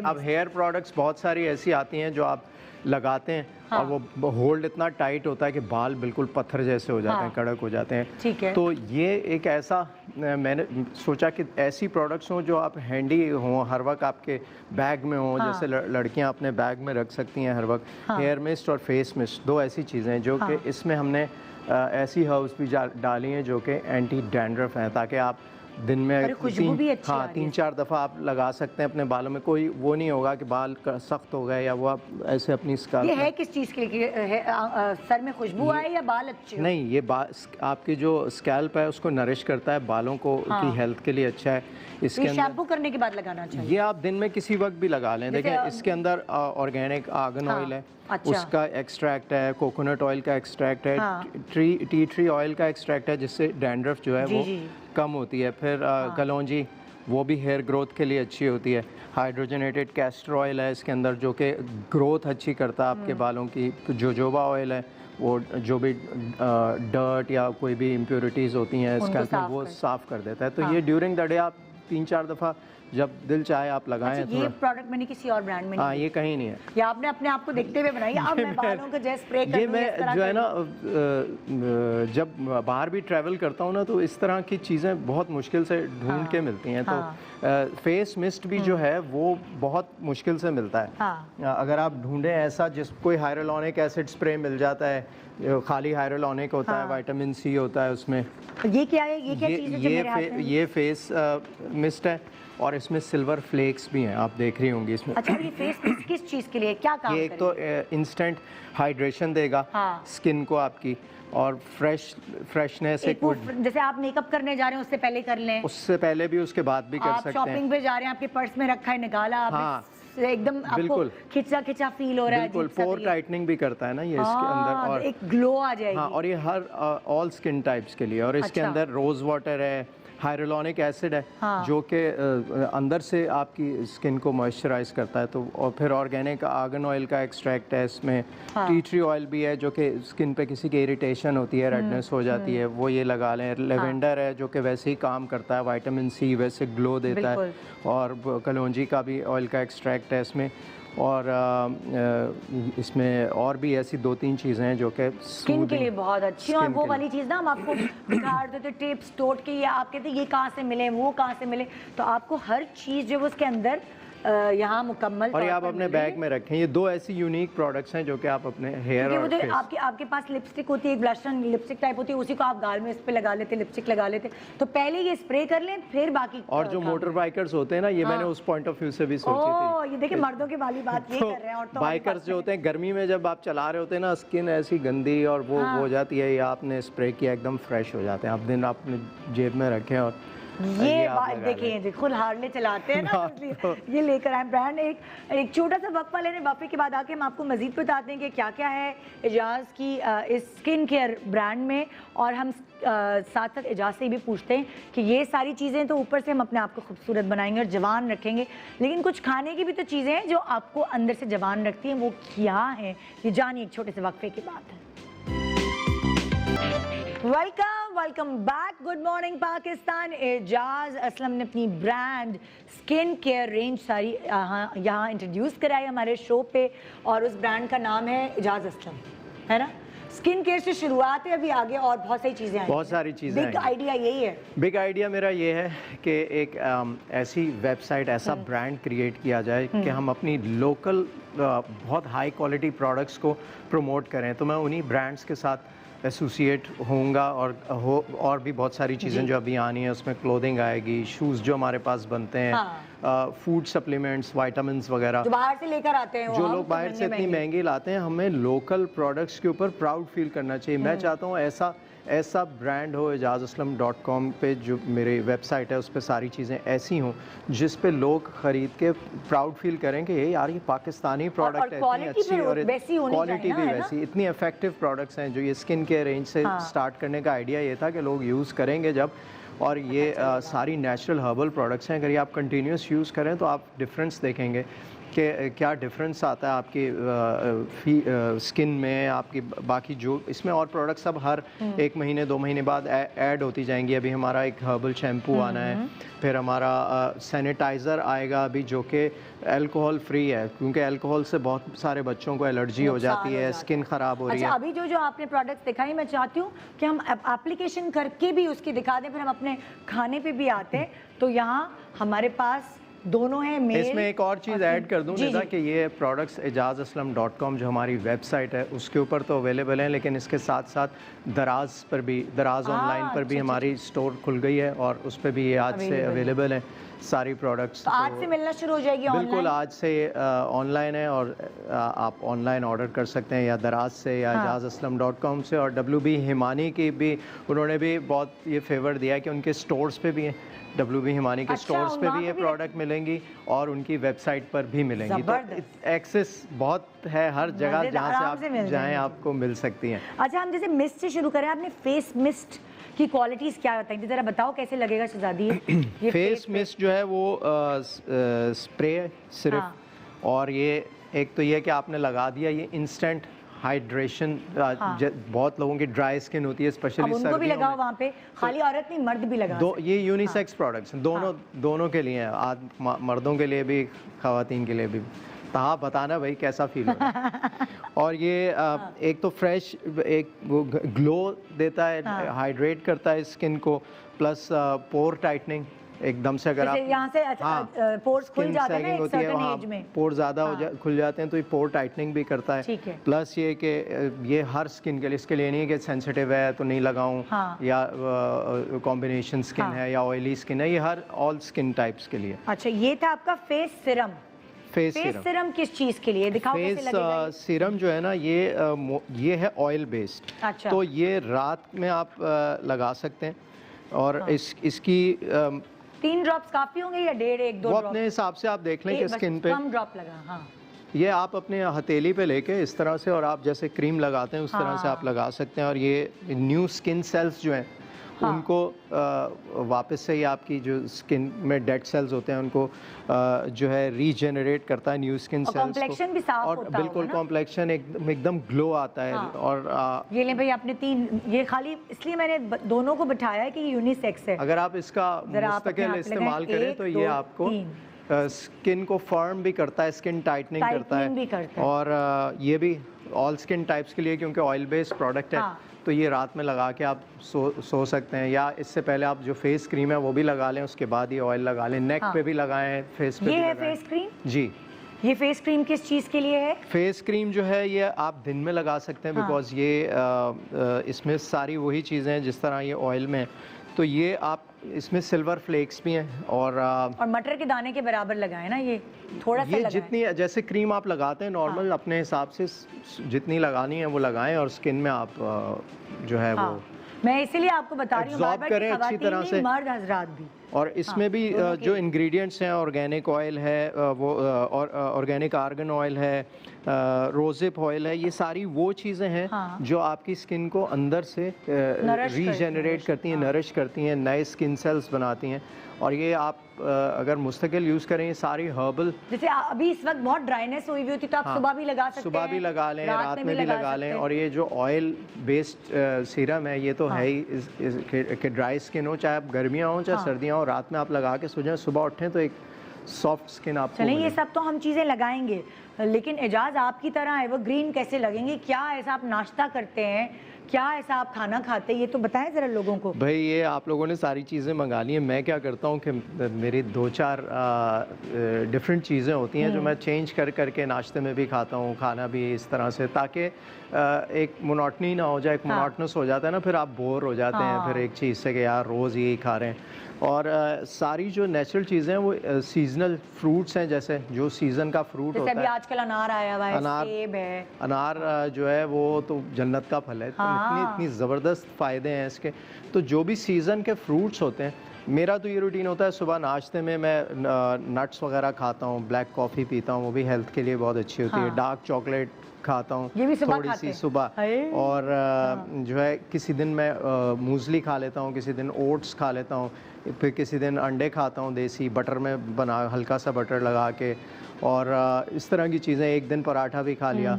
अब हेयर प्रोडक्ट्स बहुत सारी ऐसी आती हैं जो आप लगाते हैं और वो होल्ड इतना टाइट होता है कि बाल बिल्कुल पत्थर जैसे हो जाते हैं, कड़क हो जाते हैं। ठीक है। तो ये एक ऐसा मैंने सोचा कि ऐसी प्रोडक्ट्स हों जो आप हैंडी हों, हर वक्त आपके बैग में हों, जैसे लड़कियां अपने बैग में रख सकती हैं हर वक्त। हेयर मिस्ट और फेस मिस्ट दो ऐसी चीज़ें हैं जो कि इसमें हमने ऐसी हर्ब्स भी डाली हैं जो कि एंटी डैंड्रफ हैं, ताकि आप दिन में तीन चार दफ़ा आप लगा सकते हैं अपने बालों में। कोई वो नहीं होगा कि बाल सख्त हो गए या वो आप ऐसे अपनी स्काल्प। ये है किस चीज़ के लिए? सर में खुशबू आए या बाल अच्छे? नहीं, ये आपकी जो स्कैल्प है उसको नरिश करता है, बालों को की हेल्थ के लिए अच्छा है। इसके अंदर शैम्पू करने के बाद लगाना चाहिए। ये आप दिन में किसी वक्त भी लगा लें। देखें इसके अंदर ऑर्गेनिक आर्गन ऑयल है, उसका एक्सट्रैक्ट है, कोकोनट ऑयल का एक्सट्रैक्ट है, टी ट्री ऑयल का एक्सट्रैक्ट है, जिससे डैंड्रफ जो है वो कम होती है। फिर कलौंजी, वो भी हेयर ग्रोथ के लिए अच्छी होती है। हाइड्रोजनेटेड कैस्टर ऑयल है इसके अंदर जो कि ग्रोथ अच्छी करता है आपके बालों की। जोजोबा ऑयल है, वो जो भी डर्ट या कोई भी इम्प्योरिटीज़ होती हैं स्कैल्प में वो साफ़ कर देता है। तो ये ड्यूरिंग द डे आप 3-4 दफ़ा जब दिल चाहे आप लगाएं। अच्छा, ये प्रोडक्ट मैंने किसी और ब्रांड में हाँ, ये कहीं नहीं है। ये आपने अपने आप को देखते हुए बनाई। अब मैं बालों को जैसे स्प्रे कर ये मैं जो है ना जब बाहर भी ट्रैवल करता हूँ ना तो इस तरह की चीज़ें बहुत मुश्किल से ढूंढ के मिलती हैं। तो फेस मिस्ट भी जो है वो बहुत मुश्किल से मिलता है। अगर आप ढूंढें ऐसा जिस कोई हाइड्रोलॉनिक एसिड स्प्रे मिल जाता है, खाली हाइड्रोलॉनिक होता है, विटामिन सी होता है उसमें। ये क्या है? ये क्या चीज़ है जो मेरे हाथ में? ये फेस मिस्ट है और इसमें सिल्वर फ्लेक्स भी हैं, आप देख रही होंगी इसमें। अच्छा, ये फेस मिस्ट किस चीज़ के लिए, क्या काम ये एक तो इंस्टेंट हाइड्रेशन देगा स्किन को आपकी, और फ्रेशनेस जैसे आप मेकअप करने जा रहे हैं उससे पहले कर लें, उससे पहले भी, उसके बाद भी कर सकते हैं। शॉपिंग पे जा रहे हैं, आपके पर्स में रखा है, निकाला आपने, एकदम आपको खिंचा फील हो रहा है। बिल्कुल, पोर टाइटनिंग भी करता है ना ये इसके अंदर, और एक ग्लो आ जाएगी। हाँ, और ये हर ऑल स्किन टाइप्स के लिए। और इसके अंदर रोज वाटर है, हाइड्रोलॉनिक एसिड है जो कि अंदर से आपकी स्किन को मॉइस्चराइज करता है। तो और फिर ऑर्गेनिक आर्गन ऑयल का एक्सट्रैक्ट है इसमें। टी ट्री ऑयल भी है जो कि स्किन पे किसी की इरिटेशन होती है, रेडनेस हो जाती है, वो ये लगा लें। लेवेंडर है जो कि वैसे ही काम करता है, विटामिन सी वैसे ग्लो देता है। और कलौंजी का भी ऑयल का एक्सट्रैक्ट है इसमें। और इसमें और भी ऐसी 2-3 चीज़ें हैं जो कि स्किन के लिए बहुत अच्छी है। और वो वाली चीज़ ना हम आपको दिखा देते टिप्स टोट के, या आप कहते ये कहाँ से मिले, वो कहाँ से मिले, तो आपको हर चीज़ जो है उसके अंदर यहाँ मुकम्मल। और ये आप अपने बैग में रखें। ये 2 ऐसी यूनिक प्रोडक्ट्स हैं जो कि आप अपने हेयर और फेस। आपके पास लिपस्टिक होती है, एक ब्लश लिपस्टिक टाइप होती है, उसी को आप गाल में इस पे लगा लेते, लिपस्टिक लगा लेते, तो पहले ये स्प्रे कर लें फिर बाकी। और जो मोटर बाइकर्स होते हैं ना, ये मैंने उस पॉइंट ऑफ व्यू से भी सोची थी। ये देखिए मर्दों की वाली बात ये कर रहे हैं। और तो बाइकर्स जो होते हैं, गर्मी में जब आप चला रहे होते हैं ना, स्किन ऐसी गंदी और वो हो जाती है, या आपने स्प्रे किया एकदम फ्रेश हो जाते हैं। आप दिन अपने जेब में रखें और ये बात देखिए, खुद हार्ले चलाते हैं ना, ये लेकर आए ब्रांड। एक छोटा सा वक्फा लेने, वक्फे के बाद आके हम आपको मजीद बताते हैं कि क्या क्या है एजाज की इस स्किन केयर ब्रांड में। और हम साथ साथ एजाज से भी पूछते हैं कि ये सारी चीज़ें तो ऊपर से हम अपने आप को खूबसूरत बनाएंगे और जवान रखेंगे, लेकिन कुछ खाने की भी तो चीज़ें हैं जो आपको अंदर से जवान रखती हैं, वो क्या है ये जानिए एक छोटे से वक्फे की बात है। Welcome back, good morning Pakistan. Ejaz Aslam ने अपनी ब्रांड स्किन केयर रेंज सारी यहाँ इंट्रोड्यूस कराई हमारे शो पे, और उस ब्रांड का नाम है एजाज असलम, है ना। स्किन केयर से शुरुआत है, अभी आगे और बहुत सारी चीज़ें आई, बहुत सारी चीज़ें। बिग आइडिया यही है। बिग आइडिया मेरा ये है कि एक ऐसी वेबसाइट, ऐसा ब्रांड क्रिएट किया जाए कि हम अपनी लोकल बहुत हाई क्वालिटी प्रोडक्ट्स को प्रमोट करें। तो मैं उन्हीं ब्रांड्स के साथ एसोसिएट होऊंगा और भी बहुत सारी चीज़ें जो अभी आनी है, उसमें क्लोथिंग आएगी, शूज़ जो हमारे पास बनते हैं, फूड सप्लीमेंट्स, वाइटामिन्स वगैरह जो बाहर से लेकर आते हैं, जो लोग बाहर से इतनी महंगी लाते हैं, हमें लोकल प्रोडक्ट्स के ऊपर प्राउड फील करना चाहिए। मैं चाहता हूँ ऐसा ब्रांड हो ejazaslam.com पे, जो मेरी वेबसाइट है उस पर सारी चीज़ें ऐसी हों जिस पे लोग ख़रीद के प्राउड फील करें कि ये यार ये पाकिस्तानी प्रोडक्ट है, इतनी अच्छी और क्वालिटी भी वैसी, इतनी इफेक्टिव प्रोडक्ट्स हैं। जो ये स्किन केयर रेंज से स्टार्ट करने का आइडिया ये था कि लोग यूज़ करेंगे जब, और ये सारी नेचुरल हर्बल प्रोडक्ट्स हैं, अगर ये आप कंटिन्यूस यूज़ करें तो आप डिफरेंस देखेंगे कि क्या डिफरेंस आता है आपकी स्किन में, आपकी बाकी जो इसमें और प्रोडक्ट्स सब हर 1 महीने 2 महीने बाद ऐड होती जाएंगी। अभी हमारा एक हर्बल शैम्पू आना है, फिर हमारा सैनिटाइज़र आएगा अभी जो कि अल्कोहल फ्री है, क्योंकि अल्कोहल से बहुत सारे बच्चों को एलर्जी हो जाती है, स्किन ख़राब हो रही है। अभी जो आपने प्रोडक्ट्स दिखाई, मैं चाहती हूँ कि हम एप्लीकेशन करके भी उसकी दिखा दें, फिर हम अपने खाने पे भी आते हैं। तो यहाँ हमारे पास दोनों हैं मेल। इसमें एक और चीज़ ऐड कर दूँ निदा कि ये प्रोडक्ट्स ejazaslam.com जो हमारी वेबसाइट है उसके ऊपर तो अवेलेबल हैं, लेकिन इसके साथ साथ दराज ऑनलाइन पर भी हमारी स्टोर खुल गई है और उस पर भी ये आज से अवेलेबल है सारी प्रोडक्ट्स। तो आज से मिलना शुरू हो जाएगी बिल्कुल, आज से ऑनलाइन है और आप ऑनलाइन ऑर्डर कर सकते हैं या दराज से या ejazaslam.com से। और WB हिमानी की भी उन्होंने भी बहुत ये फेवर दिया है कि उनके स्टोर्स पे भी हैं, WB हिमानी के स्टोर्स पे भी ये प्रोडक्ट मिलेंगी और उनकी वेबसाइट पर भी मिलेंगी। तो एक्सेस बहुत है हर जगह, जहाँ से आप जाएँ आपको मिल सकती हैं। अच्छा, हम जैसे मिस्ट से शुरू करें, आपने फेस मिस्ट की क्वालिटीज़ क्या बताई थी, ज़रा बताओ कैसे लगेगा शहजादी? ये फेस मिस्ट जो है वो स्प्रे सिर्फ, और ये एक तो ये कि आपने लगा दिया, ये इंस्टेंट हाइड्रेशन। बहुत लोगों की ड्राई स्किन होती है, स्पेशली उनको भी लगाओ वहाँ पे, खाली औरत नहीं मर्द भी लगा। ये यूनिसेक्स प्रोडक्ट्स दोनों के लिए हैं, मर्दों के लिए भी ख़वातीन के लिए भी। तो हाँ, बताना भाई कैसा फील हो रहा है। और ये एक तो फ्रेश, एक वो ग्लो देता है, हाइड्रेट करता है स्किन को, प्लस पोर टाइटनिंग एकदम से। अगर आप यहाँ से पोर्स खुल जाते हैं ना एक सर्टेन एज में, पोर ज़्यादा खुल जाते हैं तो ये पोर टाइटनिंग भी करता है। प्लस ये कि ये हर स्किन के लिए, इसके लिए नहीं है कि सेंसिटिव है तो नहीं लगाऊं, या कॉम्बिनेशन स्किन है या ऑयली स्किन है, ये हर ऑल स्किन टाइप्स के लिए। अच्छा, ये था आपका फेस सिरम। फेस सिरम किस चीज़ के लिए, दिखाओ कैसे लगेगा? सिरम जो है ना ये है ऑयल बेस्ड। अच्छा। तो ये रात में आप लगा सकते हैं और इसकी 3 ड्रॉप्स काफी होंगे या 1.5-2 ड्रॉप? वो अपने हिसाब से आप देख लें कि स्किन पे कम ड्रॉप लगा। हाँ, ये आप अपने हथेली पे लेके इस तरह से, और आप जैसे क्रीम लगाते हैं उस तरह से आप लगा सकते हैं। और ये न्यू स्किन सेल्स जो हैं उनको वापस से, ये आपकी जो स्किन में डेड सेल्स होते हैं उनको जो है रीजेनरेट करता है, न्यू स्किन सेल्स कॉम्प्लेक्शन भी साफ और होता बिल्कुल कॉम्प्लेक्शन एकदम ग्लो आता है। और ये ले भाई आपने 3, ये खाली इसलिए मैंने दोनों को बिठाया है कि ये यूनिसेक्स है। अगर आप इसका मुस्तकिल इस्तेमाल करें तो ये आपको स्किन को फर्म भी करता है, स्किन टाइटनिंग करता है, और ये भी ऑल स्किन टाइप्स के लिए, क्योंकि ऑयल बेस्ड प्रोडक्ट है। तो ये रात में लगा के आप सो सकते हैं, या इससे पहले आप जो फेस क्रीम है वो भी लगा लें, उसके बाद ये ऑयल लगा लें, नेक पे भी लगाएं, फेस पे भी लगाएं। ये है फेस क्रीम जी। ये फेस क्रीम किस चीज़ के लिए है? फेस क्रीम जो है ये आप दिन में लगा सकते हैं, बिकॉज ये इसमें सारी वही चीज़ें हैं जिस तरह ये ऑयल में। तो ये आप इसमें सिल्वर फ्लेक्स भी हैं और मटर के दाने के बराबर लगाएं ना, ये थोड़ा सा लगाएं। जितनी जैसे क्रीम आप लगाते हैं नॉर्मल अपने हिसाब से जितनी लगानी है वो लगाएं, और स्किन में आप जो है वो मैं इसीलिए आपको बता रही हूँ एब्जॉर्ब करें अच्छी तरह से, मर्द हजरात भी। और इसमें भी जो इंग्रेडिएंट्स हैं, ऑर्गेनिक ऑयल है, वो और ऑर्गेनिक आर्गन ऑयल है, रोज़िप ऑयल है, ये सारी वो चीज़ें हैं जो आपकी स्किन को अंदर से रीजेनरेट करती हैं, नरिश करती हैं, नए स्किन सेल्स बनाती हैं। और ये आप अगर मुस्तकिल यूज़ करें, ये सारी हर्बल, जैसे अभी इस वक्त बहुत ड्राइनेस हुई होती तो आप सुबह भी लगा सकते हैं, सुबह भी लगा लें, रात में भी लगा लें। और ये जो ऑयल बेस्ड सीरम है ये तो है ही कि ड्राई स्किन हो, चाहे आप गर्मियाँ हो चाहे सर्दियाँ हो, रात में आप लगा के सो जाएं, सुबह उठें तो एक सॉफ्ट स्किन आपको चलें। ये सब तो हम चीज़ें लगाएंगे, लेकिन एजाज आपकी तरह एवरग्रीन कैसे लगेंगे? क्या ऐसा आप नाश्ता करते हैं क्या ऐसा आप खाना खाते हैं, ये तो बताएं ज़रा लोगों को। भाई ये आप लोगों ने सारी चीज़ें मंगा ली हैं। मैं क्या करता हूँ कि मेरी 2-4 डिफरेंट चीज़ें होती हैं जो मैं चेंज कर करके नाश्ते में भी खाता हूँ, खाना भी इस तरह से, ताकि एक मोनोटनी ना हो जाए। एक मोनोटनस हो जाता है ना, फिर आप बोर हो जाते हैं फिर एक चीज़ से कि यार रोज़ यही खा रहे हैं। और सारी जो नेचुरल चीज़ें हैं वो सीजनल फ्रूट्स हैं, जैसे जो सीज़न का फ्रूट होता अभी है। आजकल अनार आया हुआ है, सेब है। अनार जो है वो तो जन्नत का फल है। तो इतनी ज़बरदस्त फ़ायदे हैं इसके। तो जो भी सीज़न के फ्रूट्स होते हैं, मेरा तो ये रूटीन होता है, सुबह नाश्ते में मैं नट्स वगैरह खाता हूँ, ब्लैक कॉफ़ी पीता हूँ, वो भी हेल्थ के लिए बहुत अच्छी होती है। डार्क चॉकलेट खाता हूँ थोड़ी सी सुबह, और जो है किसी दिन मैं मूसली खा लेता हूँ, किसी दिन ओट्स खा लेता हूँ, फिर किसी दिन अंडे खाता हूँ देसी बटर में बना, हल्का सा बटर लगा के, और इस तरह की चीज़ें। एक दिन पराठा भी खा लिया।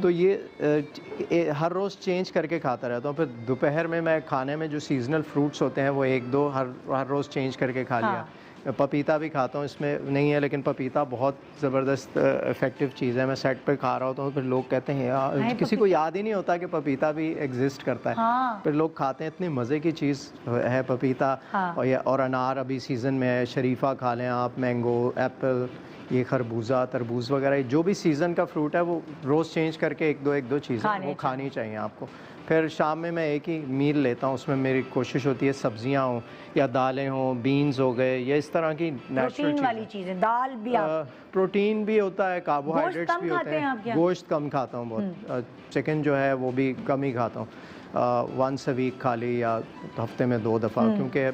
तो ये हर रोज़ चेंज करके खाता रहता हूँ। फिर दोपहर में मैं खाने में जो सीजनल फ्रूट्स होते हैं वो 1-2 हर रोज़ चेंज करके खा लिया। पपीता भी खाता हूँ, इसमें नहीं है लेकिन पपीता बहुत ज़बरदस्त इफ़ेक्टिव चीज़ है। मैं सेट पे खा रहा होता हूँ, फिर लोग कहते हैं यार, किसी को याद ही नहीं होता कि पपीता भी एग्जिस्ट करता है। फिर लोग खाते हैं, इतनी मज़े की चीज़ है पपीता। और अनार अभी सीज़न में है, शरीफा खा लें आप, मैंगो, एप्पल, ये खरबूजा, तरबूज वगैरह, जो भी सीज़न का फ्रूट है वो रोज़ चेंज करके एक दो चीज़ें वो खानी चाहिए आपको। फिर शाम में मैं एक ही मील लेता हूँ, उसमें मेरी कोशिश होती है सब्जियाँ हों या दालें हों, बीन्स हो गए, या इस तरह की नेचुरल वाली चीज़ें। दाल भी प्रोटीन भी होता है, कार्बोहाइड्रेट्स भी होते हैं। गोश्त कम खाता हूँ बहुत। चिकन जो है वो भी कम ही खाता हूँ। वंस अ वीक खा ली, या हफ्ते में 2 दफ़ा, क्योंकि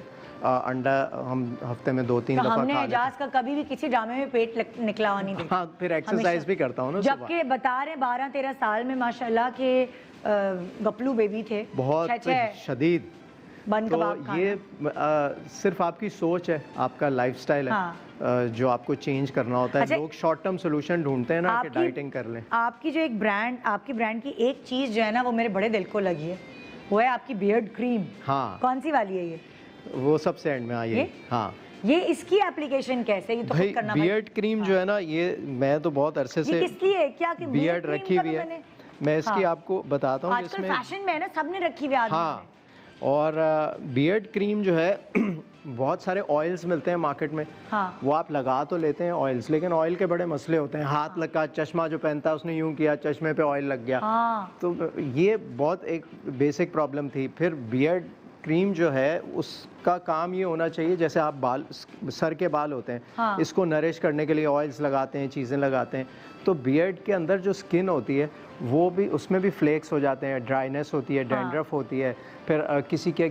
अंडा हम हफ्ते में 2-3 दफ़ा खा लेते हैं। हमने एजाज का कभी भी किसी ड्रामे में पेट निकला हुआ नहीं देखा। हाँ, फिर एक्सरसाइज भी करता हूँ ना। जबकि बता रहे 12-13 साल में माशाल्लाह के गपलू बेबी थे, बहुत शदीद। तो ये सिर्फ आपकी सोच है, आपका लाइफस्टाइल है जो आपको चेंज करना होता है। लोग शॉर्ट टर्म सोल्यूशन ढूंढते हैं ना कि डाइटिंग कर लें। आपकी जो एक ब्रांड, आपकी ब्रांड की एक चीज़ जो है ना वो मेरे बड़े दिल को लगी है, वो है आपकी बियर्ड क्रीम। हाँ, कौन सी वाली है ये? वो सबसे एंड में आई है। हाँ, ये इसकी एप्लीकेशन कैसे है? ये तो खुद करना बियर्ड क्रीम जो है ना, ये मैं तो बहुत अरसे से किस लिए, क्या कि बियर्ड रखी हुई है। मैं इसकी आपको बताता हूँ। आजकल फैशन में है ना, सबने रखी हुई है। हाँ, और बियर्ड क्रीम जो है बहुत सारे ऑयल्स मिलते हैं मार्केट में। हाँ। वो आप लगा तो लेते हैं ऑयल्स, लेकिन ऑयल के बड़े मसले होते हैं। हाथ लगा, चश्मा जो पहनता है उसने यूं किया, चश्मे पे ऑयल लग गया। हाँ। तो ये बहुत एक बेसिक प्रॉब्लम थी। फिर बियर्ड क्रीम जो है उसका काम ये होना चाहिए, जैसे आप बाल, सर के बाल होते हैं, हाँ। इसको नरिश करने के लिए ऑयल्स लगाते हैं, चीज़ें लगाते हैं। तो बियर्ड के अंदर जो स्किन होती है वो भी, उसमें भी फ्लेक्स हो जाते हैं, ड्राइनेस होती है, डैंड्रफ होती है, फिर किसी के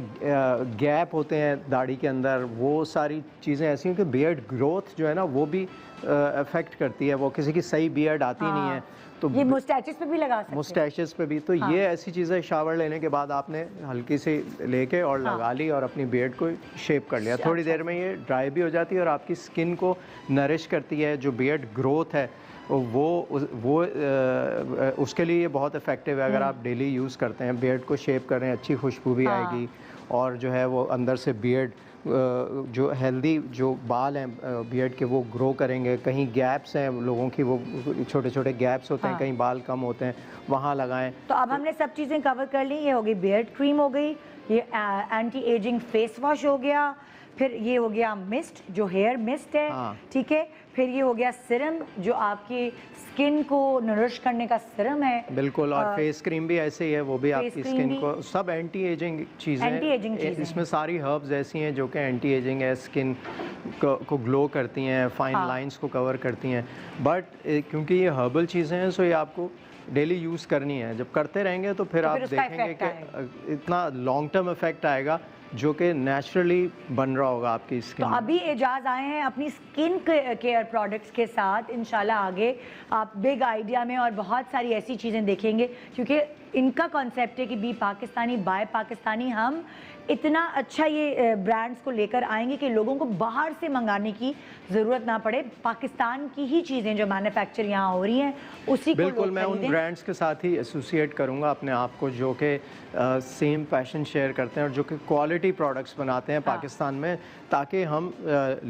गैप होते हैं दाढ़ी के अंदर। वो सारी चीज़ें ऐसी हैं कि बियर्ड ग्रोथ जो है ना वो भी अफेक्ट करती है। वो किसी की सही बियर्ड आती नहीं है, तो ये मुस्टैचेस पे भी लगा सकते हैं। मुस्टैचेस पे भी। तो ये ऐसी चीज़ें शावर लेने के बाद आपने हल्की सी लेके और लगा ली और अपनी बियर्ड को शेप कर लिया। थोड़ी देर में ये ड्राई भी हो जाती है और आपकी स्किन को नरिश करती है। जो बियर्ड ग्रोथ है वो उसके लिए ये बहुत इफ़ेक्टिव है। अगर आप डेली यूज़ करते हैं, बियर्ड को शेप कर रहे हैं, अच्छी खुशबू भी आएगी, और जो है वो अंदर से बियर्ड जो हेल्दी जो बाल हैं बियर्ड के वो ग्रो करेंगे। कहीं गैप्स हैं लोगों की, वो छोटे छोटे गैप्स होते हैं, कहीं बाल कम होते हैं, वहाँ लगाएं। तो अब हमने सब चीज़ें कवर कर ली। ये हो गई बियर्ड क्रीम, हो गई ये एंटी एजिंग फेस वॉश हो गया, फिर ये हो गया मिस्ट जो हेयर मिस्ट है, ठीक है, फिर ये हो गया सिरम जो आपकी स्किन को नरिश करने का सिरम है। बिल्कुल, और फेस क्रीम भी ऐसे ही है, वो भी आपकी स्किन को, सब एंटी एजिंग चीज़ें, इसमें सारी हर्ब्स ऐसी हैं जो कि एंटी एजिंग है, स्किन को ग्लो करती हैं, फाइन लाइंस को कवर करती हैं। बट क्योंकि ये हर्बल चीज़ें हैं, सो ये आपको डेली यूज़ करनी है। जब करते रहेंगे तो फिर आप देखेंगे कि इतना लॉन्ग टर्म इफेक्ट आएगा जो कि नेचुरली बन रहा होगा आपकी स्किन। तो अभी एजाज आए हैं अपनी स्किन केयर प्रोडक्ट्स के साथ। इंशाल्लाह आगे आप बिग आइडिया में और बहुत सारी ऐसी चीज़ें देखेंगे, क्योंकि इनका कॉन्सेप्ट है कि बी पाकिस्तानी बाय पाकिस्तानी। हम इतना अच्छा ये ब्रांड्स को लेकर आएंगे कि लोगों को बाहर से मंगाने की ज़रूरत ना पड़े। पाकिस्तान की ही चीज़ें जो मैन्युफैक्चर यहाँ हो रही हैं उसी को बिल्कुल मैं उन ब्रांड्स के साथ ही एसोसिएट करूँगा अपने आप को जो कि सेम पैशन शेयर करते हैं और जो कि क्वालिटी क्वालिटी प्रोडक्ट्स बनाते हैं पाकिस्तान में, ताकि हम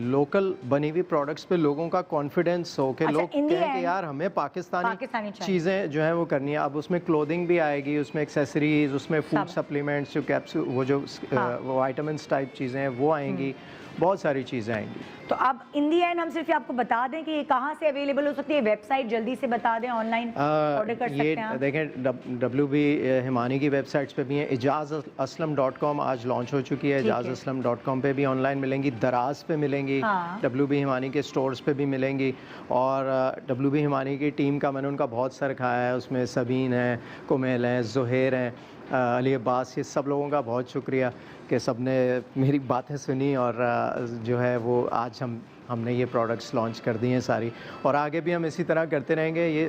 लोकल बनी हुई प्रोडक्ट्स पे लोगों का कॉन्फिडेंस हो कि लोग कहें कि यार हमें पाकिस्तानी चीज़ें जो है वो करनी है। अब उसमें क्लोथिंग भी आएगी, उसमें एक्सेसरीज, उसमें फूड सप्लीमेंट्स, जो कैप्सूल, वो जो वाइटामिन्स टाइप चीज़ें हैं वो आएंगी, बहुत सारी चीज़ें आएंगी। तो अब इन दी एंड हम सिर्फ आपको बता दें कि ये कहाँ से अवेलेबल हो सकती है, वेबसाइट जल्दी से बता दें, ऑनलाइन ऑर्डर कर सकते हैं आप? देखें WB हिमानी की वेबसाइट्स पे भी हैं, ijazaslam.com आज लॉन्च हो चुकी है, ijazaslam.com पे भी ऑनलाइन मिलेंगी, दराज पे मिलेंगी, WB हिमानी के स्टोर्स पे भी मिलेंगी। और WB हिमानी की टीम का मैंने उनका बहुत सर खाया है, उसमें सबीन है, कुमेल हैं, ज़ुहैर हैं, अली अब्बास, ये सब लोगों का बहुत शुक्रिया कि सब ने मेरी बातें सुनी और जो है वो आज हमने ये प्रोडक्ट्स लॉन्च कर दी हैं सारी, और आगे भी हम इसी तरह करते रहेंगे। ये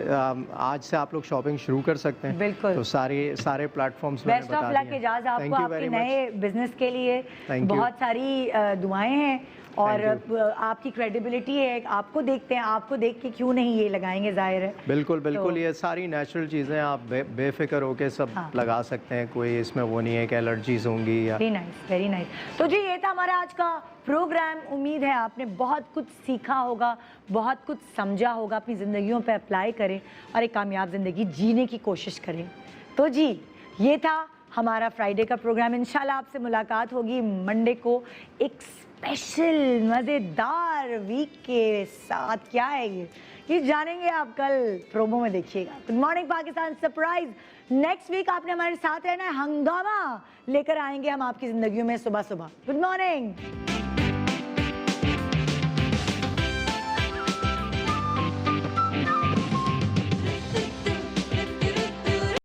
आज से आप लोग शॉपिंग शुरू कर सकते हैं। बिल्कुल। तो सारे प्लेटफॉर्म्स में बेस्ट ऑफ लक इजाज़ आपको आपके नए बिजनेस के लिए, बहुत सारी दुआएं हैं और आपकी क्रेडिबिलिटी है, आपको देखते हैं, आपको देख के क्यों नहीं ये लगाएंगे, जाहिर है। बिल्कुल बिल्कुल, ये सारी नेचुरल चीज़ें आप बेफिक्र होके सब लगा सकते हैं, कोई इसमें वो नहीं है कि एलर्जीज होंगी या। Very nice, very nice. तो जी ये था हमारा आज का प्रोग्राम। उम्मीद है आपने बहुत कुछ सीखा होगा, बहुत कुछ समझा होगा, अपनी ज़िंदगियों पे अप्लाई करें और एक कामयाब ज़िंदगी जीने की कोशिश करें। तो जी ये था हमारा फ्राइडे का प्रोग्राम। इंशाल्लाह आपसे मुलाकात होगी मंडे को एक स्पेशल मज़ेदार वीक के साथ। क्या है ये जानेंगे आप कल प्रोमो में, देखिएगा। Good morning Pakistan surprise next week आपने हमारे साथ रहना है, हंगामा लेकर आएंगे हम आपकी ज़िंदगियों में सुबह सुबह। Good morning.